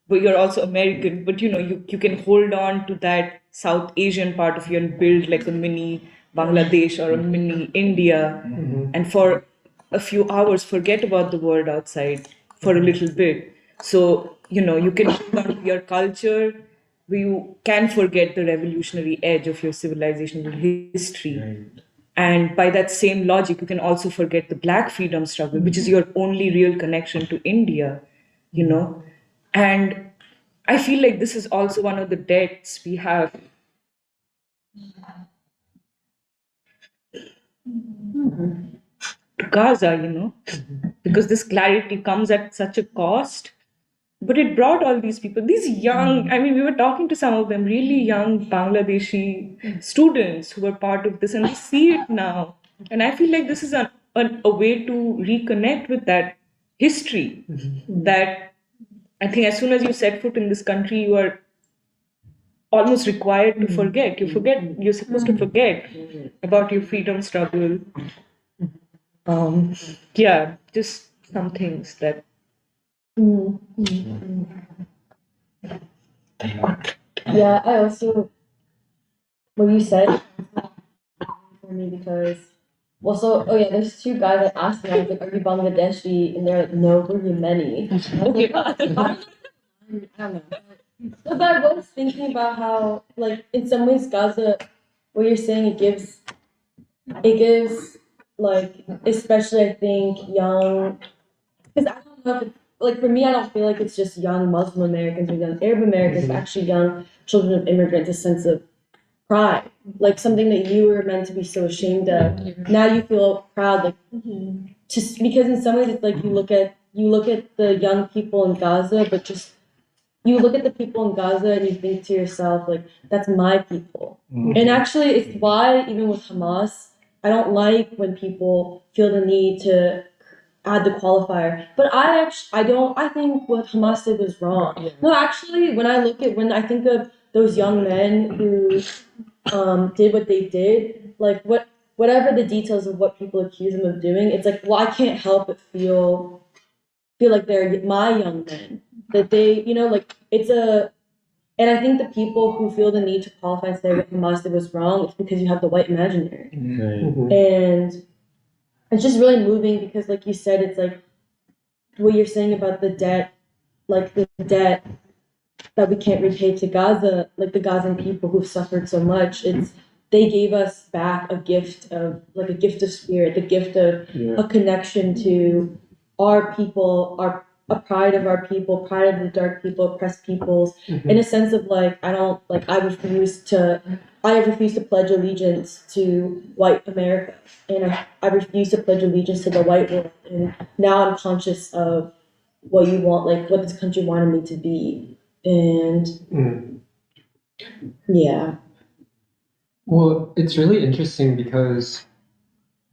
but you're also American, but you can hold on to that South Asian part of you and build like a mini Bangladesh or a mini India, and for a few hours forget about the world outside for a little bit. So, you can hold on to your culture, but you can forget the revolutionary edge of your civilizational history. And by that same logic, you can also forget the Black freedom struggle, which is your only real connection to India. And I feel like this is also one of the debts we have to Gaza, because this clarity comes at such a cost. But it brought all these people, these young, I mean, we were talking to some of them, really young Bangladeshi students who were part of this, and they see it now. And I feel like this is a way to reconnect with that history that I think as soon as you set foot in this country, you are almost required to forget. You're supposed to forget about your freedom struggle. Yeah, just some things that. Yeah, I also, what you said for me because, well, so, oh yeah, there's two guys that asked me, I was like, are you Bangladeshi? And they're like, no, we're Yemeni. Okay. I don't know. But I was thinking about how, like, in some ways, Gaza, what you're saying, it gives, like, especially I think young, because I don't know if it's, like, for me, I don't feel like it's just young Muslim Americans or young Arab Americans, but actually young children of immigrants, a sense of pride, like something that you were meant to be so ashamed of. Now you feel proud, like, just because in some ways it's like you look at the young people in Gaza, but just you look at the people in Gaza and you think to yourself, like, that's my people. And actually, it's why, even with Hamas, I don't like when people feel the need to add the qualifier. But I think what Hamas did was wrong. No, actually, when I think of those young men who did what they did, like whatever the details of what people accuse them of doing, it's like, well, I can't help but feel like they're my young men. That they, like and I think the people who feel the need to qualify and say what Hamas did was wrong, it's because you have the white imaginary. And it's just really moving because, like you said, it's like what you're saying about the debt, like the debt that we can't repay to Gaza, like the Gazan people who've suffered so much. They gave us back a gift of spirit, the gift of a connection to our people, a pride of our people, pride of the dark people, oppressed peoples, in a sense of like, I refuse to pledge allegiance to white America, and I refuse to pledge allegiance to the white world, and now I'm conscious of what you want, like what this country wanted me to be, and yeah. Well, it's really interesting because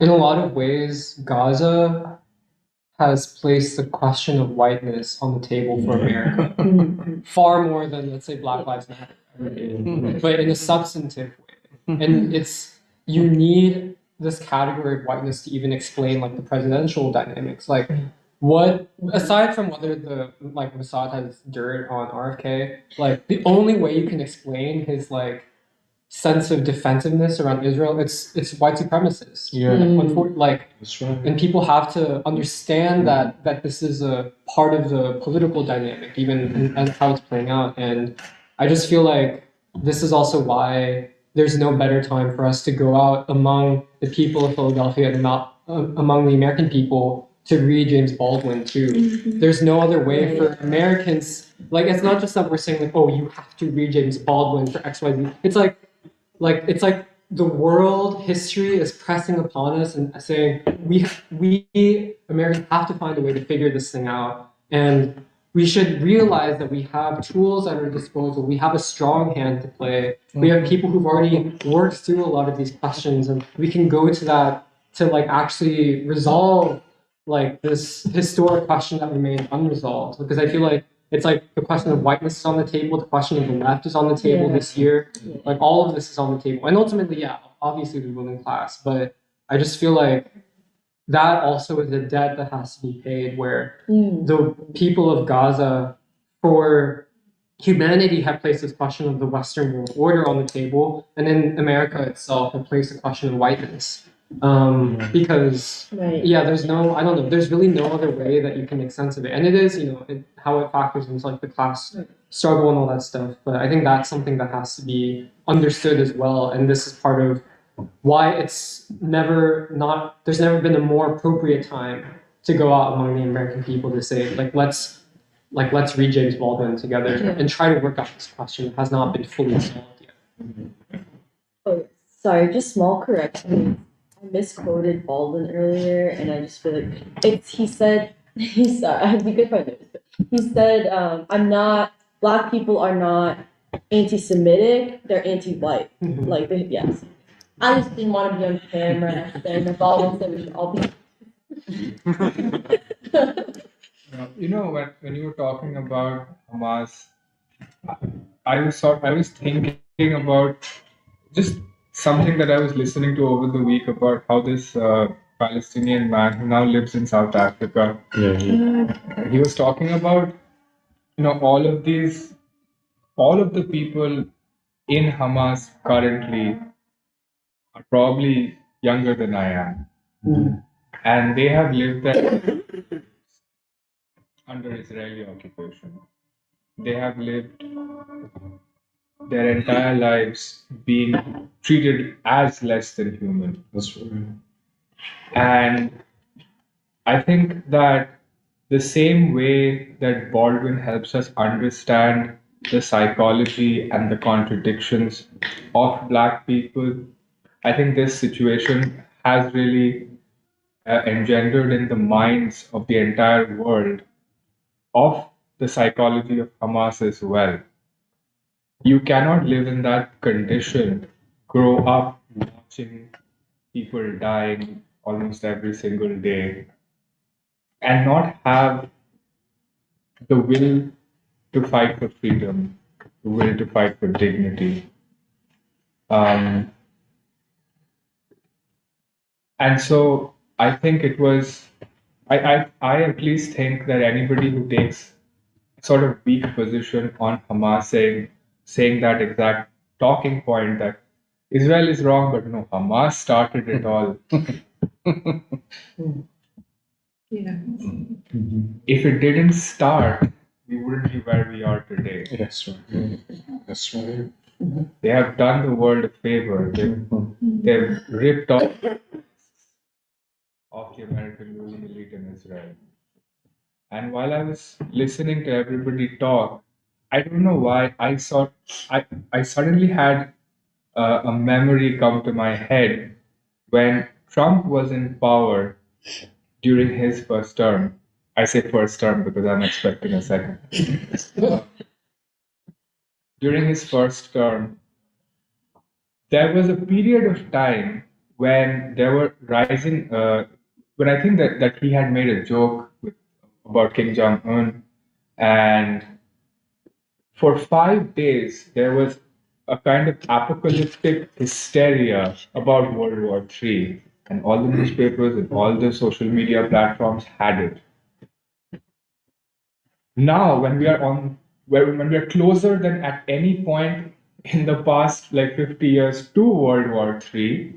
in a lot of ways, Gaza has placed the question of whiteness on the table for America far more than, let's say, Black Lives Matter ever did, but in a substantive way. And you need this category of whiteness to even explain like the presidential dynamics. Like, what, aside from whether Mossad has dirt on RFK, like the only way you can explain his like sense of defensiveness around Israel, it's white supremacists. That's right. And people have to understand that this is a part of the political dynamic, even as how it's playing out. And I just feel like this is also why there's no better time for us to go out among the people of Philadelphia and among the American people to read James Baldwin too. There's no other way for Americans. Like, it's not just that we're saying like, oh, you have to read James Baldwin for X, Y, Z. It's like the world history is pressing upon us and saying we Americans have to find a way to figure this thing out, and we should realize that we have tools at our disposal. We have a strong hand to play. We have people who've already worked through a lot of these questions, and we can go to that to like actually resolve like this historic question that remains unresolved. Because I feel like it's like the question of whiteness is on the table, the question of the left is on the table this year. Like all of this is on the table. And ultimately, yeah, obviously the ruling class. But I just feel like that also is a debt that has to be paid where the people of Gaza, for humanity, have placed this question of the Western world order on the table. And then America itself have placed the question of whiteness. Because there's there's really no other way that you can make sense of it, and it is how it factors into like the class struggle and all that stuff. But I think that's something that has to be understood as well, and this is part of why there's never been a more appropriate time to go out among the American people to say let's read James Baldwin together and try to work out this question. It has not been fully solved yet. Oh, sorry, just small correction. I misquoted Baldwin earlier, and I just feel like he said, I'd be good if I knew this, but he said, Black people are not anti-Semitic, they're anti-white. Like, yes. I just didn't want to be on camera saying that Baldwin said we should all be. When you were talking about Hamas, I was thinking about just something that I was listening to over the week about how this Palestinian man who now lives in South Africa, he was talking about all of the people in Hamas currently are probably younger than I am, and they have lived there under Israeli occupation. They have lived their entire lives being treated as less than human. That's right. And I think that the same way that Baldwin helps us understand the psychology and the contradictions of Black people, I think this situation has really engendered in the minds of the entire world of the psychology of Hamas as well. You cannot live in that condition, grow up watching people dying almost every single day, and not have the will to fight for freedom, the will to fight for dignity. Um, and so I think it was, I at least think that anybody who takes sort of weak position on Hamas saying that exact talking point that Israel is wrong, but no, Hamas started it all. Yeah. If it didn't start, we wouldn't be where we are today. That's right. That's right. They have done the world a favor. They've ripped off the American ruling elite in Israel. And while I was listening to everybody talk, I don't know why I suddenly had a memory come to my head when Trump was in power during his first term. I say first term because I'm expecting a second. During his first term, there was a period of time when there were rising, when I think that he had made a joke about Kim Jong Un, and for 5 days there was a kind of apocalyptic hysteria about World War III, and all the newspapers and all the social media platforms had it. Now, when we are closer than at any point in the past, like 50 years to World War III,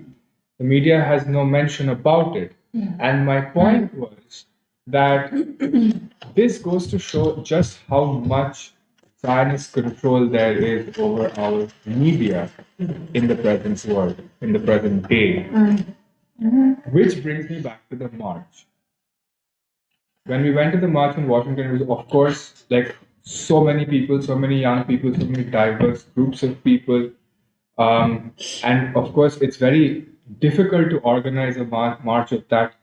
the media has no mention about it. And my point was that this goes to show just how much Zionist control there is over our media in the present world, in the present day. Which brings me back to the march. When we went to the march in Washington, it was, of course, like so many people, so many young people, so many diverse groups of people. And of course, it's very difficult to organize a march of that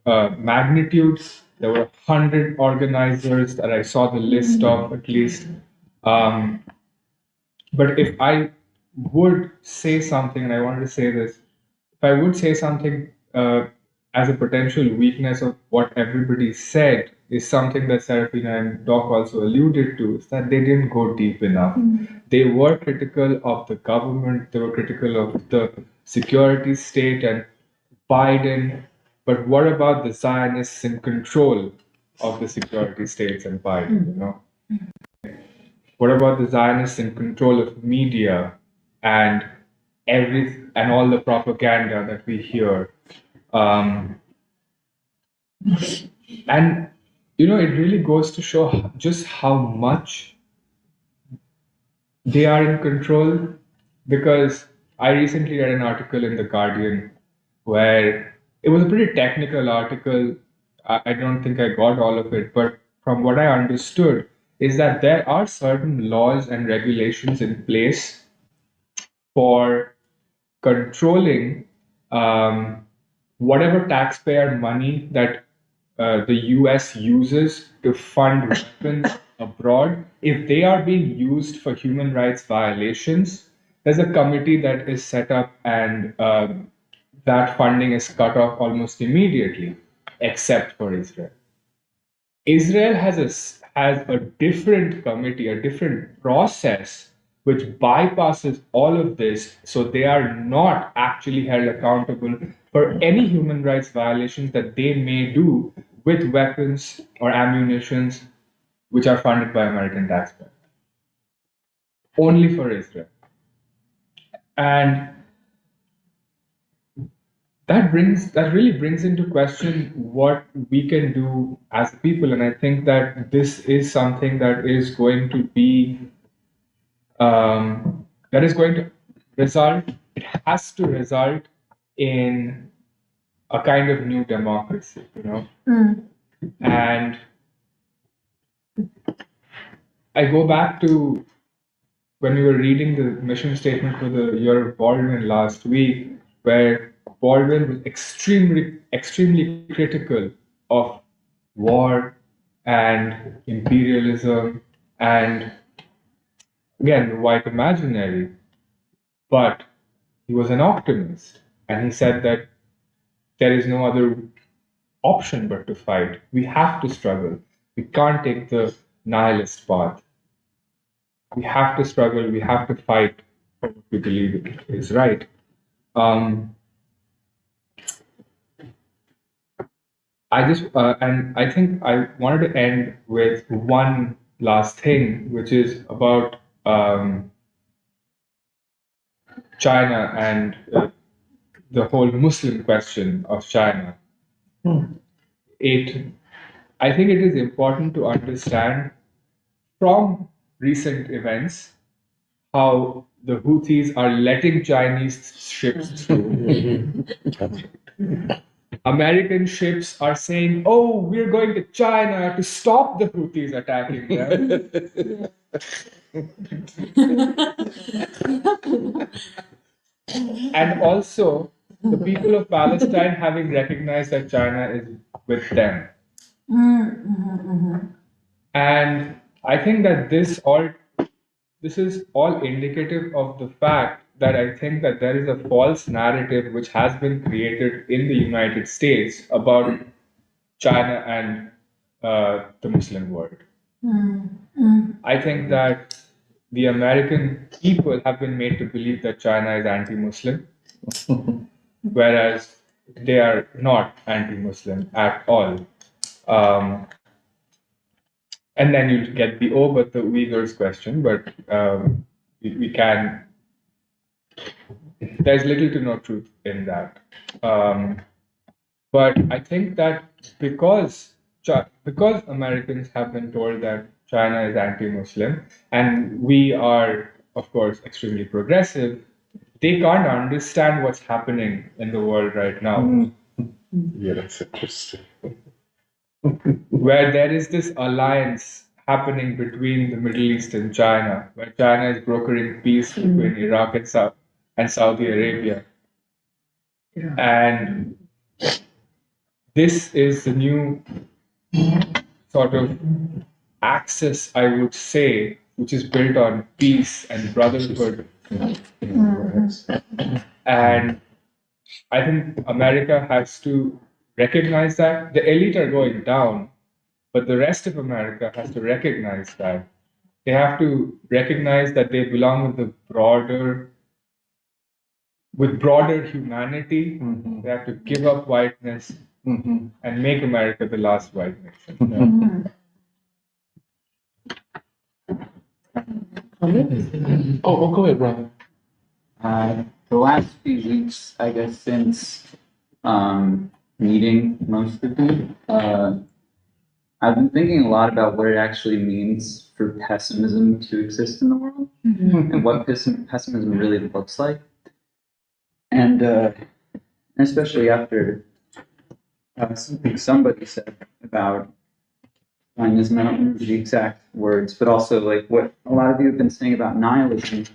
magnitude. There were 100 organizers that I saw the list of at least. But if I would say something, and I wanted to say this, if I would say something as a potential weakness of what everybody said, is something that Serafina and Doc also alluded to, is that they didn't go deep enough. They were critical of the government, they were critical of the security state and Biden, but what about the Zionists in control of the security states and Biden? What about the Zionists in control of media and all the propaganda that we hear? And it really goes to show just how much they are in control, because I recently read an article in The Guardian where it was a pretty technical article. I don't think I got all of it, but from what I understood is that there are certain laws and regulations in place for controlling whatever taxpayer money that the US uses to fund weapons abroad, if they are being used for human rights violations, there's a committee that is set up, and that funding is cut off almost immediately, except for Israel. Israel has a different committee, a different process which bypasses all of this, so they are not actually held accountable for any human rights violations that they may do with weapons or ammunitions which are funded by American taxpayers. Only for Israel. And that really brings into question what we can do as people. And I think that this is something that is going to be that is going to result, it has to result in a kind of new democracy, And I go back to when we were reading the mission statement for the Year of Baldwin last week, where Baldwin was extremely critical of war and imperialism and, again, the white imaginary. But he was an optimist, and he said that there is no other option but to fight. We have to struggle. We can't take the nihilist path. We have to struggle. We have to fight for what we believe is right. And I think I wanted to end with one last thing, which is about China and the whole Muslim question of China. I think it is important to understand from recent events how the Houthis are letting Chinese ships through. American ships are saying, "Oh, we're going to China to stop the Houthis attacking them." And also, the people of Palestine having recognized that China is with them. And I think that this is all indicative of the fact that I think that there is a false narrative which has been created in the United States about China and the Muslim world. I think that the American people have been made to believe that China is anti-Muslim, whereas they are not anti-Muslim at all. And then you get the but the Uyghurs question, but we can. There's little to no truth in that. But I think that because Americans have been told that China is anti-Muslim, and we are, of course, extremely progressive, they can't understand what's happening in the world right now. Yeah, that's interesting. Where there is this alliance happening between the Middle East and China, where China is brokering peace between Iraq and Saudi Arabia. And this is the new sort of axis, I would say, which is built on peace and brotherhood. And I think America has to recognize that. The elite are going down, but the rest of America has to recognize that. They have to recognize that they belong with the broader humanity. They have to give up whiteness and make America the last white nation. Go ahead, Ron. The last few weeks, I guess, since meeting most of you, I've been thinking a lot about what it actually means for pessimism to exist in the world and what pessimism really looks like. And especially after something somebody said about Zionism, I don't remember the exact words, but also like what a lot of you have been saying about nihilism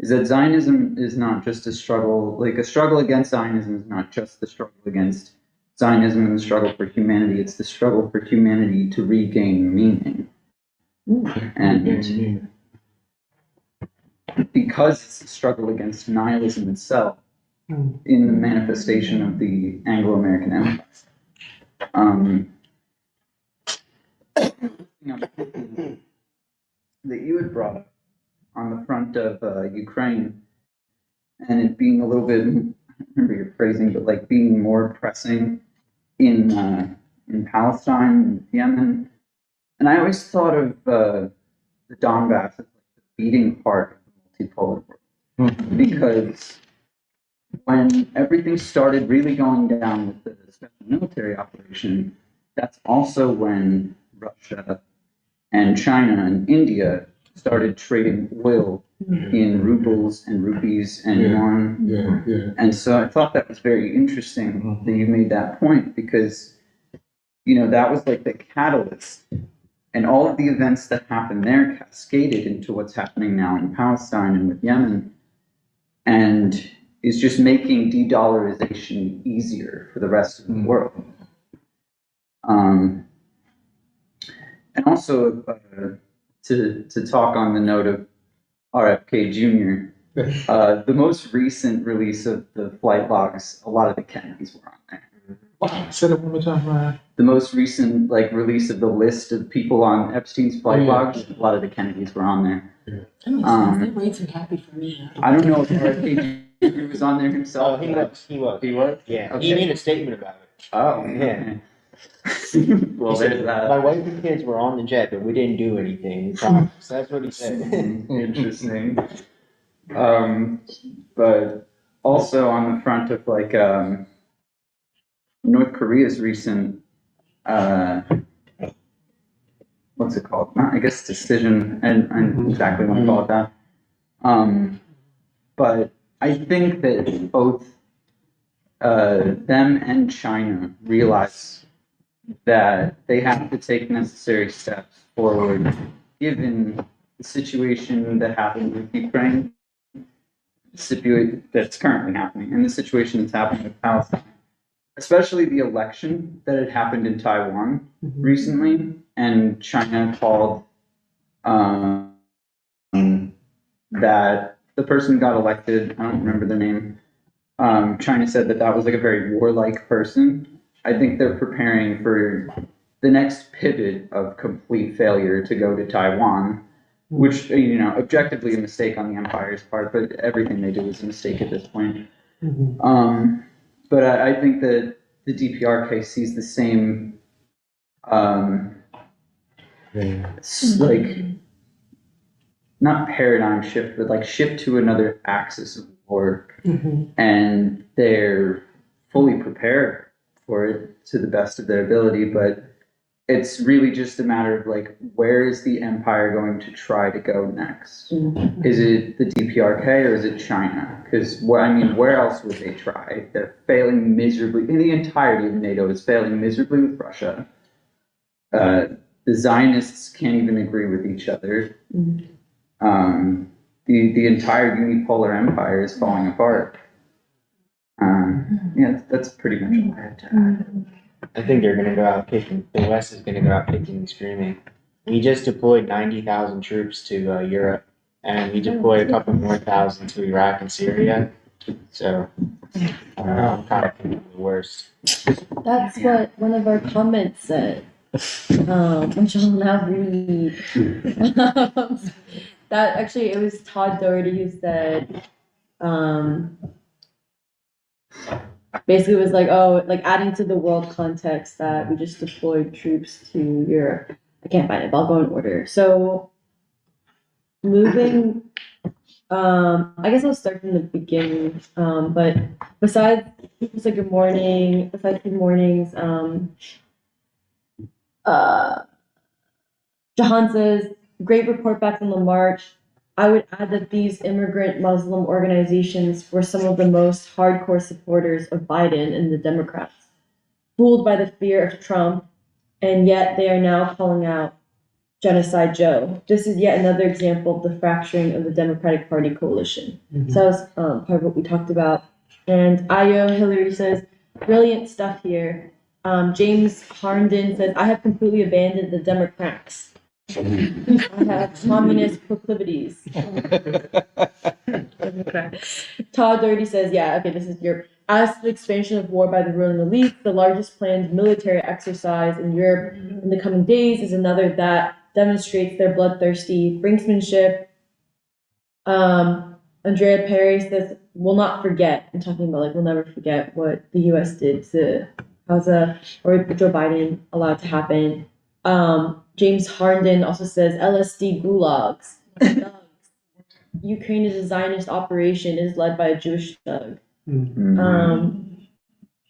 is that Zionism is not just a struggle, like a struggle against Zionism is not just the struggle against Zionism and the struggle for humanity, it's the struggle for humanity to regain meaning. And because it's a struggle against nihilism itself in the manifestation of the Anglo-American Empire. That you had brought up on the front of Ukraine, and it being a little bit, I don't remember your phrasing, but like being more pressing in Palestine and Yemen. And I always thought of the Donbass as like the beating heart of the multipolar world, because when everything started really going down with the special military operation, that's also when Russia and China and India started trading oil in rubles and rupees and yuan. And so I thought that was very interesting that you made that point, because, you know, that was like the catalyst. And all of the events that happened there cascaded into what's happening now in Palestine and with Yemen, and is just making de-dollarization easier for the rest of the world. And also to talk on the note of RFK Jr., the most recent release of the flight logs, a lot of the Kennedys were on there. Wow, say that one more time, Ryan. The most recent release of the list of people on Epstein's flight logs, a lot of the Kennedys were on there. That makes sense. They're way too happy for me. I don't know if RFK Jr. was on there himself. He was. He was? Yeah. Okay. He made a statement about it. Oh, Yeah. Well, there's that. My wife and kids were on the jet, but we didn't do anything. We promised. That's what he said. Interesting. But also on the front of North Korea's recent what's it called? I guess decision, and I exactly want to call it that. But I think that both them and China realize that they have to take necessary steps forward, given the situation that happened with Ukraine, the situation that's currently happening, and the situation that's happening with Palestine. Especially the election that had happened in Taiwan recently, and China called that the person who got elected, I don't remember their name, China said that that was like a very warlike person. I think they're preparing for the next pivot of complete failure to go to Taiwan, which, you know, objectively a mistake on the empire's part, but everything they do is a mistake at this point. But I think that the DPRK sees the same, not paradigm shift, but shift to another axis of work, and they're fully prepared for it to the best of their ability. But it's really just a matter of where is the empire going to try to go next? Is it the DPRK or is it China? Because where else would they try? They're failing miserably. In the entirety of NATO is failing miserably with Russia. The Zionists can't even agree with each other. The entire unipolar empire is falling apart. Yeah, that's pretty much all I have to add. I think they're going to go out kicking. The West is going to go out kicking and screaming. We just deployed 90,000 troops to Europe, and we deployed a couple more thousand to Iraq and Syria. So I'm kind of thinking the worst. That's what one of our comments said, which I'll now read. That actually, it was Todd Doherty who said, basically was adding to the world context that we just deployed troops to Europe. I can't find it, but I'll go in order. So moving, I guess I'll start from the beginning. But besides people's good morning, besides good mornings, Jahan says, great report back on the march. I would add that these immigrant Muslim organizations were some of the most hardcore supporters of Biden and the Democrats, fooled by the fear of Trump, and yet they are now calling out Genocide Joe. This is yet another example of the fracturing of the Democratic Party coalition. So that was part of what we talked about. And Ayo Hillary says, brilliant stuff here. James Harnden says, I have completely abandoned the Democrats. I have communist proclivities. Todd Doherty says, yeah, okay, this is Europe. As to the expansion of war by the ruling elite, the largest planned military exercise in Europe in the coming days is another that demonstrates their bloodthirsty brinksmanship. Andrea Perry says, we'll not forget. I'm talking about like we'll never forget what the US did to Gaza or Joe Biden allowed to happen. James Harnden also says LSD gulags. Ukraine is a Zionist operation, is led by a Jewish thug. And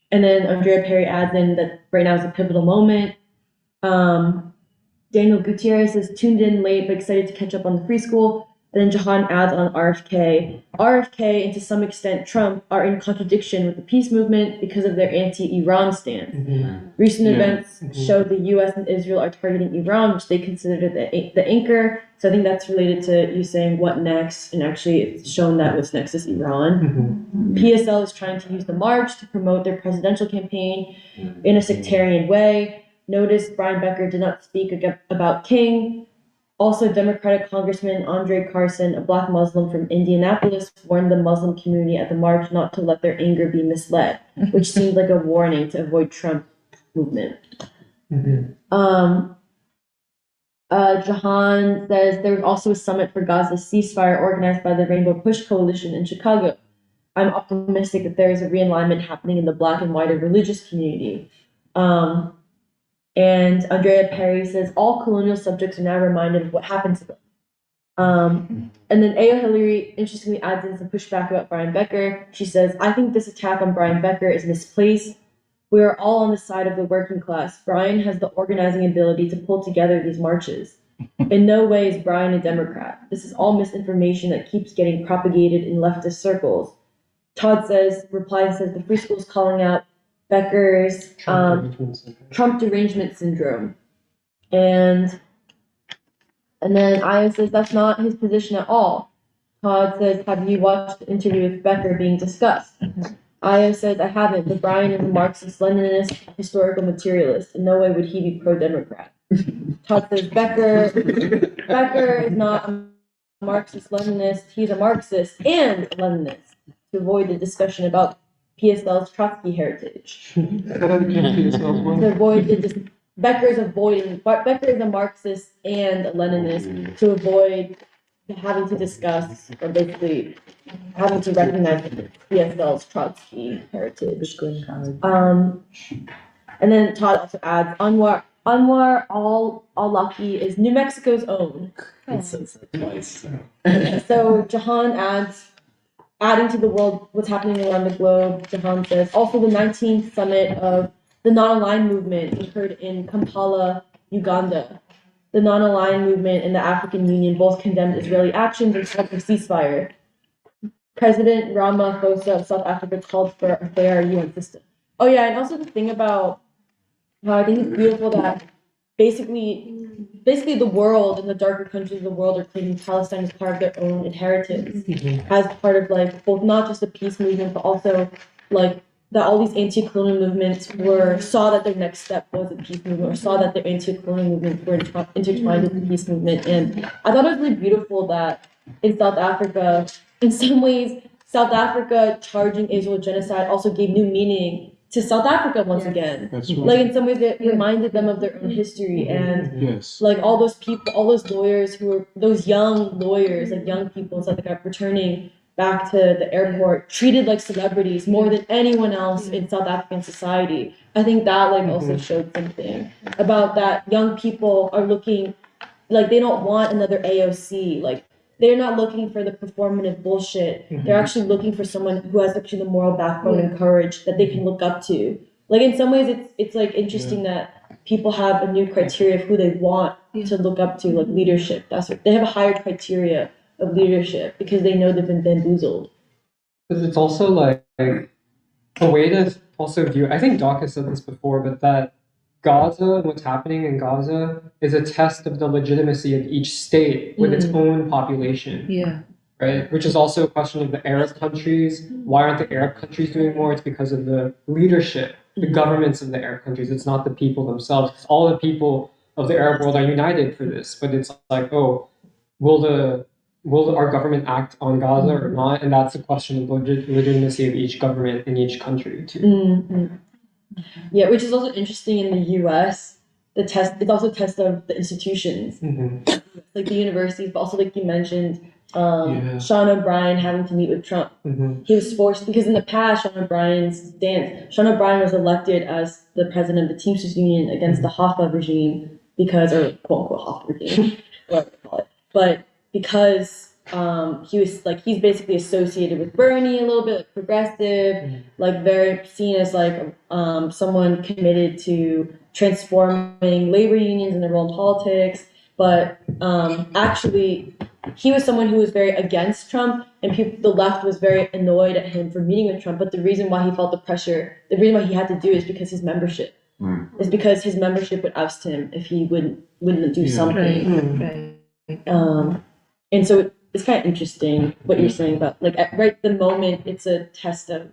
then Andrea Perry adds in that right now is a pivotal moment. Daniel Gutierrez is tuned in late but excited to catch up on the free school. And then Jahan adds on RFK. RFK and to some extent Trump are in contradiction with the peace movement because of their anti-Iran stance. Recent events show the US and Israel are targeting Iran, which they consider the anchor. So I think that's related to you saying what next, and actually it's shown that what's next is Iran. PSL is trying to use the march to promote their presidential campaign in a sectarian way. Notice Brian Becker did not speak about King. Also, Democratic Congressman Andre Carson, a black Muslim from Indianapolis, warned the Muslim community at the march not to let their anger be misled, which seemed like a warning to avoid Trump movement. Jahan says there was also a summit for Gaza ceasefire organized by the Rainbow Push Coalition in Chicago. I'm optimistic that there is a realignment happening in the black and wider religious community. And Andrea Perry says all colonial subjects are now reminded of what happened to them. And then Ayo Hillary interestingly adds in some pushback about Brian Becker. She says, I think this attack on Brian Becker is misplaced. We are all on the side of the working class. Brian has the organizing ability to pull together these marches. In no way is Brian a Democrat. This is all misinformation that keeps getting propagated in leftist circles. Todd replies, the free school is calling out Becker's Trump derangement syndrome. And then Ayo says that's not his position at all. Todd says, have you watched the interview with Becker being discussed? Ayo says, I haven't, but Brian is a Marxist-Leninist historical materialist. In no way would he be pro-Democrat. Todd says, Becker is not a Marxist-Leninist, he's a Marxist and a Leninist, to avoid the discussion about PSL's Trotsky heritage. To avoid the Becker is a Marxist and a Leninist to avoid having to discuss or basically having to recognize PSL's Trotsky heritage. And then Todd also adds Anwar al-Awlaki is New Mexico's own. So Jahan adds, adding to the world what's happening around the globe, Jahan says, also the 19th summit of the non-aligned movement occurred in Kampala, Uganda. The non-aligned movement and the African Union both condemned Israeli actions and called for ceasefire. President Ramaphosa of South Africa called for a fair UN system. Oh yeah, and also the thing about how I think it's beautiful that basically the world and the darker countries of the world are claiming Palestine as part of their own inheritance, as part of like both not just the peace movement, but also like that all these anti-colonial movements saw that their next step was the peace movement, or saw that their anti-colonial movements were intertwined with the peace movement. And I thought it was really beautiful that in South Africa, in some ways, South Africa charging Israel genocide also gave new meaning to South Africa once again. That's right. Like in some ways it reminded them of their own history, and like all those people, all those lawyers who were those young lawyers, like young people in South Africa returning back to the airport, treated like celebrities more than anyone else in South African society. I think that like also showed something about that young people are looking like they don't want another AOC. Like they're not looking for the performative bullshit. They're actually looking for someone who has actually the moral backbone and courage that they can look up to. Like in some ways it's like interesting that people have a new criteria of who they want to look up to, like leadership. That's what they have, a higher criteria of leadership because they know they've been bamboozled. But it's also like a way to also view, I think Doc has said this before, but that Gaza and what's happening in Gaza is a test of the legitimacy of each state with its own population. Yeah. Right? Which is also a question of the Arab countries. Why aren't the Arab countries doing more? It's because of the leadership, the governments of the Arab countries. It's not the people themselves. 'Cause all the people of the Arab world are united for this, but it's like, oh, will our government act on Gaza or not? And that's a question of legitimacy of each government in each country too. Mm-hmm. Yeah, which is also interesting in the U.S. The test, it's also a test of the institutions, like the universities, but also like you mentioned, Sean O'Brien having to meet with Trump. He was forced because in the past, Sean O'Brien was elected as the president of the Teamsters Union against the Hoffa regime or quote unquote Hoffa regime, whatever you call it, but because he's basically associated with Bernie a little bit, like progressive, like very seen as like someone committed to transforming labor unions and their role in politics. But actually, he was someone who was very against Trump, and the left was very annoyed at him for meeting with Trump. But the reason why he felt the pressure, the reason why he had to do it is because his membership. Is because his membership would oust him if he wouldn't do something. Right. And so it's kind of interesting what you're saying about like at the moment it's a test of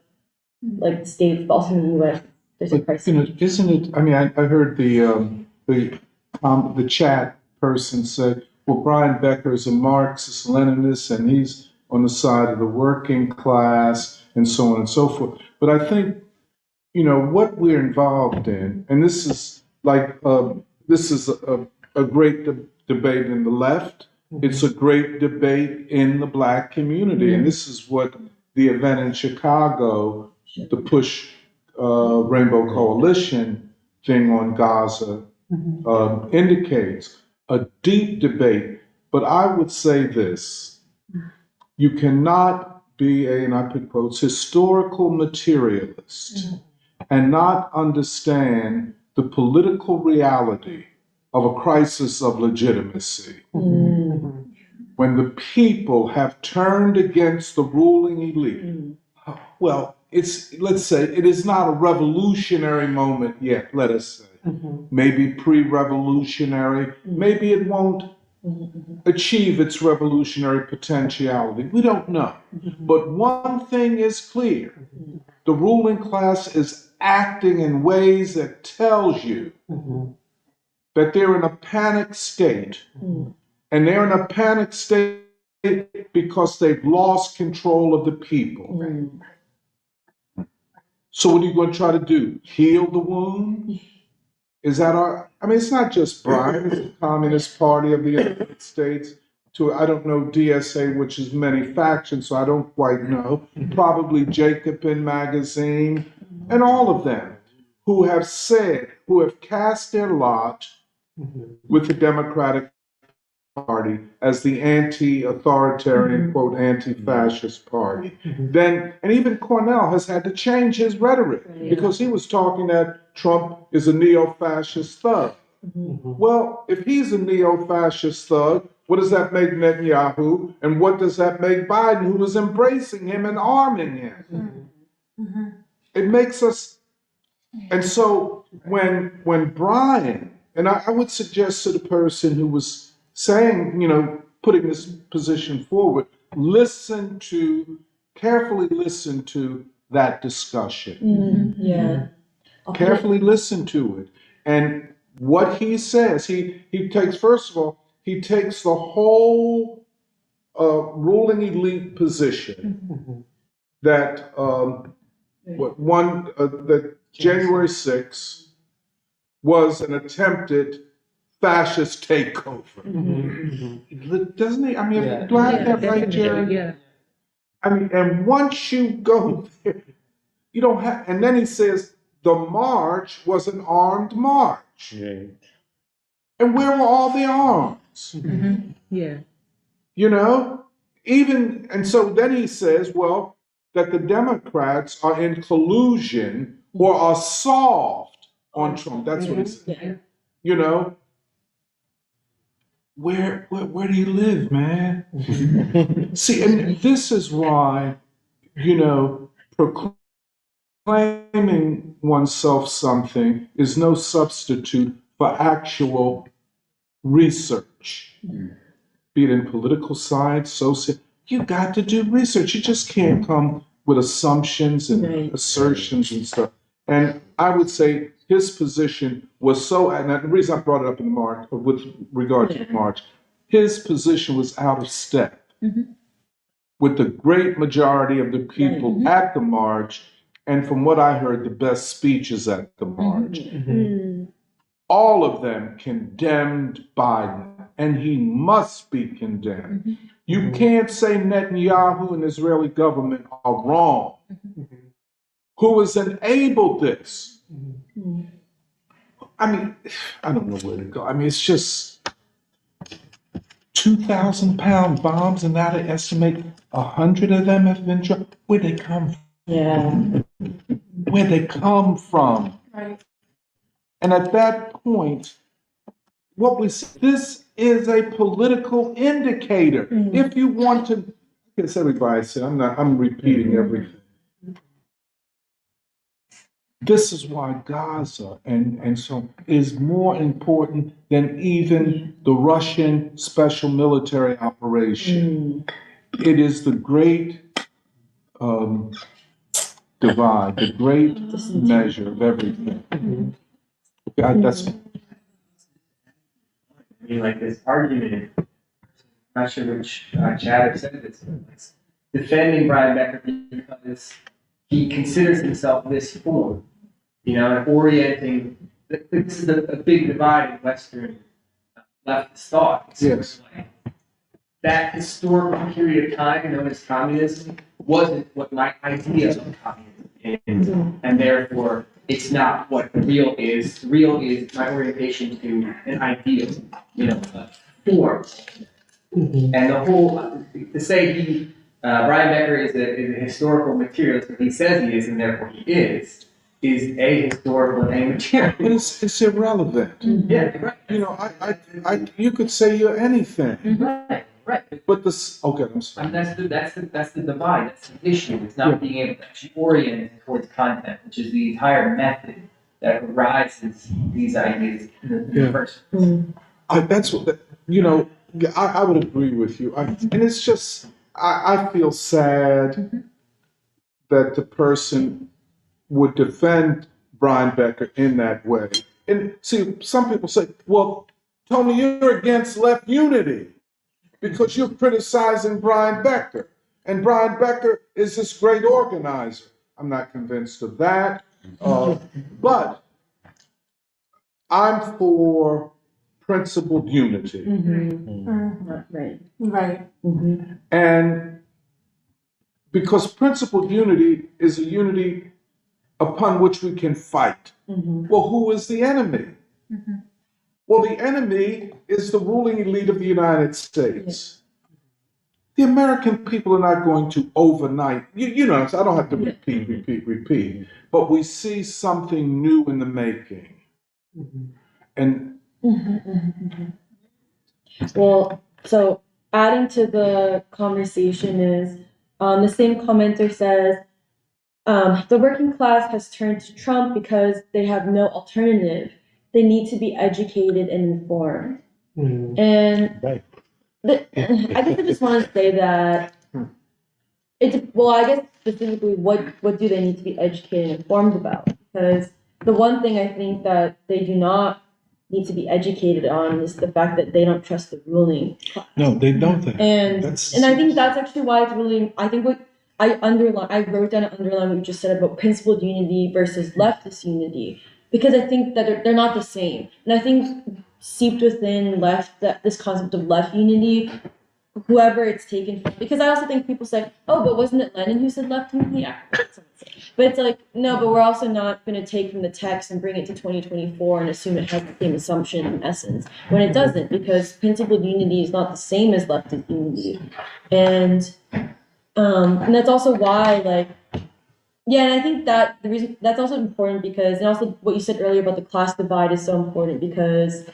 like the states, but also in the U.S. There's a crisis. Isn't it? I mean, I heard the chat person say, "Well, Brian Becker is a Marxist Leninist, and he's on the side of the working class, and so on and so forth." But I think what we're involved in, and this is like a great debate in the left. It's a great debate in the Black community, and this is what the event in Chicago, the Push Rainbow Coalition thing on Gaza, indicates a deep debate. But I would say this: you cannot be and I put quotes, historical materialist and not understand the political reality of a crisis of legitimacy. When the people have turned against the ruling elite, well, let's say it is not a revolutionary moment yet, let us say. Maybe pre-revolutionary, maybe it won't achieve its revolutionary potentiality. We don't know. But one thing is clear. The ruling class is acting in ways that tells you that they're in a panic state. And they're in a panic state because they've lost control of the people. So what are you going to try to do? Heal the wound? Is that it's not just Brian, it's the Communist Party of the United States, I don't know DSA, which is many factions, so I don't quite know. Probably Jacobin Magazine, and all of them who have cast their lot with the Democratic Party as the anti-authoritarian, quote, anti-fascist party. And even Cornell has had to change his rhetoric because he was talking that Trump is a neo-fascist thug. Well, if he's a neo-fascist thug, what does that make Netanyahu? And what does that make Biden, who was embracing him and arming him? It makes us, and so when Brian, and I would suggest to the person who was saying, putting this position forward, carefully listen to that discussion. Carefully listen to it. And what he says, he takes, first of all, he takes the whole ruling elite position that that January 6th was an attempted fascist takeover. Doesn't he? I mean, do I have that right, Jerry? Yeah. I mean, and once you go there, you don't have, and then he says the march was an armed march. And where were all the arms? Yeah. And so then he says, well, that the Democrats are in collusion or are soft on Trump. That's what he said. Where do you live, man? See, and this is why, Claiming oneself something is no substitute for actual research, be it in political science, social. You got to do research. You just can't come with assumptions and assertions and stuff. And I would say his position was so, and the reason I brought it up in the march, with regard to the march, his position was out of step with the great majority of the people at the march, and from what I heard, the best speeches at the march. All of them condemned Biden, and he must be condemned. You can't say Netanyahu and the Israeli government are wrong. Who has enabled this? I mean, I don't know where to go. I mean, it's just 2,000-pound bombs, and now they estimate 100 of them have been dropped. Where'd they come from? Yeah. Where'd they come from? Right. And at that point, this is a political indicator. If you want to, I guess everybody said, I'm repeating everything. This is why Gaza and so is more important than even the Russian special military operation. It is the great divide, the great measure of everything. That's I mean, like this argument, I'm not sure which chatter said this, but it's defending Brian Becker because he considers himself this form, and orienting. This is a big divide in Western leftist thought. Yes. Like, that historical period of time known as communism wasn't what my idea of communism is, and therefore it's not what the real is. The real is my orientation to an ideal, a form. And the whole, to say Brian Becker is a historical materialist, but he says he is, and therefore he is a historical and a materialist. But it's irrelevant. Yeah, right. You could say you're anything. Right. But okay, I'm sorry. I mean, that's the divide. That's the issue. It's not being able to actually orient towards content, which is the entire method that arises these ideas in the first place. That's what I would agree with you. And it's just I feel sad that the person would defend Brian Becker in that way. And see, some people say, "Well, Tony, you're against left unity because you're criticizing Brian Becker. And Brian Becker is this great organizer." I'm not convinced of that. But I'm for principled unity. Right. And because principled unity is a unity upon which we can fight. Well, who is the enemy? Well, the enemy is the ruling elite of the United States. The American people are not going to overnight, I don't have to repeat, but we see something new in the making. And Well, so adding to the conversation is the same commenter says the working class has turned to Trump because they have no alternative. They need to be educated and informed. And I guess I just want to say that I guess specifically what do they need to be educated and informed about? Because the one thing I think that they do not need to be educated on is the fact that they don't trust the ruling class. No, they don't. And I think that's actually why it's really, I think what I wrote down and underlined what you just said about principled unity versus leftist unity, because I think that they're not the same. And I think seeped within this concept of left unity, whoever it's taken from, because I also think people say, oh, but wasn't it Lenin who said left unity? Yeah. But it's like, no, but we're also not going to take from the text and bring it to 2024 and assume it has the same assumption in essence, when it doesn't, because principled unity is not the same as leftist unity. And that's also why, and I think that the reason that's also important because, and also what you said earlier about the class divide is so important because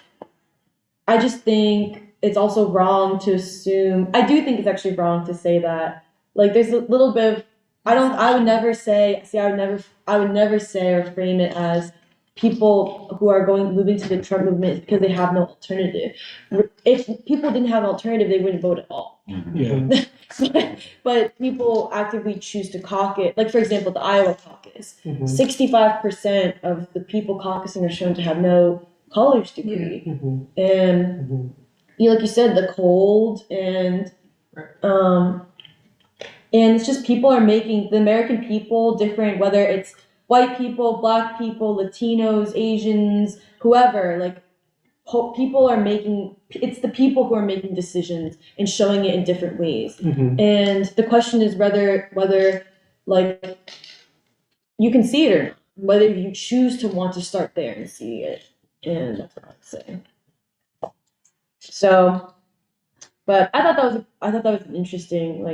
I just think it's also wrong to assume, I do think it's actually wrong to say that, there's a little bit of I would never say, I would never say or frame it as people who are moving to the Trump movement because they have no alternative. If people didn't have an alternative, they wouldn't vote at all. Yeah. But people actively choose to caucus. Like, for example, the Iowa caucus. 65% of the people caucusing are shown to have no college degree. And like you said, the cold and it's just people are making the American people different, whether it's white people, black people, Latinos, Asians, whoever. Like, people are making, it's the people who are making decisions and showing it in different ways. And the question is whether like you can see it or not, whether you choose to want to start there and see it. And that's what I would say. So, but I thought that was an interesting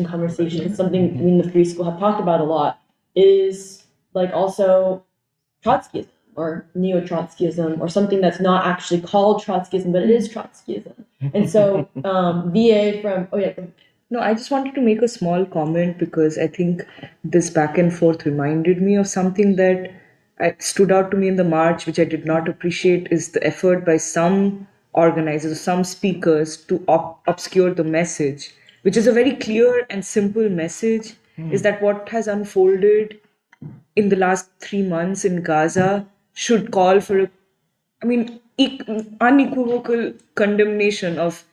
conversation. It's something we in the free school have talked about a lot. Is like also Trotskyism or neo-Trotskyism or something that's not actually called Trotskyism, but it is Trotskyism. And so VA from No, I just wanted to make a small comment because I think this back and forth reminded me of something that stood out to me in the march, which I did not appreciate, is the effort by some organizers, some speakers to obscure the message, which is a very clear and simple message, is that what has unfolded in the last 3 months in Gaza should call for unequivocal condemnation of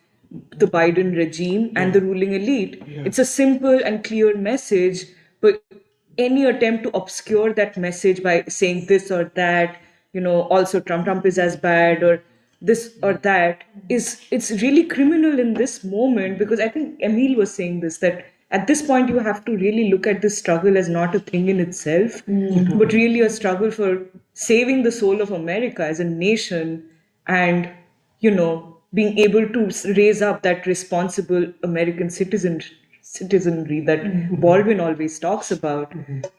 the Biden regime and the ruling elite. It's a simple and clear message, but any attempt to obscure that message by saying this or that, also Trump is as bad or this or that, it's really criminal in this moment, because I think Emil was saying this, that at this point you have to really look at this struggle as not a thing in itself, but really a struggle for saving the soul of America as a nation, and being able to raise up that responsible American citizenry that Baldwin always talks about.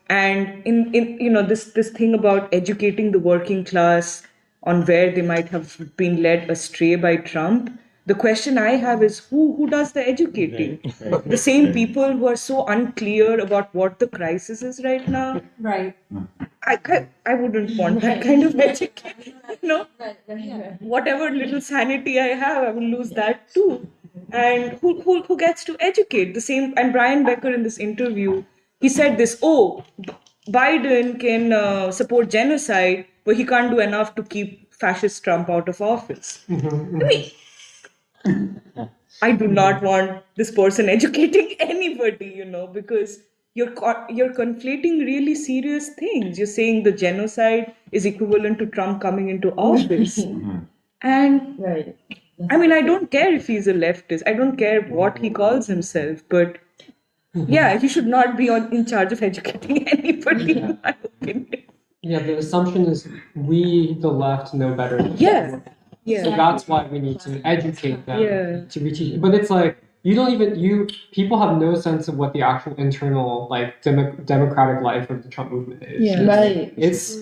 And in this thing about educating the working class on where they might have been led astray by Trump, the question I have is who does the educating? The same people who are so unclear about what the crisis is right now. Right. I wouldn't want that kind of education. Whatever little sanity I have, I will lose that too. And who gets to educate? The same. And Brian Becker in this interview, he said this: Biden can support genocide, but he can't do enough to keep fascist Trump out of office. I do not want this person educating anybody, because you're conflating really serious things. You're saying the genocide is equivalent to Trump coming into office. And right. I don't care if he's a leftist. I don't care what he calls himself, but yeah, he should not be in charge of educating anybody, in my opinion. Yeah, the assumption is we, the left, know better than Yeah. Yeah. So that's why we need to educate them to reach. But it's like people have no sense of what the actual internal democratic life of the Trump movement is. Yeah. Right. It's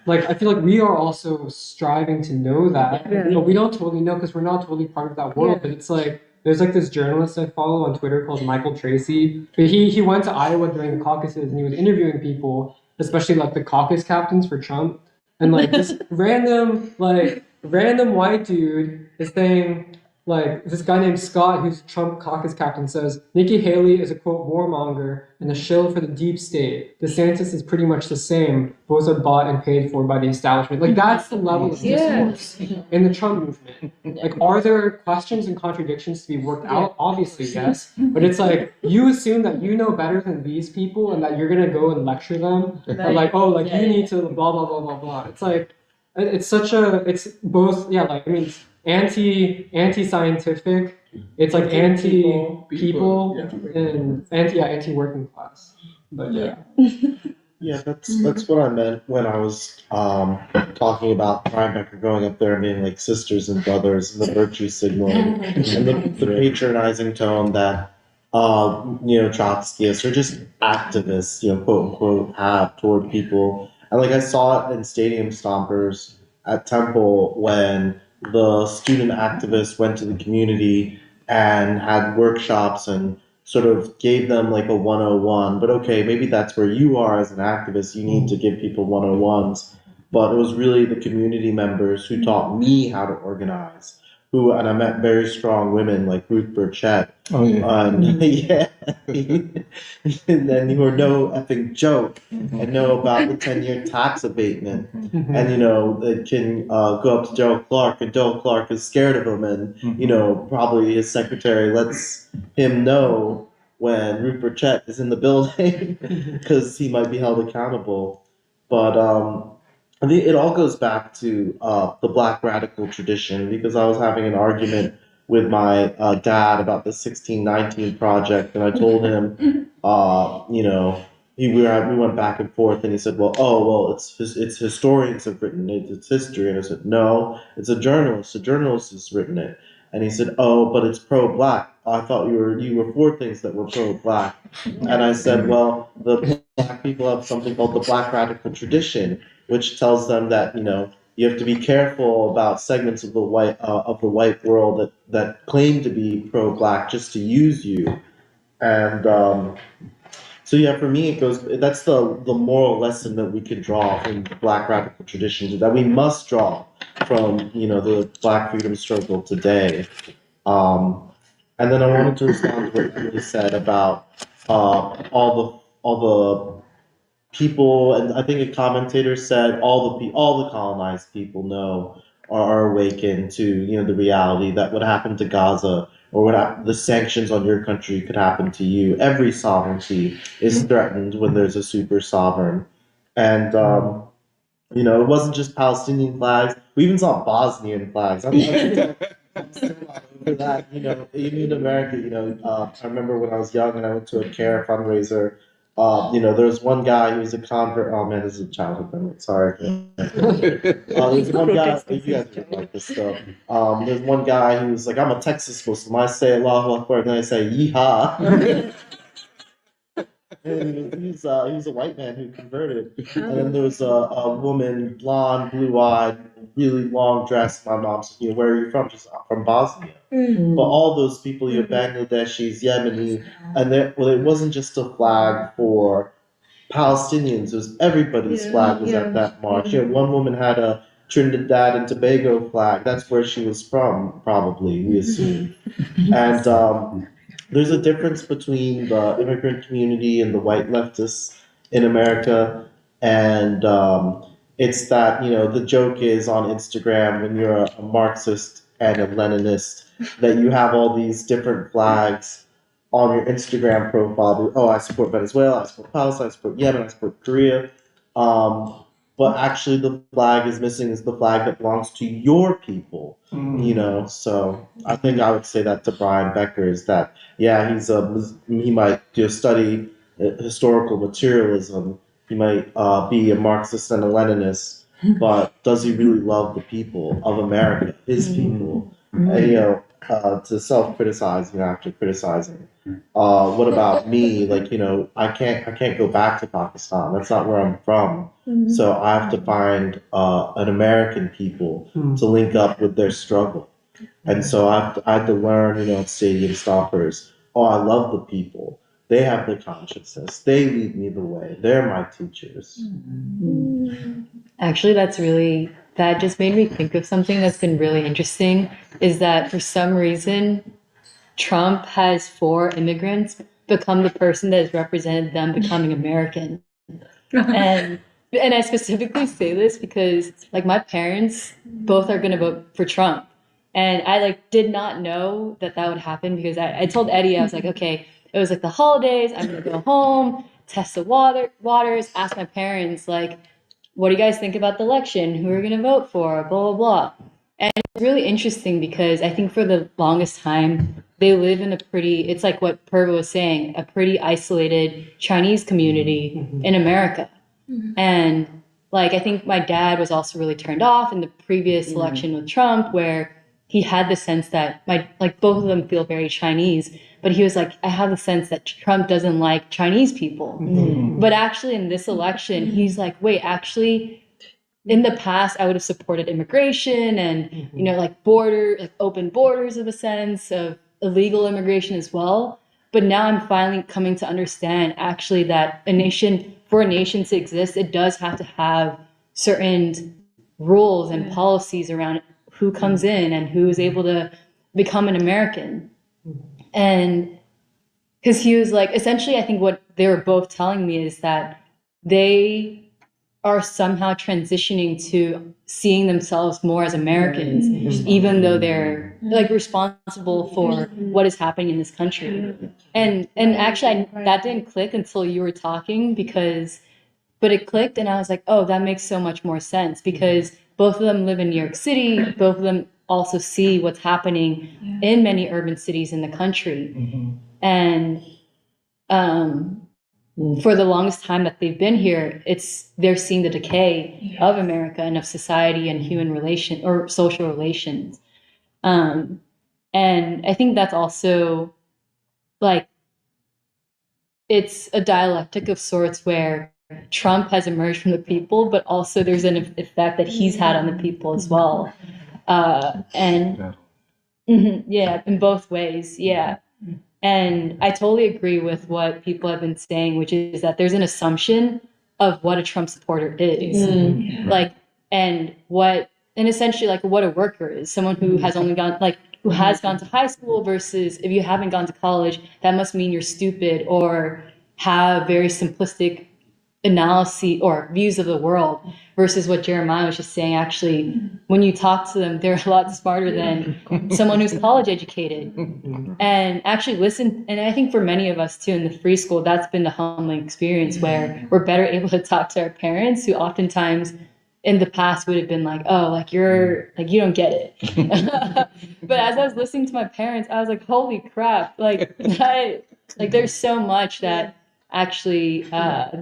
like I feel like we are also striving to know that, but we don't totally know because we're not totally part of that world. But it's like there's this journalist I follow on Twitter called Michael Tracy. But he went to Iowa during the caucuses and he was interviewing people, especially the caucus captains for Trump. And this random white dude is saying, this guy named Scott, who's Trump caucus captain, says Nikki Haley is a quote warmonger and a shill for the deep state. DeSantis is pretty much the same. Both are bought and paid for by the establishment. That's the level of discourse in the Trump movement. Are there questions and contradictions to be worked out? Obviously, yes. But it's you assume that you know better than these people and that you're gonna go and lecture them. Right. You need to blah blah blah blah blah. It's it's both it's anti-scientific, it's anti-people and anti-working class. But yeah, that's what I meant when I was talking about Brian Becker going up there and being sisters and brothers and the virtue signaling and the patronizing tone that Trotskyists or just activists, quote unquote, have toward people. And I saw it in Stadium Stompers at Temple when the student activists went to the community and had workshops and sort of gave them like a 101. But okay, maybe that's where you are as an activist. You need to give people 101s. But it was really the community members who taught me how to organize. And I met very strong women like Ruth Burchett. Oh yeah. And yeah, and then you were no effing joke, and know about the 10-year tax abatement, and it can go up to Daryl Clark, and Daryl Clark is scared of him, and probably his secretary lets him know when Ruth Burchett is in the building because he might be held accountable. But I think it all goes back to the Black radical tradition, because I was having an argument with my dad about the 1619 project, and I told him, we went back and forth, and he said, well, it's historians have written it, it's history, and I said, no, it's a journalist. A journalist has written it, and he said, oh, but it's pro-black. I thought you were for things that were pro-black, and I said, well, the black people have something called the Black radical tradition, which tells them that you have to be careful about segments of the white world that claim to be pro-black just to use you. And so yeah, for me that's the moral lesson that we could draw from the Black radical tradition, that we must draw from the Black freedom struggle today. And then I wanted to respond to what you said about all the people, and I think a commentator said all the colonized people know are awakened to the reality that what happened to Gaza, or the sanctions on your country could happen to you. Every sovereignty is threatened when there's a super sovereign, and it wasn't just Palestinian flags. We even saw Bosnian flags. I'm still not over that. Even in America, I remember when I was young and I went to a CARE fundraiser. There was one guy who was a convert. Oh man, this is a childhood memory. Sorry. There's one guy. You guys would like this stuff. There's one guy who was like, "I'm a Texas Muslim. I say Allahu Akbar, then I say Yeehaw." And he was a white man who converted. And then there was a woman, blonde, blue-eyed, really long dress. My mom said, "Where are you from?" She's, "I'm from Bosnia." But all those people, Bangladeshis, Yemeni, and it wasn't just a flag for Palestinians. It was everybody's flag was at that march. One woman had a Trinidad and Tobago flag. That's where she was from, probably, we assume. And there's a difference between the immigrant community and the white leftists in America, and it's that the joke is on Instagram when you're a Marxist and a Leninist that you have all these different flags on your Instagram profile. Oh, I support Venezuela, I support Palestine, I support Yemen, I support Korea. But actually, the flag is missing is the flag that belongs to your people. So I think I would say that to Brian Becker is that he might study historical materialism. He might be a Marxist and a Leninist, but does he really love the people of America, his people? And to self-criticize after criticizing. What about me? I can't go back to Pakistan. That's not where I'm from. So I have to find an American people to link up with their struggle. And so I had to learn, Stadium Stompers. Oh, I love the people. They have the consciousness. They lead me the way. They're my teachers. Actually, that just made me think of something that's been really interesting, is that for some reason, Trump has, for immigrants, become the person that has represented them becoming American. And I specifically say this because my parents both are going to vote for Trump. And I did not know that would happen, because I told Eddie, I was like, okay, it was the holidays, I'm going to go home, test the waters, ask my parents, what do you guys think about the election? Who are you going to vote for? Blah, blah, blah. And it's really interesting because I think for the longest time, they live in it's like what Purva was saying, a pretty isolated Chinese community in America. And I think my dad was also really turned off in the previous election with Trump, where he had the sense that both of them feel very Chinese, but he was like, I have the sense that Trump doesn't like Chinese people. But actually in this election, he's like, wait, actually in the past, I would have supported immigration and, open borders of a sense of illegal immigration as well. But now I'm finally coming to understand actually that for a nation to exist, it does have to have certain rules and policies around who comes in and who is able to become an American. And because he was like, essentially, I think what they were both telling me is that they are somehow transitioning to seeing themselves more as Americans, even though they're like responsible for what is happening in this country. And actually, that didn't click until you were talking but it clicked, and I was like, oh, that makes so much more sense because both of them live in New York City. Both of them also see what's happening in many urban cities in the country. And for the longest time that they've been here, they're seeing the decay of America and of society and human relation or social relations. And I think that's also like, it's a dialectic of sorts where Trump has emerged from the people, but also there's an effect that he's had on the people as well. Yeah, in both ways. Yeah. And I totally agree with what people have been saying, which is that there's an assumption of what a Trump supporter is. Like, and essentially like what a worker is, someone who has only gone to high school versus if you haven't gone to college, that must mean you're stupid or have very simplistic analysis or views of the world versus what Jeremiah was just saying. Actually, when you talk to them, they're a lot smarter than someone who's college educated. And actually listen, and I think for many of us too in the free school, that's been the humbling experience where we're better able to talk to our parents who oftentimes in the past would have been like, oh, like you don't get it. But as I was listening to my parents, I was like, holy crap, like there's so much that actually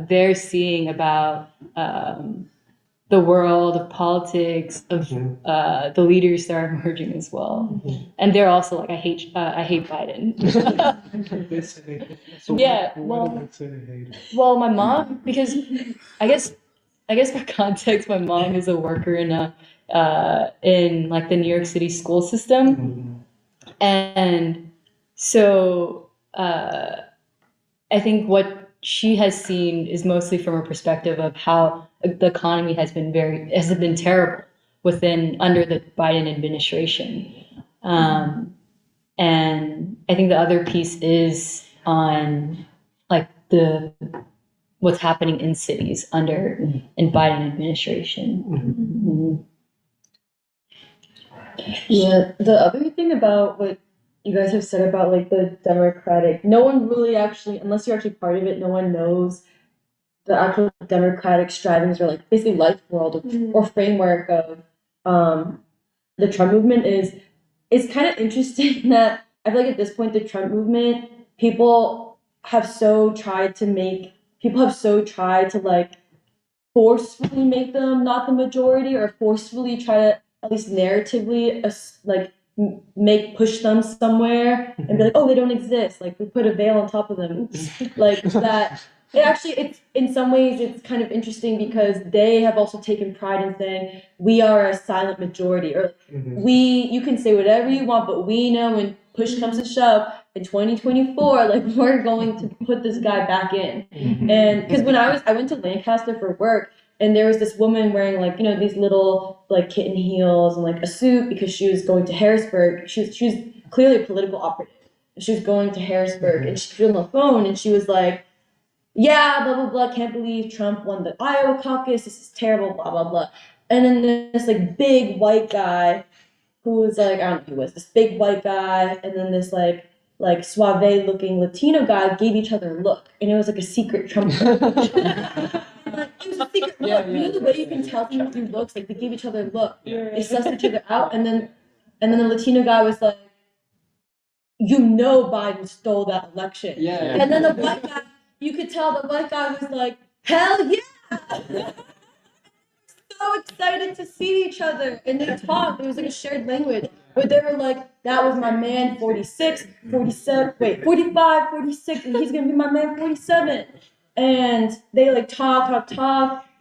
they're seeing about the world of politics, of the leaders that are emerging as well. And they're also like, I hate Biden. Yeah, well, my mom, because I guess for context, my mom is a worker in like the New York City school system. And so I think what she has seen is mostly from a perspective of how the economy has been terrible under the Biden administration. And I think the other piece is on like what's happening in cities in Biden administration. Yeah, the other thing about what you guys have said about like the Democratic, no one really actually, unless you're actually part of it, no one knows the actual Democratic strivings or like basically life world or framework of the Trump movement it's kind of interesting that I feel like at this point the Trump movement, people have so tried to like forcefully make them not the majority or forcefully try to at least narratively like push them somewhere and be like, oh, they don't exist, like we put a veil on top of them. Oops. Like that. It's in some ways it's kind of interesting because they have also taken pride in saying we are a silent majority, or you can say whatever you want, but we know when push comes to shove in 2024, like we're going to put this guy back in. And because when I went to Lancaster for work, and there was this woman wearing like, these little like kitten heels and like a suit because she was going to Harrisburg. She was clearly a political operative. She was going to Harrisburg and she was on the phone and she was like, yeah, blah, blah, blah, can't believe Trump won the Iowa caucus. This is terrible, blah, blah, blah. And then this like big white guy who was like, I don't know who he was, this big white guy, and then this like suave looking Latino guy gave each other a look. And it was like a secret Trump look. It was a secret look. You know the way you can tell someone through looks, like they give each other a look. They suss each other out, and then the Latino guy was like, Biden stole that election. And then the white guy, you could tell the white guy was like, hell yeah! So excited to see each other. And they talked. It was like a shared language. But they were like, that was my man 46, 47, 45, 46, and he's going to be my man 47. And they like talk,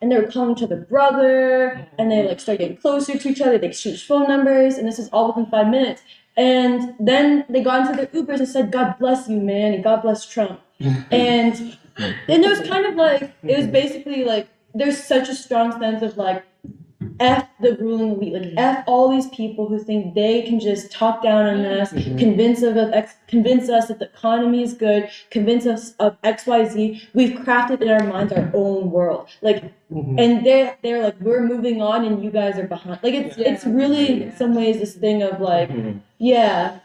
and they were calling each other brother, and they like started getting closer to each other. They exchanged phone numbers, and this is all within 5 minutes. And then they got into their Ubers and said, "God bless you, man, and God bless Trump." And it was kind of like, it was basically like, there's such a strong sense of like, F the ruling elite, like F all these people who think they can just talk down on us, convince us that the economy is good, convince us of XYZ. We've crafted in our minds our own world. Like, and they're like, we're moving on and you guys are behind. Like it's really in some ways this thing of like, yeah.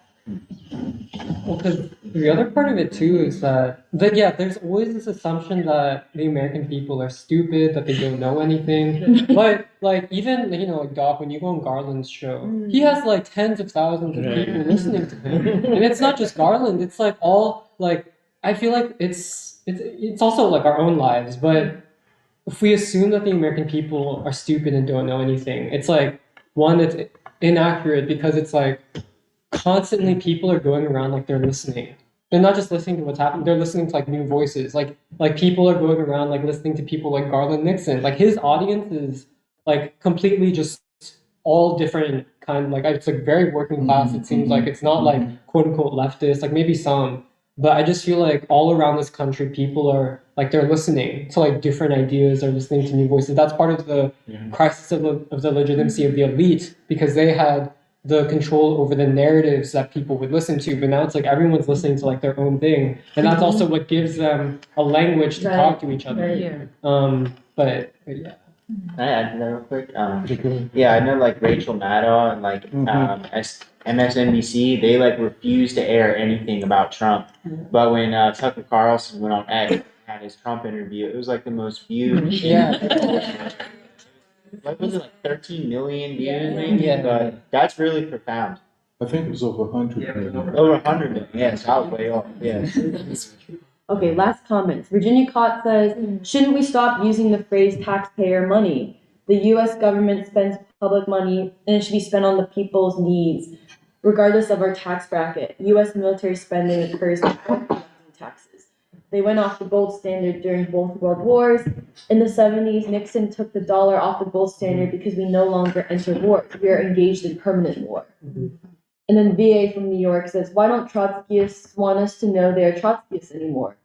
Well, because the other part of it too is that there's always this assumption that the American people are stupid, that they don't know anything. But like even like Doc, when you go on Garland's show, he has like tens of thousands of people listening to him, and it's not just Garland. It's like all like I feel like it's also like our own lives. But if we assume that the American people are stupid and don't know anything, it's like one, it's inaccurate because it's like constantly people are going around like they're listening. They're not just listening to what's happening, they're listening to like new voices. Like people are going around like listening to people like Garland Nixon. Like his audience is like completely just all different like it's like very working class. It seems like it's not like quote unquote leftist, like maybe some. But I just feel like all around this country, people are like they're listening to like different ideas or listening to new voices. That's part of the crisis of the legitimacy of the elite, because they had the control over the narratives that people would listen to. But now it's like everyone's listening to like their own thing, and that's also what gives them a language to talk to each other. But yeah. Can I add to that real quick? Yeah, I know like Rachel Maddow and like MSNBC, they like refuse to air anything about Trump. But when Tucker Carlson went on X and had his Trump interview, it was like the most viewed. What was it, like 13 million views maybe? But that's really profound. I think it was over 100 million. Over 100 million, yes, I was way off, yes. Okay, last comments. Virginia Cott says, shouldn't we stop using the phrase taxpayer money? The U.S. government spends public money and it should be spent on the people's needs, regardless of our tax bracket. U.S. military spending occurs without taxes. They went off the gold standard during both world wars. In the 70s, Nixon took the dollar off the gold standard because we no longer enter wars. We are engaged in permanent war. And then VA from New York says, why don't Trotskyists want us to know they're Trotskyists anymore?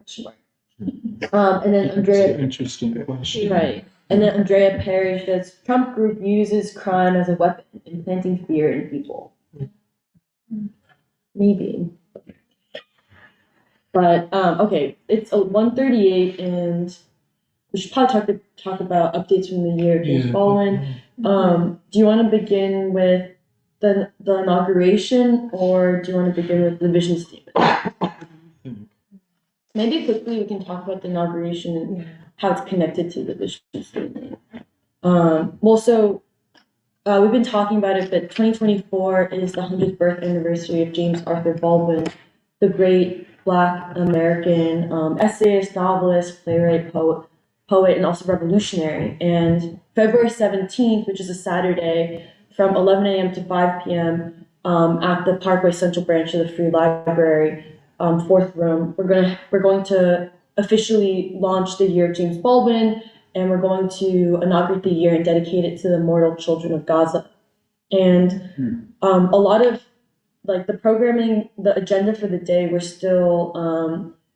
And then Andrea. Interesting question. Right. And then Andrea Parrish says, Trump group uses crime as a weapon, implanting fear in people. Maybe. But, okay, it's 1:38 and we should probably talk about updates from the year of James Baldwin. Do you want to begin with the inauguration, or do you want to begin with the vision statement? Maybe quickly we can talk about the inauguration and how it's connected to the vision statement. We've been talking about it, but 2024 is the 100th birth anniversary of James Arthur Baldwin, the great Black American essayist, novelist, playwright, poet, and also revolutionary. And February 17th, which is a Saturday, from 11 a.m. to 5 p.m. At the Parkway Central Branch of the Free Library, 4th room, we're going to officially launch the Year of James Baldwin, and we're going to inaugurate the year and dedicate it to the mortal children of Gaza. And a lot of like the programming, the agenda for the day, we're still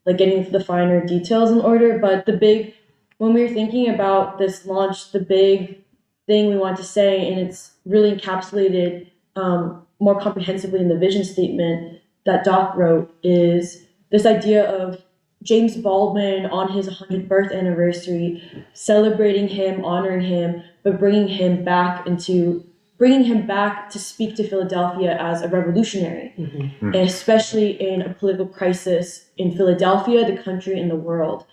like getting the finer details in order. But when we were thinking about this launch, the big thing we want to say, and it's really encapsulated more comprehensively in the vision statement that Doc wrote, is this idea of James Baldwin on his 100th birth anniversary, celebrating him, honoring him, but bringing him back to speak to Philadelphia as a revolutionary, and especially in a political crisis in Philadelphia, the country, and the world.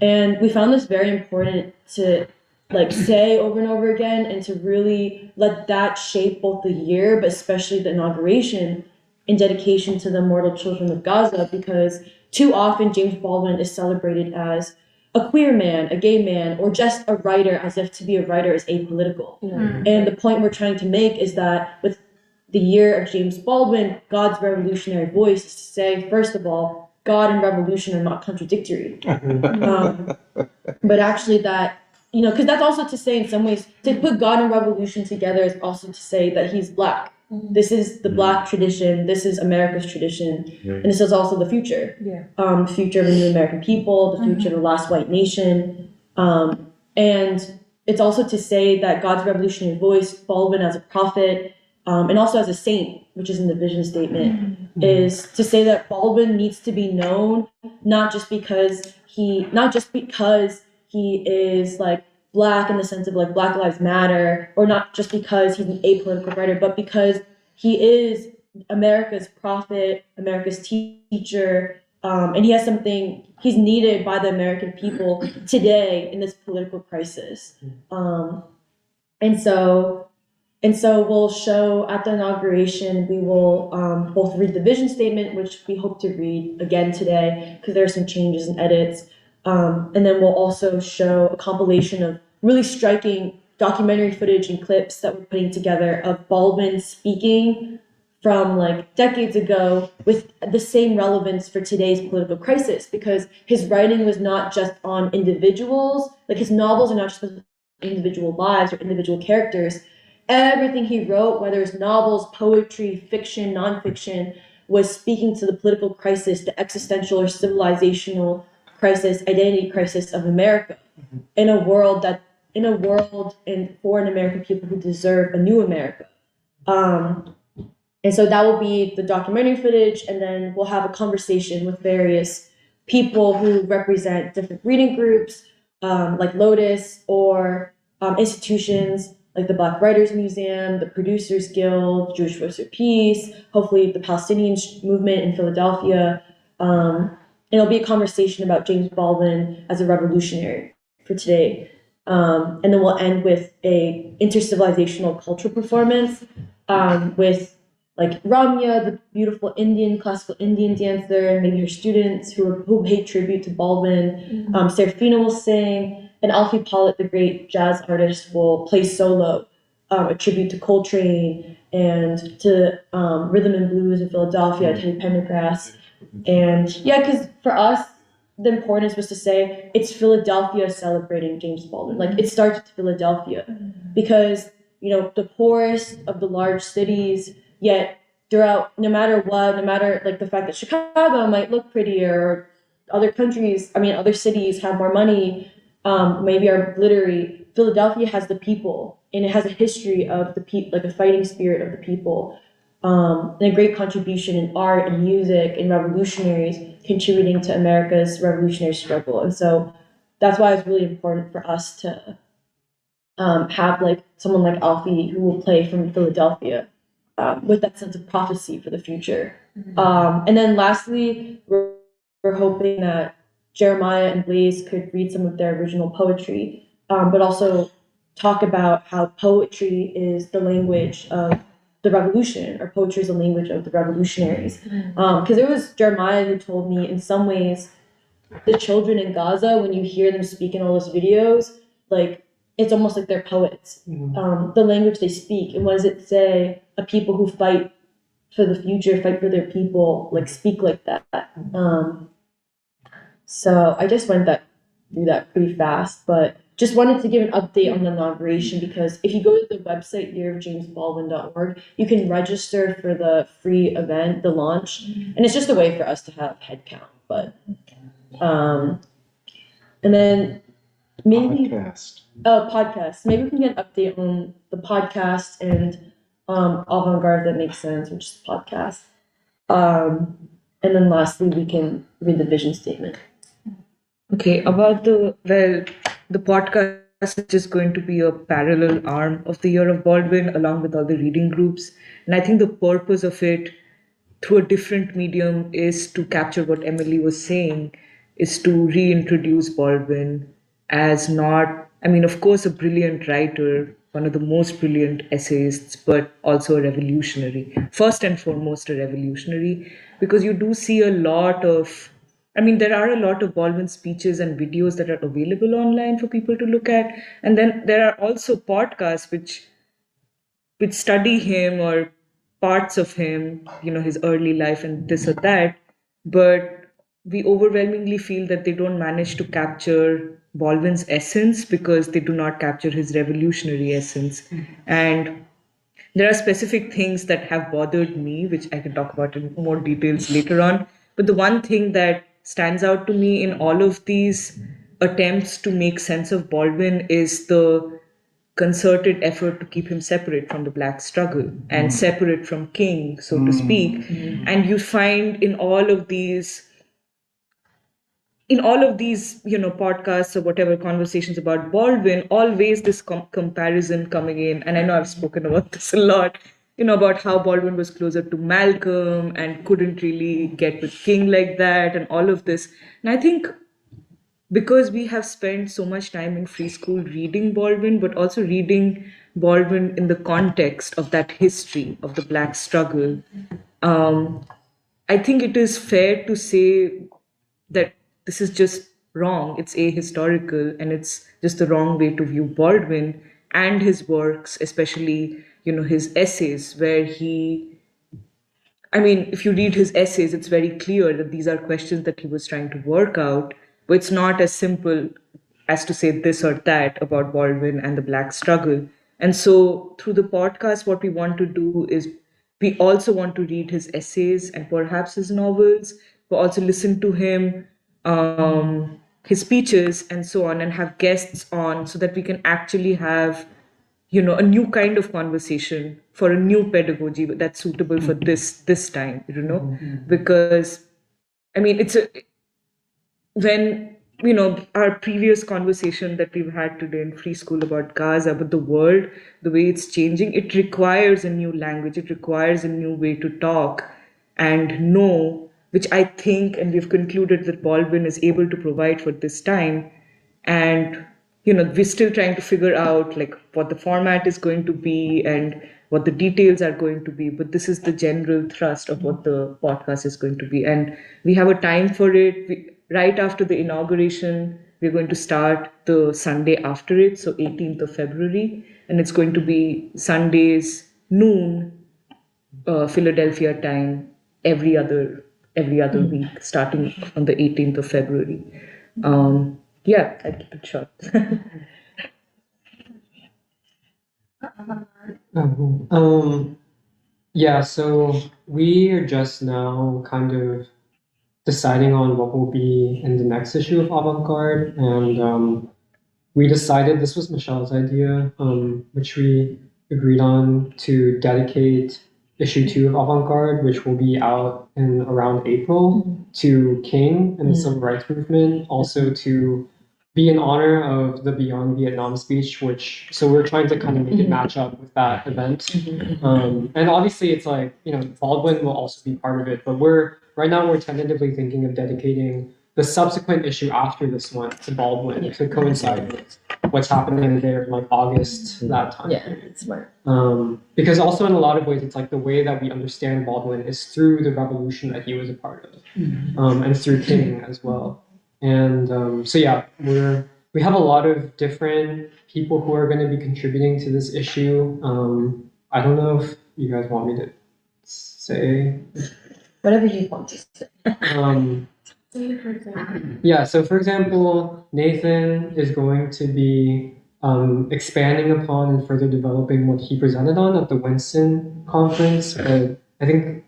And we found this very important to like say over and over again, and to really let that shape both the year, but especially the inauguration in dedication to the mortal children of Gaza, because too often James Baldwin is celebrated as a queer man, a gay man, or just a writer, as if to be a writer is apolitical. And the point we're trying to make is that with the Year of James Baldwin, God's revolutionary voice is to say, first of all, God and revolution are not contradictory. But actually that, because that's also to say in some ways, to put God and revolution together is also to say that he's Black. This is the Black tradition. This is America's tradition, and this is also the future. The future of the new American people, the future of the last white nation, and it's also to say that God's revolutionary voice, Baldwin as a prophet, and also as a saint, which is in the vision statement, is to say that Baldwin needs to be known not just because he is like Black in the sense of like Black Lives Matter, or not just because he's an apolitical writer, but because he is America's prophet, America's teacher, and he has something, he's needed by the American people today in this political crisis. And so we'll show at the inauguration, we will both read the vision statement, which we hope to read again today because there are some changes and edits. And then we'll also show a compilation of really striking documentary footage and clips that we're putting together of Baldwin speaking from like decades ago with the same relevance for today's political crisis, because his writing was not just on individuals, like his novels are not just about individual lives or individual characters. Everything he wrote, whether it's novels, poetry, fiction, nonfiction, was speaking to the political crisis, the existential or civilizational crisis, identity crisis of America, in a world and for an American people who deserve a new America. And so that will be the documentary footage, and then we'll have a conversation with various people who represent different reading groups, like Lotus, or institutions like the Black Writers Museum, the Producers Guild, Jewish Voice for Peace, hopefully the Palestinian movement in Philadelphia. And it'll be a conversation about James Baldwin as a revolutionary for today. And then we'll end with a intercivilizational cultural performance with like Ramya, the beautiful classical Indian dancer, and maybe her students who pay tribute to Baldwin. Serafina will sing, and Alfie Pollett, the great jazz artist, will play solo, a tribute to Coltrane and to rhythm and blues in Philadelphia, Teddy Pendergrass. And yeah, because for us, the importance was to say it's Philadelphia celebrating James Baldwin. Like it starts with Philadelphia, because the poorest of the large cities, yet throughout, no matter like the fact that Chicago might look prettier, or other cities have more money, maybe are glittery. Philadelphia has the people, and it has a history of the people, like a fighting spirit of the people, and a great contribution in art and music and revolutionaries contributing to America's revolutionary struggle. And so that's why it's really important for us to have like someone like Alfie who will play from Philadelphia, with that sense of prophecy for the future. And then lastly, we're hoping that Jeremiah and Blaze could read some of their original poetry, but also talk about how poetry is the language of the revolution, or poetry is the language of the revolutionaries. Because it was Jeremiah who told me, in some ways, the children in Gaza, when you hear them speak in all those videos, like it's almost like they're poets. The language they speak, and what does it say? A people who fight for the future, fight for their people, like speak like that. So I just went through that pretty fast, but just wanted to give an update on the inauguration, because if you go to the website yearofjamesbaldwin.org, you can register for the free event, the launch, and it's just a way for us to have head count. But and then maybe podcast. Maybe we can get an update on the podcast and avant-garde, that makes sense, which is podcast. And then lastly, we can read the vision statement. Okay, about the podcast is just going to be a parallel arm of the Year of Baldwin along with all the reading groups. And I think the purpose of it through a different medium is to capture what Emily was saying, is to reintroduce Baldwin as not, of course, a brilliant writer, one of the most brilliant essayists, but also a revolutionary. First and foremost, a revolutionary, because you do see a lot of, there are a lot of Baldwin speeches and videos that are available online for people to look at. And then there are also podcasts which study him or parts of him, his early life and this or that. But we overwhelmingly feel that they don't manage to capture Baldwin's essence, because they do not capture his revolutionary essence. And there are specific things that have bothered me, which I can talk about in more details later on. But the one thing that stands out to me in all of these attempts to make sense of Baldwin is the concerted effort to keep him separate from the black struggle and separate from King, so to speak. And you find in all of these podcasts or whatever conversations about Baldwin, always this comparison coming in. And I know I've spoken about this a lot, about how Baldwin was closer to Malcolm and couldn't really get with King like that, and all of this. And I think because we have spent so much time in free school reading Baldwin, but also reading Baldwin in the context of that history of the black struggle, I think it is fair to say that this is just wrong. It's ahistorical, and it's just the wrong way to view Baldwin and his works, especially his essays, where if you read his essays, it's very clear that these are questions that he was trying to work out, but it's not as simple as to say this or that about Baldwin and the black struggle. And so through the podcast, what we want to do is we also want to read his essays and perhaps his novels, but also listen to him, his speeches and so on, and have guests on so that we can actually have a new kind of conversation for a new pedagogy that's suitable for this time, because it's when our previous conversation that we've had today in free school about Gaza, but the world, the way it's changing, it requires a new language, it requires a new way to talk and know, which I think, and we've concluded that Baldwin is able to provide for this time. And we're still trying to figure out what the format is going to be and what the details are going to be, but this is the general thrust of what the podcast is going to be. And we have a time for it. Right after the inauguration, we're going to start the Sunday after it, so 18th of February, and it's going to be Sundays noon, Philadelphia time, every other week, starting on the 18th of February. Yeah, I'll keep it short. Yeah, so we are just now kind of deciding on what will be in the next issue of Avant-Garde, and we decided this was Michelle's idea, which we agreed on to dedicate issue 2 of Avant-Garde, which will be out in around April, to King and the Civil Rights Movement, also to be in honor of the Beyond Vietnam speech, so we're trying to kind of make it match up with that event. And obviously it's Baldwin will also be part of it, but right now we're tentatively thinking of dedicating the subsequent issue after this one to Baldwin to coincide with what's happening there in August, that time. Yeah, it's smart. Because also in a lot of ways, it's the way that we understand Baldwin is through the revolution that he was a part of, and through King as well. And so yeah, we have a lot of different people who are going to be contributing to this issue. I don't know if you guys want me to say whatever you want to say. Yeah, so for example, Nathan is going to be expanding upon and further developing what he presented on at the Winston conference. But I think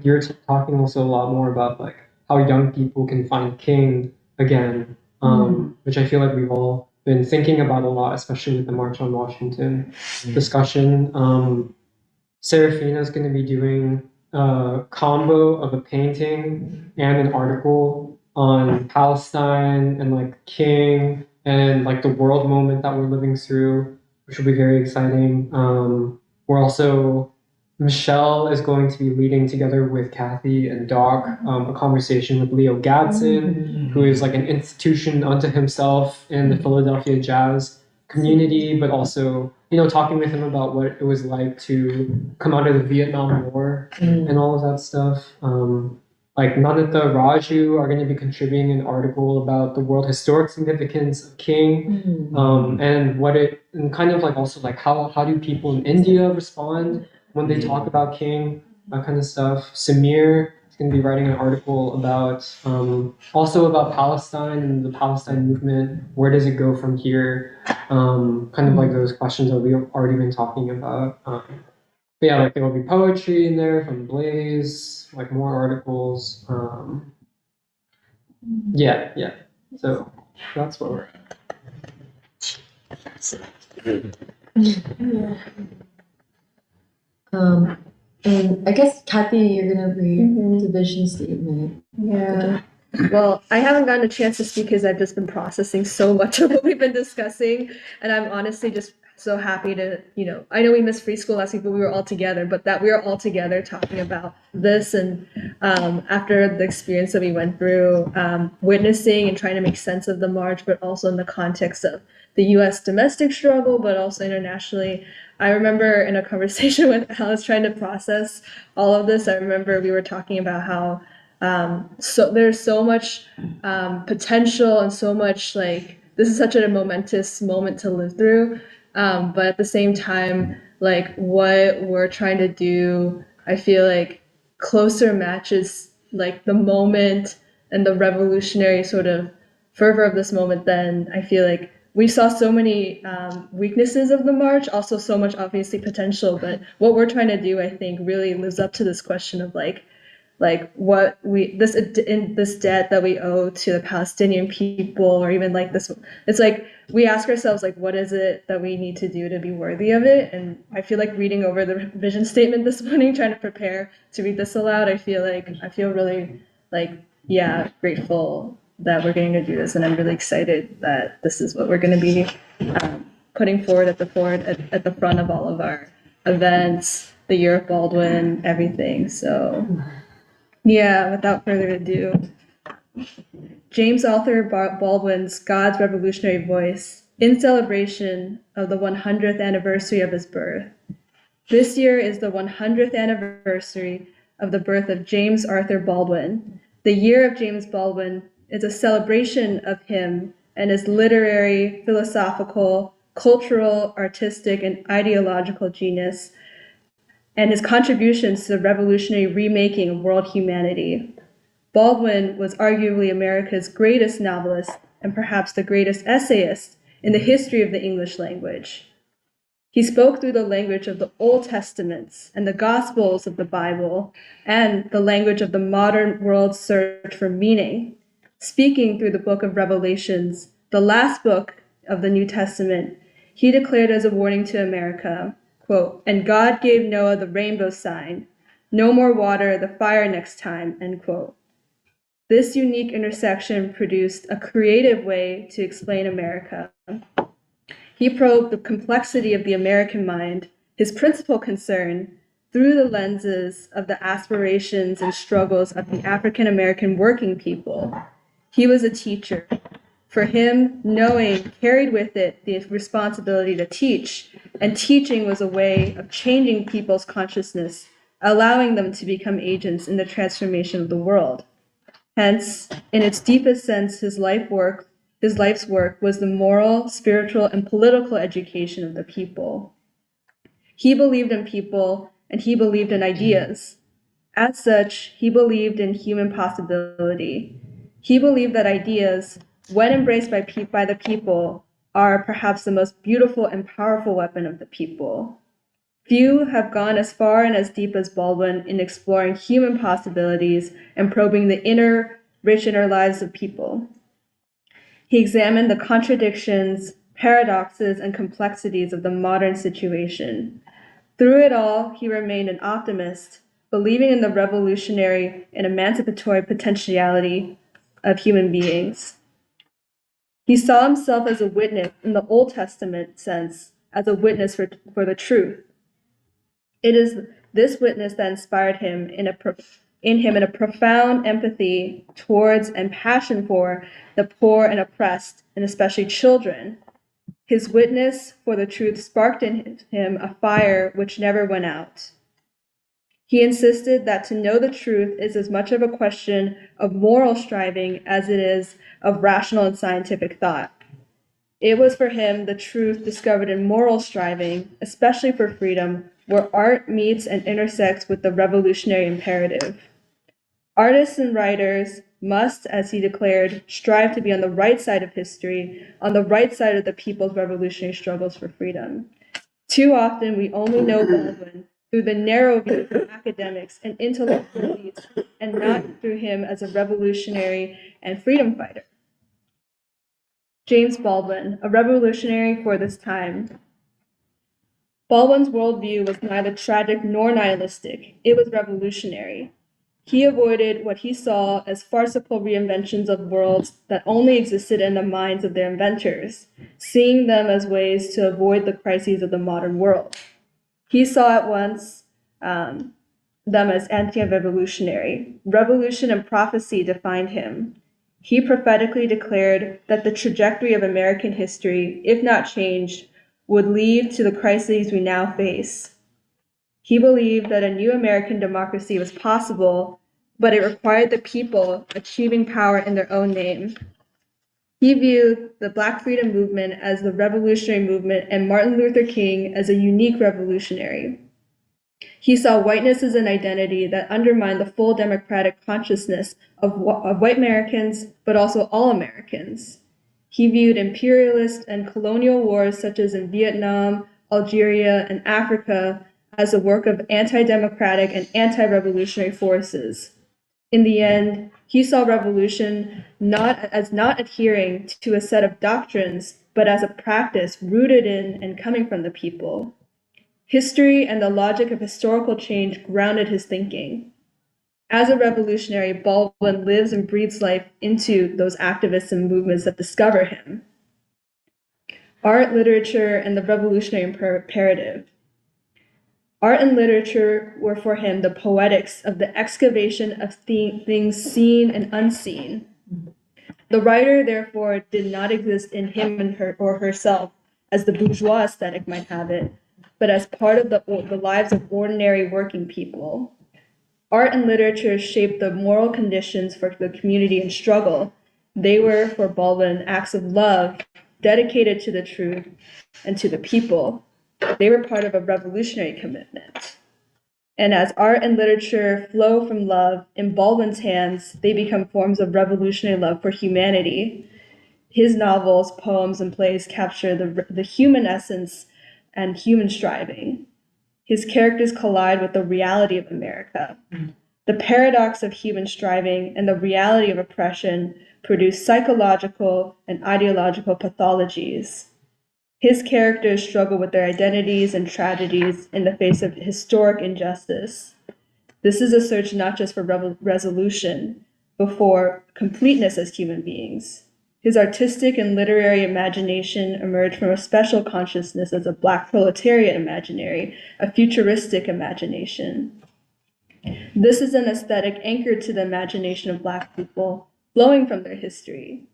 you're talking also a lot more about how young people can find King again, which I feel like we've all been thinking about a lot, especially with the March on Washington discussion. Serafina is going to be doing a combo of a painting and an article on Palestine and King and the world moment that we're living through, which will be very exciting. Michelle is going to be leading together with Kathy and Doc a conversation with Leo Gadsden, who is an institution unto himself in the Philadelphia jazz community, but also talking with him about what it was like to come out of the Vietnam War and all of that stuff. Nanitha Raju are going to be contributing an article about the world historic significance of King, and kind of also how do people in India respond when they talk about King, that kind of stuff. Samir is going to be writing an article about also about Palestine and the Palestine movement. Where does it go from here? Kind of those questions that we've already been talking about. But yeah, like there will be poetry in there from Blaze, like more articles. Yeah. So that's where we're at. And I guess Kathy, you're gonna read the vision statement. Yeah. Well, I haven't gotten a chance to speak because I've just been processing so much of what we've been discussing, and I'm honestly just so happy to, I know we missed free school last week, but we were all together, but that we are all together talking about this, and after the experience that we went through, witnessing and trying to make sense of the march, but also in the context of the U.S. domestic struggle, but also internationally. I remember in a conversation with Alice trying to process all of this, I remember we were talking about how so there's so much potential and so much this is such a momentous moment to live through. But at the same time, what we're trying to do, I feel like closer matches the moment and the revolutionary sort of fervor of this moment. Then I feel like we saw so many weaknesses of the march, also so much obviously potential. But what we're trying to do, I think, really lives up to this question of what this debt that we owe to the Palestinian people, or even this. It's we ask ourselves what is it that we need to do to be worthy of it? And I feel like reading over the vision statement this morning, trying to prepare to read this aloud, I feel really grateful that we're getting to do this, and I'm really excited that this is what we're going to be putting forward at the front of all of our events, the Year of Baldwin, everything. So. Yeah, without further ado, James Arthur Baldwin's God's Revolutionary Voice, in celebration of the 100th anniversary of his birth. This year is the 100th anniversary of the birth of James Arthur Baldwin. The Year of James Baldwin is a celebration of him and his literary, philosophical, cultural, artistic, and ideological genius, and his contributions to the revolutionary remaking of world humanity. Baldwin was arguably America's greatest novelist and perhaps the greatest essayist in the history of the English language. He spoke through the language of the Old Testaments and the Gospels of the Bible and the language of the modern world's search for meaning. Speaking through the book of Revelations, the last book of the New Testament, he declared as a warning to America, quote, "And God gave Noah the rainbow sign, no more water, the fire next time," end quote. This unique intersection produced a creative way to explain America. He probed the complexity of the American mind, his principal concern, through the lenses of the aspirations and struggles of the African American working people. He was a teacher. For him, knowing carried with it the responsibility to teach, and teaching was a way of changing people's consciousness, allowing them to become agents in the transformation of the world. Hence, in its deepest sense, his life's work was the moral, spiritual, and political education of the people. He believed in people, and he believed in ideas. As such, he believed in human possibility. He believed that ideas, when embraced by the people, are perhaps the most beautiful and powerful weapon of the people. Few have gone as far and as deep as Baldwin in exploring human possibilities and probing the rich inner lives of people. He examined the contradictions, paradoxes, and complexities of the modern situation. Through it all, he remained an optimist, believing in the revolutionary and emancipatory potentiality of human beings. He saw himself as a witness in the Old Testament sense, as a witness for the truth. It is this witness that inspired him in a profound empathy towards and passion for the poor and oppressed, and especially children. His witness for the truth sparked in him a fire which never went out. He insisted that to know the truth is as much of a question of moral striving as it is of rational and scientific thought. It was for him the truth discovered in moral striving, especially for freedom, where art meets and intersects with the revolutionary imperative. Artists and writers must, as he declared, strive to be on the right side of history, on the right side of the people's revolutionary struggles for freedom. Too often we only know Baldwin through the narrow view of academics and intellectual elites, and not through him as a revolutionary and freedom fighter. James Baldwin, a revolutionary for this time. Baldwin's worldview was neither tragic nor nihilistic. It was revolutionary. He avoided what he saw as farcical reinventions of worlds that only existed in the minds of their inventors, seeing them as ways to avoid the crises of the modern world. He saw at once them as anti-revolutionary. Revolution and prophecy defined him. He prophetically declared that the trajectory of American history, if not changed, would lead to the crises we now face. He believed that a new American democracy was possible, but it required the people achieving power in their own name. He viewed the Black freedom movement as the revolutionary movement and Martin Luther King as a unique revolutionary. He saw whiteness as an identity that undermined the full democratic consciousness of white Americans, but also all Americans. He viewed imperialist and colonial wars such as in Vietnam, Algeria, and Africa as a work of anti-democratic and anti-revolutionary forces. In the end, he saw revolution not adhering to a set of doctrines, but as a practice rooted in and coming from the people. History and the logic of historical change grounded his thinking. As a revolutionary, Baldwin lives and breathes life into those activists and movements that discover him. Art, literature, and the revolutionary imperative. Art and literature were for him the poetics of the excavation of things seen and unseen. The writer, therefore, did not exist in him and her or herself, as the bourgeois aesthetic might have it, but as part of the lives of ordinary working people. Art and literature shaped the moral conditions for the community in struggle. They were, for Baldwin, acts of love dedicated to the truth and to the people. They were part of a revolutionary commitment. And as art and literature flow from love, in Baldwin's hands, they become forms of revolutionary love for humanity. His novels, poems, and plays capture the human essence and human striving. His characters collide with the reality of America. The paradox of human striving and the reality of oppression produce psychological and ideological pathologies. His characters struggle with their identities and tragedies in the face of historic injustice. This is a search not just for resolution, but for completeness as human beings. His artistic and literary imagination emerged from a special consciousness as a Black proletariat imaginary, a futuristic imagination. This is an aesthetic anchored to the imagination of Black people, flowing from their history.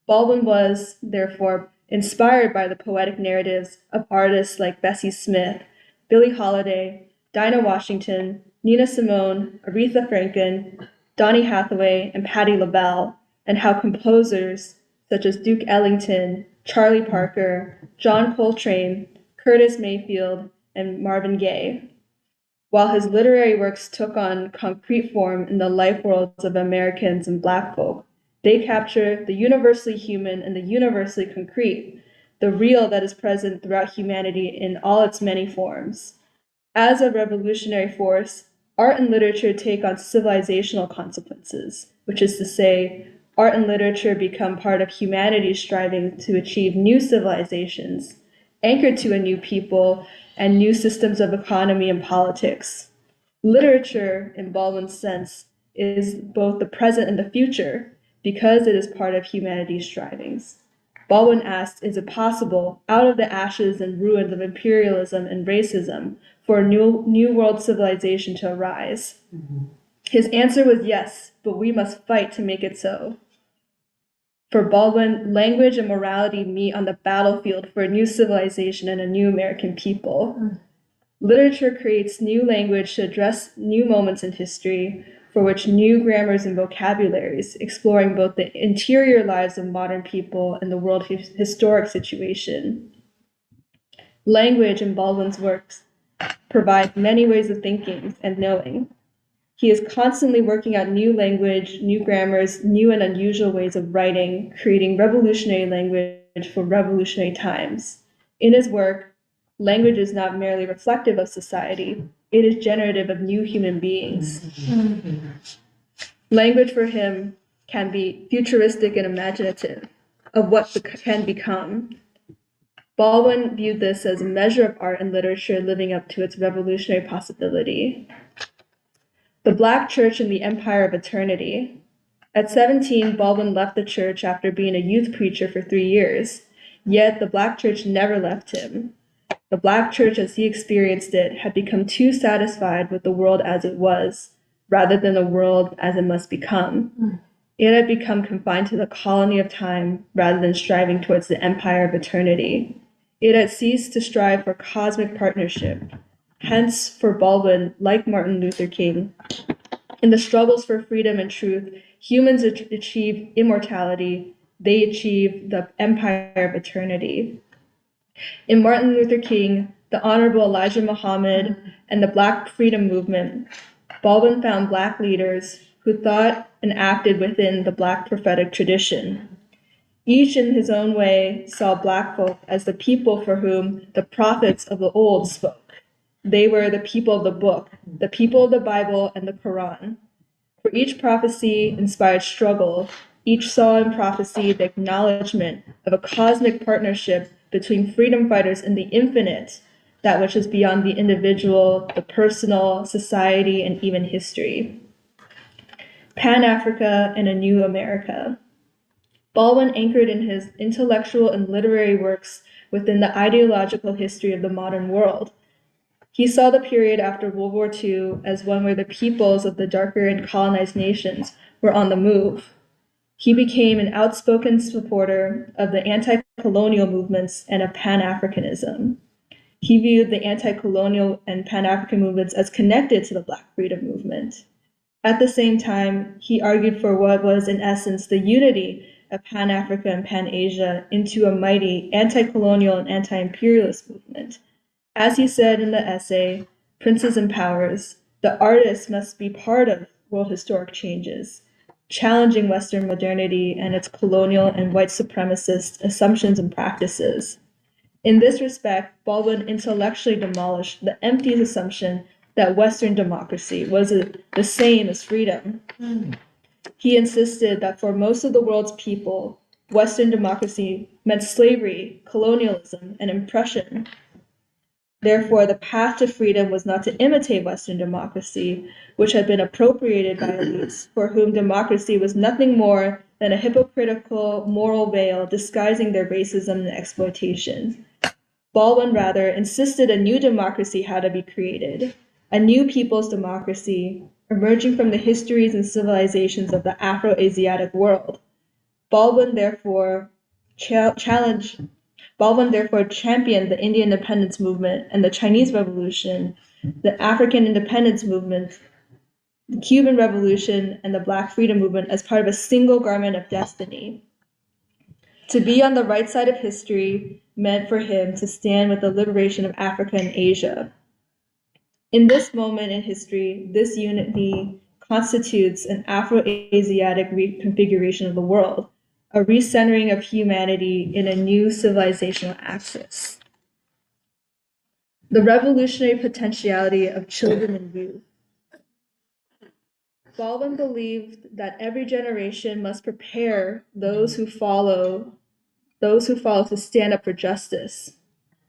Baldwin was, therefore, inspired by the poetic narratives of artists like Bessie Smith, Billie Holiday, Dinah Washington, Nina Simone, Aretha Franklin, Donny Hathaway, and Patti LaBelle, and how composers such as Duke Ellington, Charlie Parker, John Coltrane, Curtis Mayfield, and Marvin Gaye. While his literary works took on concrete form in the life worlds of Americans and Black folk, they capture the universally human and the universally concrete, the real that is present throughout humanity in all its many forms. As a revolutionary force, art and literature take on civilizational consequences, which is to say, art and literature become part of humanity's striving to achieve new civilizations, anchored to a new people and new systems of economy and politics. Literature, in Baldwin's sense, is both the present and the future, because it is part of humanity's strivings. Baldwin asked, is it possible, out of the ashes and ruins of imperialism and racism, for a new world civilization to arise? His answer was yes, but we must fight to make it so. For Baldwin, language and morality meet on the battlefield for a new civilization and a new American people. Literature creates new language to address new moments in history, for which new grammars and vocabularies, exploring both the interior lives of modern people and the world historic situation. Language in Baldwin's works provides many ways of thinking and knowing. He is constantly working out new language, new grammars, new and unusual ways of writing, creating revolutionary language for revolutionary times. In his work, language is not merely reflective of society, it is generative of new human beings. Language for him can be futuristic and imaginative of what can become. Baldwin viewed this as a measure of art and literature living up to its revolutionary possibility. The Black Church in the Empire of Eternity. At 17, Baldwin left the church after being a youth preacher for 3 years, yet the Black Church never left him. The Black Church, as he experienced it, had become too satisfied with the world as it was, rather than the world as it must become. It had become confined to the colony of time rather than striving towards the empire of eternity. It had ceased to strive for cosmic partnership. Hence, for Baldwin, like Martin Luther King, in the struggles for freedom and truth, humans achieve immortality, they achieve the empire of eternity. In Martin Luther King, the Honorable Elijah Muhammad, and the Black Freedom Movement, Baldwin found Black leaders who thought and acted within the Black prophetic tradition. Each in his own way saw Black folk as the people for whom the prophets of the old spoke. They were the people of the book, the people of the Bible and the Quran. For each prophecy inspired struggle, each saw in prophecy the acknowledgement of a cosmic partnership between freedom fighters in the infinite, that which is beyond the individual, the personal, society, and even history. Pan-Africa and a New America. Baldwin anchored in his intellectual and literary works within the ideological history of the modern world. He saw the period after World War II as one where the peoples of the darker and colonized nations were on the move. He became an outspoken supporter of the anti-colonial movements and of Pan-Africanism. He viewed the anti-colonial and Pan-African movements as connected to the Black freedom movement. At the same time, he argued for what was in essence the unity of Pan-Africa and Pan-Asia into a mighty anti-colonial and anti-imperialist movement. As he said in the essay, Princes and Powers, the artist must be part of world historic changes, challenging Western modernity and its colonial and white supremacist assumptions and practices. In this respect, Baldwin intellectually demolished the empty assumption that Western democracy was the same as freedom. He insisted that for most of the world's people, Western democracy meant slavery, colonialism, and oppression. Therefore, the path to freedom was not to imitate Western democracy, which had been appropriated by elites, for whom democracy was nothing more than a hypocritical moral veil disguising their racism and exploitation. Baldwin rather insisted a new democracy had to be created, a new people's democracy emerging from the histories and civilizations of the Afro-Asiatic world. Baldwin therefore championed the Indian independence movement and the Chinese Revolution, the African independence movement, the Cuban Revolution, and the Black freedom movement as part of a single garment of destiny. To be on the right side of history meant for him to stand with the liberation of Africa and Asia. In this moment in history, this unity constitutes an Afro-Asiatic reconfiguration of the world, a recentering of humanity in a new civilizational axis. The revolutionary potentiality of children and youth. Baldwin believed that every generation must prepare those who follow to stand up for justice.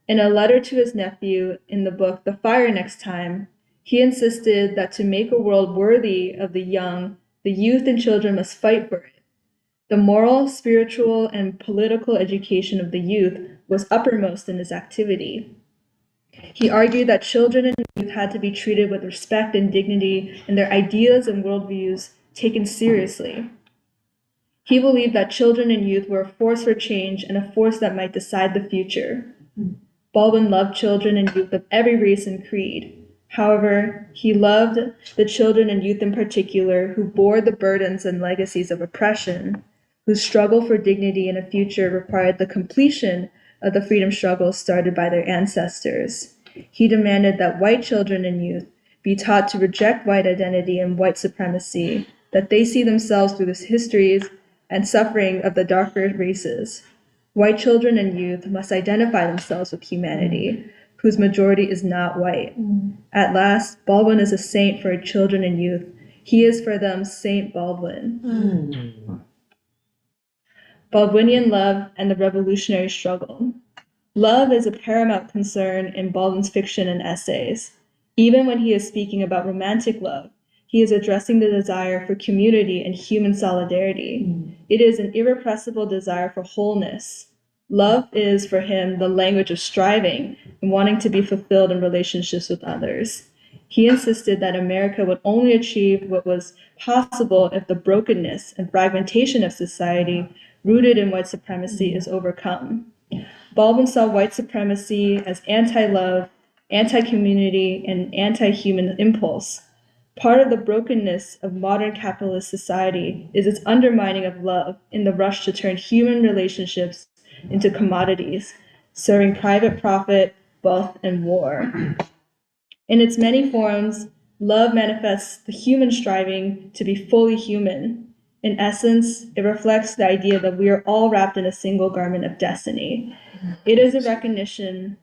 In a letter to his nephew in the book The Fire Next Time, he insisted that to make a world worthy of the young, the youth and children must fight for it. The moral, spiritual, and political education of the youth was uppermost in his activity. He argued that children and youth had to be treated with respect and dignity, and their ideas and worldviews taken seriously. He believed that children and youth were a force for change and a force that might decide the future. Baldwin loved children and youth of every race and creed. However, he loved the children and youth in particular who bore the burdens and legacies of oppression, whose struggle for dignity and a future required the completion of the freedom struggle started by their ancestors. He demanded that white children and youth be taught to reject white identity and white supremacy, that they see themselves through the histories and suffering of the darker races. White children and youth must identify themselves with humanity, whose majority is not white. At last, Baldwin is a saint for children and youth. He is for them Saint Baldwin. Baldwinian love and the revolutionary struggle. Love is a paramount concern in Baldwin's fiction and essays. Even when he is speaking about romantic love, he is addressing the desire for community and human solidarity. It is an irrepressible desire for wholeness. Love is, for him, the language of striving and wanting to be fulfilled in relationships with others. He insisted that America would only achieve what was possible if the brokenness and fragmentation of society rooted in white supremacy is overcome. Baldwin saw white supremacy as anti-love, anti-community, and anti-human impulse. Part of the brokenness of modern capitalist society is its undermining of love in the rush to turn human relationships into commodities, serving private profit, wealth, and war. In its many forms, love manifests the human striving to be fully human. In essence, it reflects the idea that we are all wrapped in a single garment of destiny. It is a recognition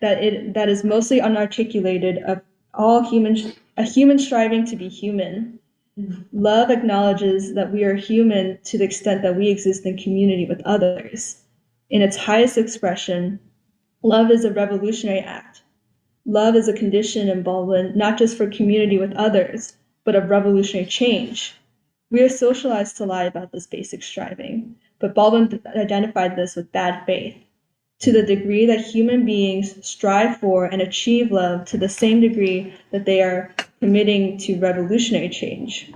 that is mostly unarticulated of a human striving to be human. Love acknowledges that we are human to the extent that we exist in community with others. In its highest expression, love is a revolutionary act. Love is a condition in Baldwin, not just for community with others, but of revolutionary change. We are socialized to lie about this basic striving, but Baldwin identified this with bad faith. To the degree that human beings strive for and achieve love to the same degree that they are committing to revolutionary change.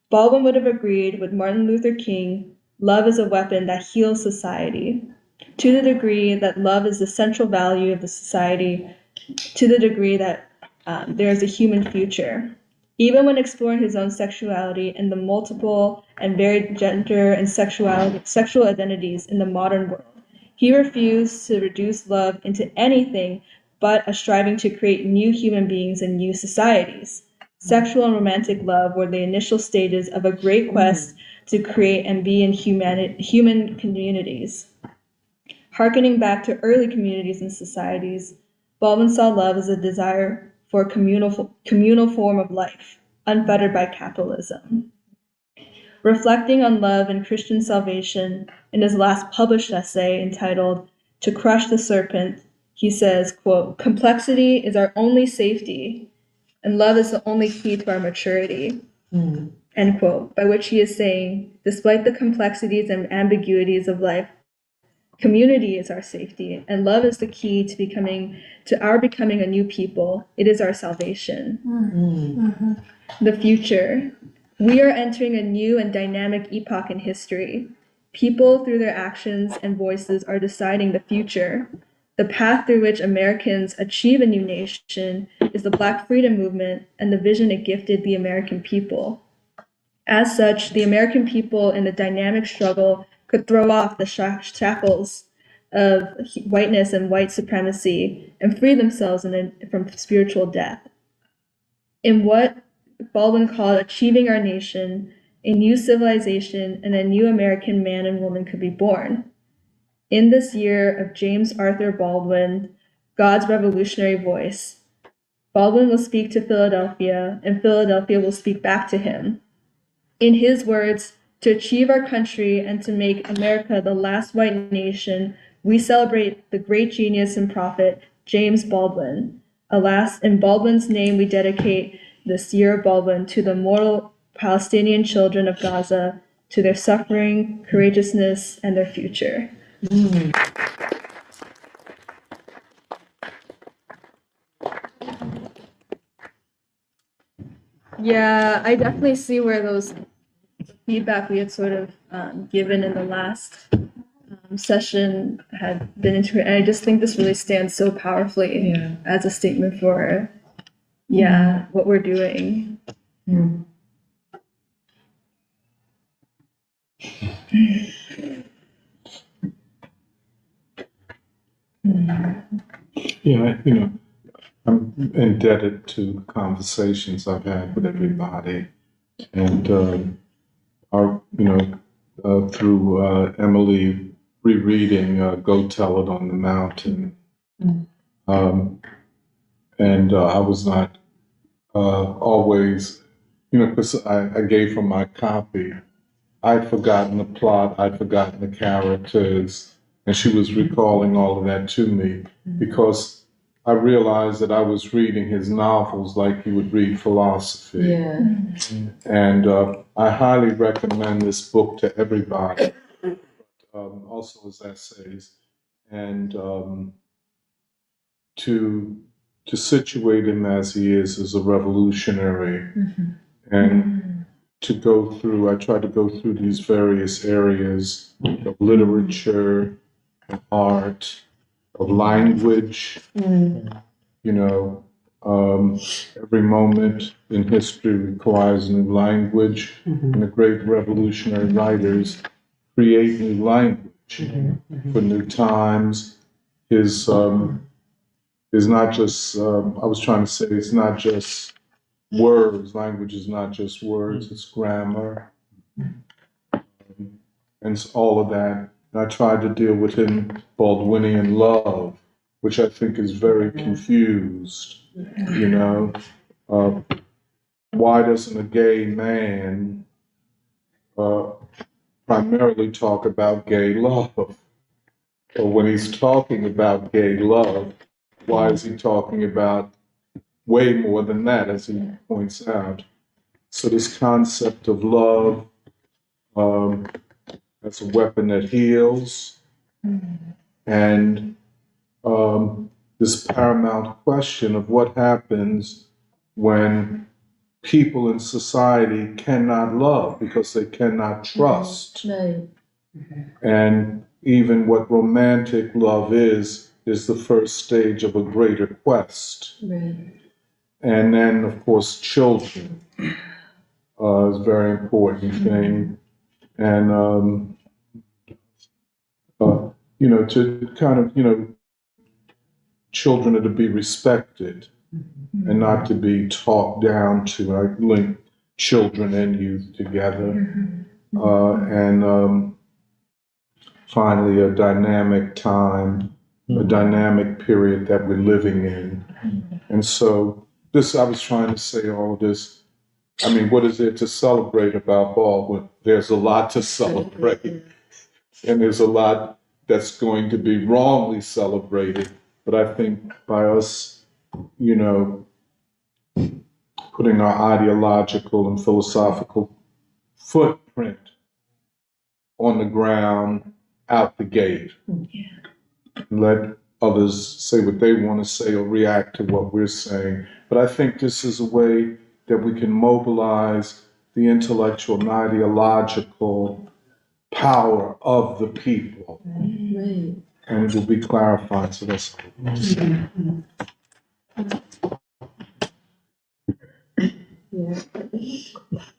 Baldwin would have agreed with Martin Luther King, love is a weapon that heals society. To the degree that love is the central value of the society, to the degree that there is a human future. Even when exploring his own sexuality and the multiple and varied gender and sexual identities in the modern world, he refused to reduce love into anything but a striving to create new human beings and new societies. Sexual and romantic love were the initial stages of a great quest to create and be in human communities. Harkening back to early communities and societies, Baldwin saw love as a desire for a communal form of life, unfettered by capitalism. Reflecting on love and Christian salvation in his last published essay entitled To Crush the Serpent, he says, quote, complexity is our only safety, and love is the only key to our maturity, end quote, by which he is saying, despite the complexities and ambiguities of life, community is our safety, and love is the key to our becoming a new people. It is our salvation. The future. We are entering a new and dynamic epoch in history. People, through their actions and voices, are deciding the future. The path through which Americans achieve a new nation is the Black Freedom Movement and the vision it gifted the American people. As such, the American people in the dynamic struggle could throw off the shackles of whiteness and white supremacy and free themselves from spiritual death. In what Baldwin called achieving our nation, a new civilization and a new American man and woman could be born. In this year of James Arthur Baldwin, God's revolutionary voice, Baldwin will speak to Philadelphia, and Philadelphia will speak back to him. In his words, to achieve our country and to make America the last white nation, we celebrate the great genius and prophet, James Baldwin. Alas, in Baldwin's name we dedicate this Year of Baldwin to the mortal Palestinian children of Gaza, to their suffering, courageousness, and their future. Yeah, I definitely see where those feedback we had sort of given in the last session had been into it. And I just think this really stands so powerfly as a statement for, what we're doing. Yeah, I'm indebted to the conversations I've had with everybody, and through Emily rereading "Go Tell It on the Mountain." And I was not always, because I gave her my copy. I'd forgotten the plot, I'd forgotten the characters, and she was recalling all of that to me because I realized that I was reading his novels like you would read philosophy. Yeah. And I highly recommend this book to everybody, also his essays. And to situate him as he is a revolutionary, and to go through, I try to go through these various areas of literature, of art, of language. You know, every moment in history requires new language, and the great revolutionary writers create new language for new times. His is not just, I was trying to say, it's not just words. Language is not just words, it's grammar, and it's all of that. And I tried to deal with in Baldwinian love, which I think is very confused. You know, why doesn't a gay man primarily talk about gay love? Or when he's talking about gay love, why is he talking about way more than that, as he points out? So this concept of love as a weapon that heals, and this paramount question of what happens when people in society cannot love because they cannot trust. Right. And even what romantic love is the first stage of a greater quest. Right. And then, of course, children is a very important thing. And, to kind of, children are to be respected and not to be talked down to. I link children and youth together. And finally, a dynamic time, a dynamic period that we're living in. And so I was trying to say all of this. I mean, what is there to celebrate about Baldwin? There's a lot to celebrate. And there's a lot that's going to be wrongly celebrated. But I think by us, putting our ideological and philosophical footprint on the ground out the gate, let others say what they want to say or react to what we're saying. But I think this is a way that we can mobilize the intellectual and ideological power of the people. Right. And it will be clarified to us.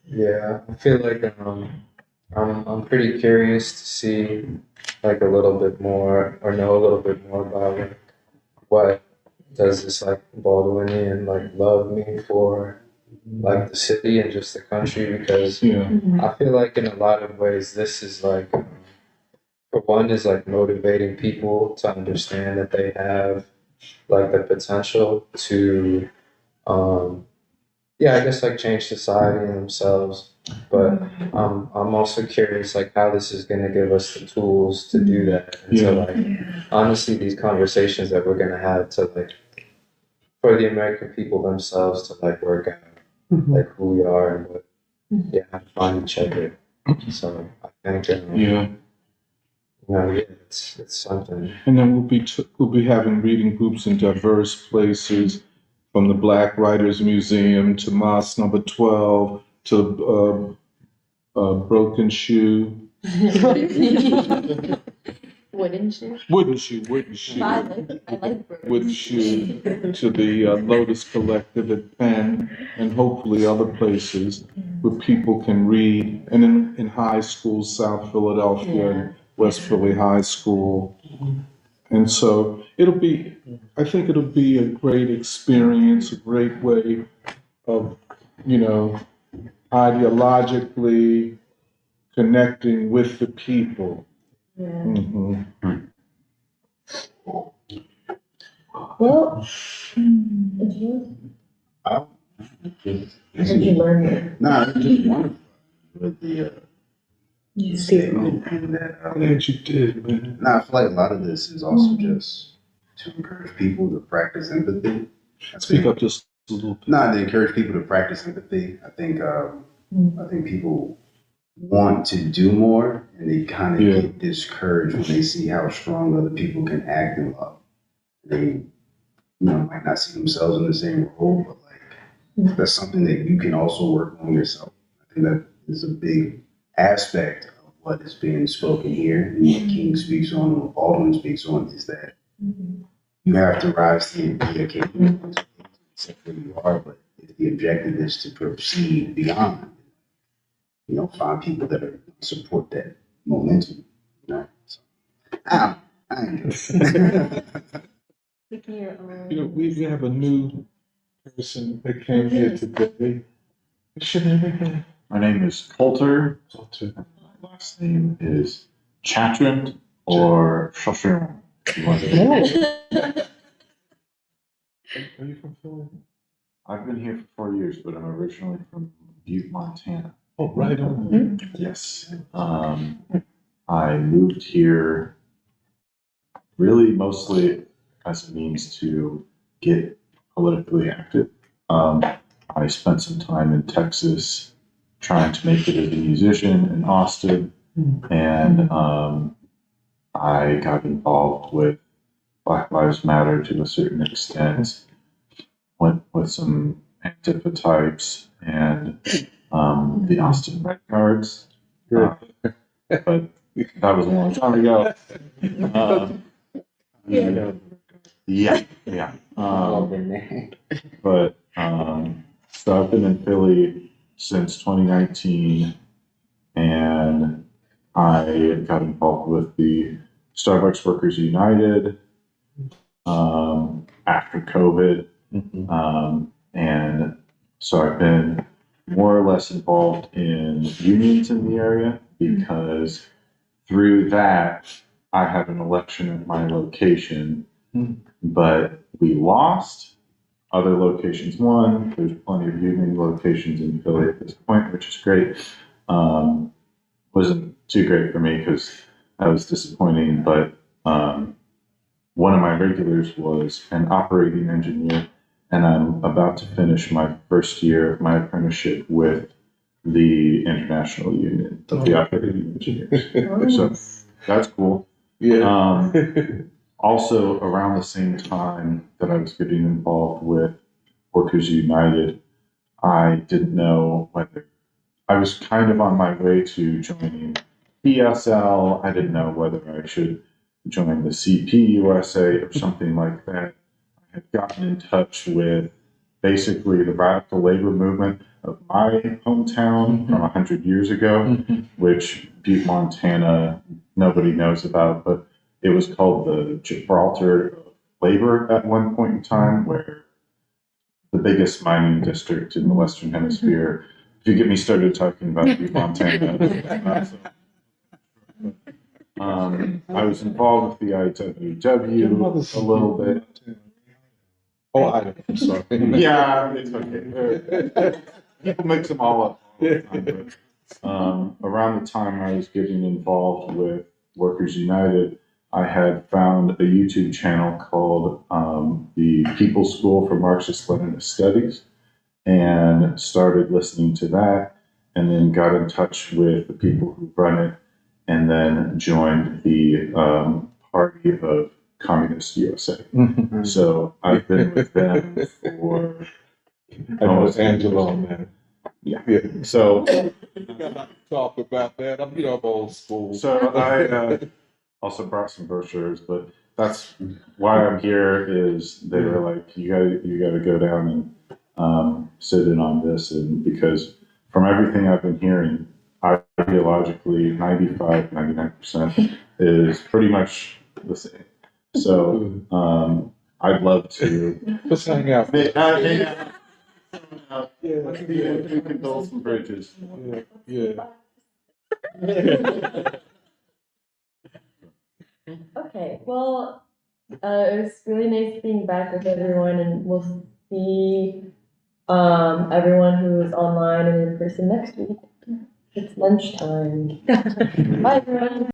Yeah, I feel like I'm pretty curious to see like a little bit more or know a little bit more about like what does this like Baldwinian like love mean for like the city and just the country, because I feel like in a lot of ways this is like for one is like motivating people to understand that they have like the potential to I guess like change society and themselves. But I'm also curious like how this is gonna give us the tools to do that. And so like honestly these conversations that we're gonna have to like for the American people themselves to like work out like who we are and what how to find each other. So I think it's something. And then we'll be having reading groups in diverse places, from the Black Writers Museum to Mosque Number 12 to Broken Shoe. Wooden shoe. Wooden Shoe. I like broken. Wooden Shoe to the Lotus Collective at Penn, and hopefully other places where people can read. And in high schools, South Philadelphia and West Philly High School. And so I think it'll be a great experience, a great way of, ideologically connecting with the people. Well, did you? What did you learn there? Nah, it's just wonderful with the statement and that. Glad you did, man. Nah, I feel like a lot of this is also just to encourage people to practice empathy. Speak up just a little bit. Nah, to encourage people to practice empathy. I think people want to do more, and they kind of get discouraged when they see how strong other people can act in love. They, might not see themselves in the same role, but like that's something that you can also work on yourself. I think that is a big aspect of what is being spoken here, and what King speaks on, and what Baldwin speaks on, is that you have to rise to the occasion, accept where you are, but if the objective is to proceed beyond, find people that support that momentum. So, I enjoy it. We have a new person that came here today. What's your name again? My name is Coulter. Coulter. My last name is Chatrand or Shoshiron. Are you from Philly? I've been here for 4 years, but I'm originally from Butte, Montana. Oh, right on. Yes. I moved here really mostly as a means to get politically active. I spent some time in Texas trying to make it as a musician in Austin, and I got involved with Black Lives Matter to a certain extent, went with some Antifa types and the Austin Red Guards. But that was a long time ago. Yeah. So I've been in Philly since 2019, and I got involved with the Starbucks Workers United after COVID. And so I've been more or less involved in unions in the area, because through that, I had an election at my location, but we lost. Other locations won. There's plenty of union locations in Philly at this point, which is great. Wasn't too great for me because that was disappointing, but one of my regulars was an operating engineer, and I'm about to finish my first year of my apprenticeship with the International Union of the Operating Engineers. So that's cool. Yeah. Also, around the same time that I was getting involved with Workers United, I didn't know whether I was kind of on my way to joining PSL. I didn't know whether I should join the CPUSA or something like that. I had gotten in touch with basically the radical labor movement of my hometown from 100 years ago, which Butte, Montana, nobody knows about, but it was called the Gibraltar of Labor at one point in time, where the biggest mining district in the Western Hemisphere. If you get me started talking about Butte, Montana. I was involved with the IWW a little bit. Oh, I'm sorry. Yeah, it's okay. People mix them all up all the time. But, around the time I was getting involved with Workers United, I had found a YouTube channel called the People's School for Marxist-Leninist Studies, and started listening to that, and then got in touch with the people who run it, and then joined the Party of Communist USA. So I've been with them for I know it's Angelo, man. Yeah. So we gotta talk about that. I'm old school. So I also brought some brochures, but that's why I'm here. Is they were like, you gotta go down and sit in on this, and because from everything I've been hearing, ideologically 99% is pretty much the same. So I'd love to. Let's hang out. Let's we can build some bridges. Yeah. Okay, well, It was really nice being back with everyone, and we'll see everyone who's online and in person next week. It's lunchtime. Bye, everyone.